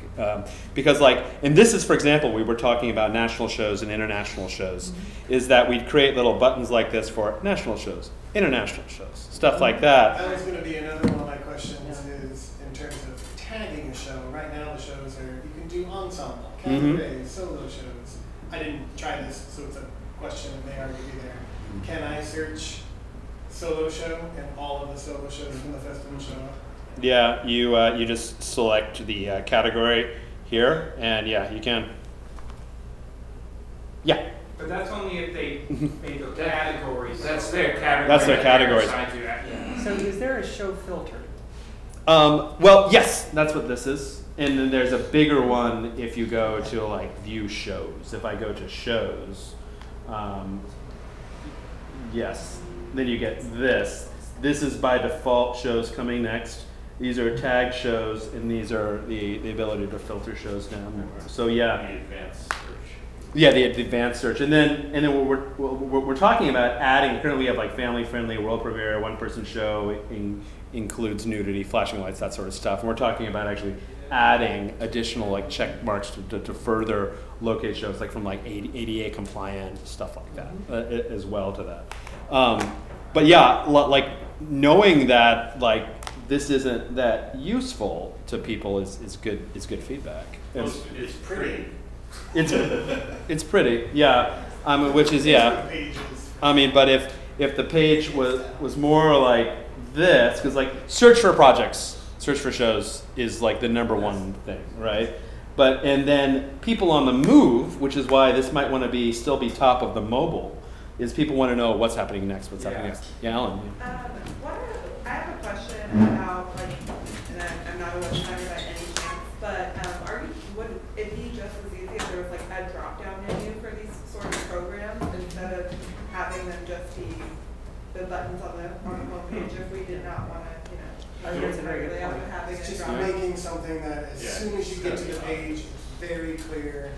A: because like, and this is, for example, we were talking about national shows and international shows, is that we'd create little buttons like this for national shows, international shows, stuff like that.
J: That was going to be another one of my questions is in terms of tagging a show. Right now the shows are, you can do ensemble, cabaret, solo shows. I didn't try this, so it's a question that may already be there. Can I search solo show and all of the solo shows in the festival show up?
A: Yeah, you just select the category here, and yeah, you can. Yeah.
S: But that's only if they made the categories.
C: That's their category.
A: That's their categories.
G: So is there a show filter?
A: Well, yes, that's what this is. And then there's a bigger one if you go to like view shows. If I go to shows, yes, then you get this. This is by default shows coming next. These are tag shows, and these are the ability to filter shows down there. So yeah.
K: The advanced search.
A: Yeah, the advanced search, and then we're talking about adding. Currently, we have like family-friendly, world premiere, one-person show, includes nudity, flashing lights, that sort of stuff. And we're talking about actually adding additional like check marks to further locate shows, like from like ADA compliant stuff like that, as well to that. But yeah, like knowing that like this isn't that useful to people is good feedback.
K: It's pretty.
A: It's pretty, yeah. Which is yeah. I mean, but if the page was more like this, because like search for projects, search for shows is like the #1 thing, right? But and then people on the move, which is why this might want to still be top of the mobile, is people want to know what's happening next, happening next. Yeah, Alan.
P: I have a question about like, and I'm not a website by any chance, but would it be just as easy if there was like a drop-down menu for these sort of programs instead of having them just be the buttons on the homepage if we did not want to,
G: I think that's a very good point.
J: It's just making something that as soon as you get to the page, it's very clear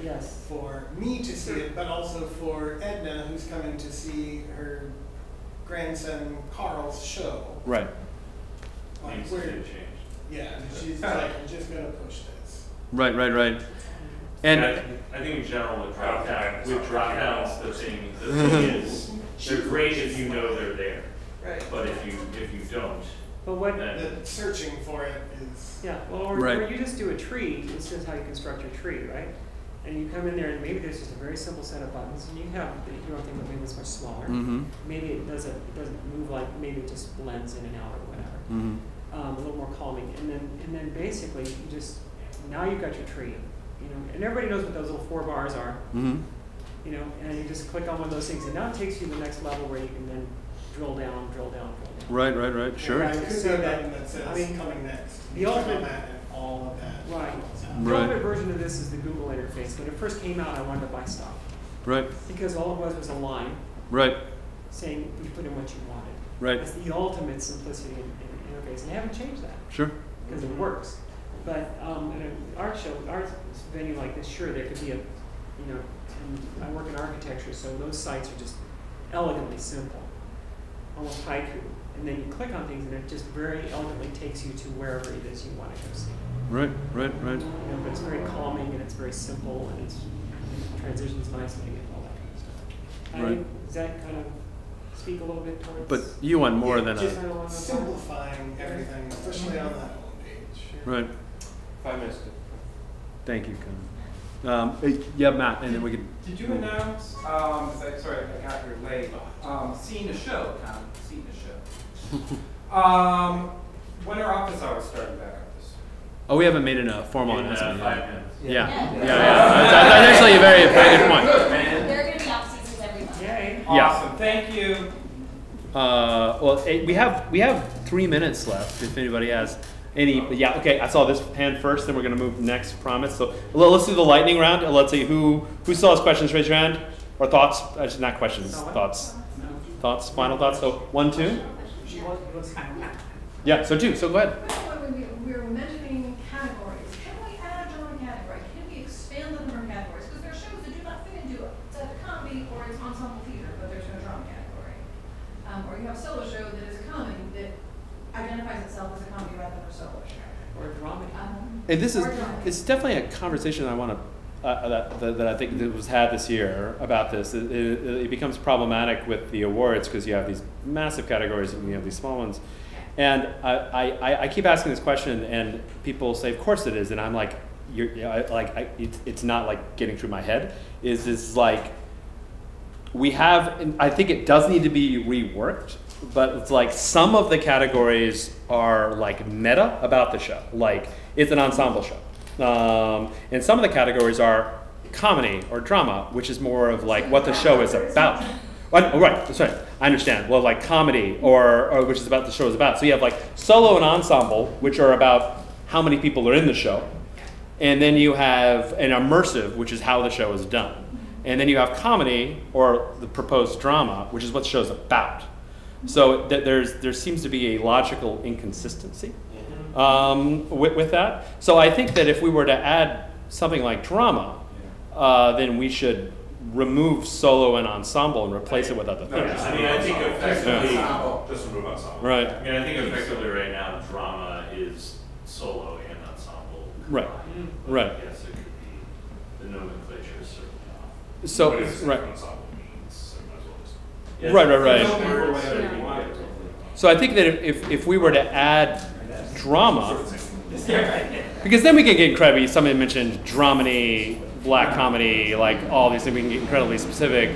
J: for me to see it, but also for Edna, who's coming to see her grandson Carl's show.
A: Right.
J: Like yeah, she's like, I'm just gonna push this.
A: Right.
K: And I think in general with drop downs, the thing is they're great if you know they're there.
P: Right.
K: But if you don't,
G: but what
J: the searching for it is
G: or you just do a tree. This is how you construct your tree, right? And you come in there and maybe there's just a very simple set of buttons, and you have the hero thing, but maybe it's much smaller. Maybe it doesn't move like, maybe it just blends in and out or whatever. A little more calming, and then basically you just, now you've got your tree, you know, and everybody knows what those little 4 bars are. You know, and you just click on one of those things, and now it takes you to the next level where you can then drill down, drill down, drill down.
A: Right, sure.
J: Right, it could
G: So
J: be a
G: that-
J: button that says
G: I mean,
J: coming next.
G: the ultimate-
J: Click on that and all of that.
G: Right.
J: Right.
G: The ultimate version of this is the Google interface. When it first came out, I wanted to buy stock.
A: Right.
G: Because all it was a line.
A: Right.
G: Saying you put in what you wanted.
A: Right.
G: It's the ultimate simplicity in interface, and they haven't changed that.
A: Sure.
G: Because it works. But in an art venue like this, sure, there could be a, you know, and I work in architecture, so those sites are just elegantly simple, almost haiku. And then you click on things, and it just very elegantly takes you to wherever it is you want to go see.
A: Right.
G: You know, but it's very calming, and it's very simple, and it transitions nicely and all that kind of stuff.
A: Right.
G: Does that kind of speak a little bit towards?
A: But you want more than
J: Just
A: a...
J: simplifying everything, especially on that home page.
A: Right.
C: 5 minutes.
A: Thank you, Ken. Yeah, Matt, and then we could...
S: Did you announce, sorry, I got here late, seeing the show, seeing the show. When are office hours starting back up this?
A: Oh, we haven't made it a formal announcement yet.
K: 5 minutes.
A: Yeah. That's actually a very good point.
O: There are going to be off seasons every month.
S: Yay.
A: Yeah.
S: Awesome, thank you.
A: Well, we have 3 minutes left if anybody has any. Yeah, okay, I saw this hand first, then we're going to move next, promise. So let's do the lightning round. Let's see who still has questions, raise your hand. Or thoughts, actually not questions, thoughts. Thoughts, final thoughts. So 1, 2. Yeah, so 2, so go ahead.
L: When we were mentioning categories, can we add a drama category? Can we expand the number of categories? Because there are shows that do not fit into it's a comedy or it's ensemble theater, but there's no drama category. Or you have a solo show that is a comedy that identifies itself as a comedy rather than a solo show.
G: Or a drama.
A: And this is, it's definitely a conversation I want to, that I think that was had this year about this. It becomes problematic with the awards because you have these massive categories and you have these small ones. And I keep asking this question, and people say, "Of course it is," and I'm like, it's not like getting through my head. Is like we have, and I think it does need to be reworked, but it's like some of the categories are like meta about the show, like it's an ensemble show, and some of the categories are comedy or drama, which is more of like what the show is about. Oh, right, that's right. I understand. Well, like comedy, or which is about the show is about. So you have like solo and ensemble, which are about how many people are in the show, and then you have an immersive, which is how the show is done, and then you have comedy or the proposed drama, which is what the show's about. So there seems to be a logical inconsistency with that. So I think that if we were to add something like drama, then we should remove solo and ensemble and replace it with other things.
K: I mean, I think effectively, just remove ensemble.
A: Right.
K: I mean, I think effectively right now, drama is solo and ensemble.
A: Right.
K: But
A: Right.
K: Yes, it could be, the nomenclature is certainly off.
A: So,
K: But it's
A: right.
K: Ensemble means, so might as well just.
A: Right. So I think that if we were to add drama, because then we can get incredibly, somebody mentioned dramedy, black comedy, like all these things, we can get incredibly specific.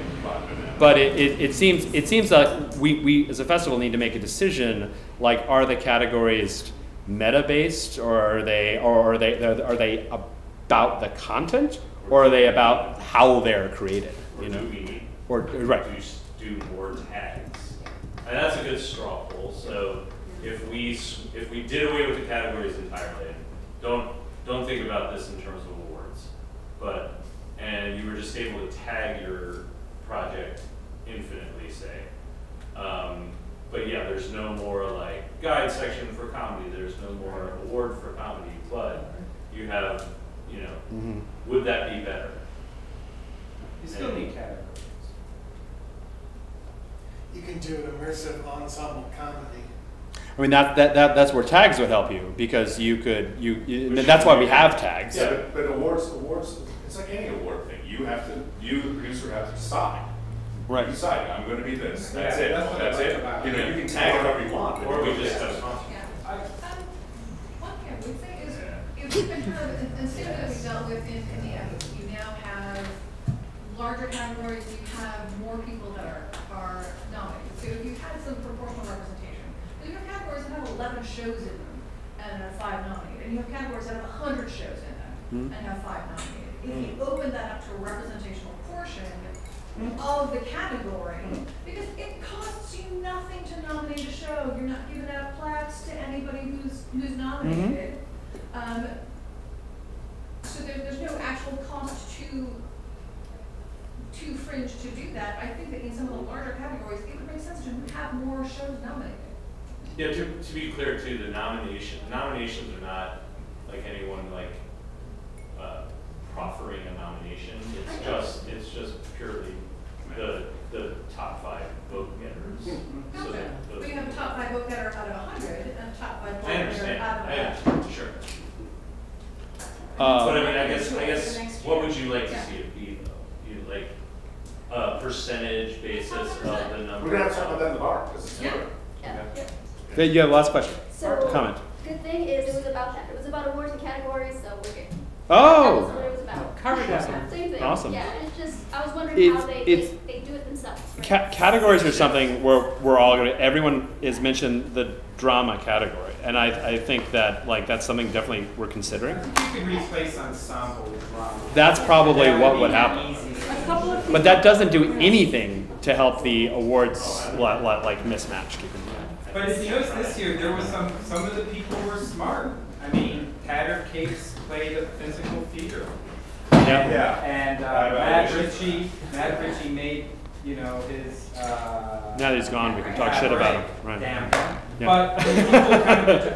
A: But it seems like we as a festival need to make a decision, like are the categories meta based, or are they about the content, or are they about how they're created? You know, or right.
K: Do more tags, and that's a good straw poll. So if we did away with the categories entirely, don't think about this in terms of awards, and you were just able to tag your project infinitely, say. But yeah, there's no more like guide section for comedy. There's no more award for comedy. But you have, would that be better?
S: You still need categories.
J: You can do an immersive ensemble comedy.
A: I mean that's where tags would help you, because you could that's why we have tags.
H: Yeah, but awards, it's like any award thing. You the producer have to decide.
A: Right.
H: You decide, I'm going to be this. That's
S: Yeah,
H: it.
S: that's what
H: That's
S: I like
H: it.
S: about it.
H: You can tag it however you want.
K: Or we just have
L: One thing I would say is, if we've been kind of, instead of what we dealt with in the ethics, you now larger categories, you have more people that are nominated. So if you had some proportional representation, you have categories that have 11 shows in them and have 5 nominated, and you have categories that have 100 shows in them and have 5 nominated. If you open that up to a representational portion of the category, because it costs you nothing to nominate a show. You're not giving out plaques to anybody who's nominated. So there's no actual cost to Fringe to do that. I think that in some of the larger categories, it would make sense to have more shows nominated.
K: Yeah, to be clear too, the nominations are not like anyone like proffering a nomination. It's just purely the top 5 vote getters. So
L: but you have a top 5 vote getter out of 100 and a top 5 vote
K: I
L: getter
K: understand.
L: out of
K: I understand. Sure. But I mean, I guess, what would you like to see it be though? You like a percentage basis of the number?
H: We're gonna have to talk about that in the bar, because it's
K: Yeah.
A: Okay, you have a last question.
T: So,
A: Comment.
T: good thing is it was about that. It was about awards and categories, so we're good.
A: Oh!
T: That was what it was about.
G: Covered that.
A: Awesome.
T: Same thing.
A: Awesome.
T: Yeah, it's just, I was wondering how they do it themselves. Right?
A: Categories are something where we're all going to, everyone has mentioned the drama category. And I think that that's something definitely we're considering.
S: You could replace ensemble with drama.
A: That's probably what would happen.
S: Easy.
A: But that doesn't do anything to help the awards like mismatch. Keep in mind.
S: But if you notice this year, there was some of the people were smart. I mean, Tattered Cakes played a physical theater.
A: Yep.
S: And Matt Ritchie made, his.
A: Now that he's gone, we can talk shit about him. Right.
S: Damn.
A: Yeah.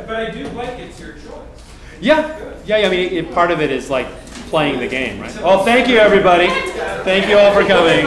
S: But I do like it's your choice.
A: Yeah. I mean, part of it is like playing the game, right? Well, thank you, everybody. Thank you all for coming.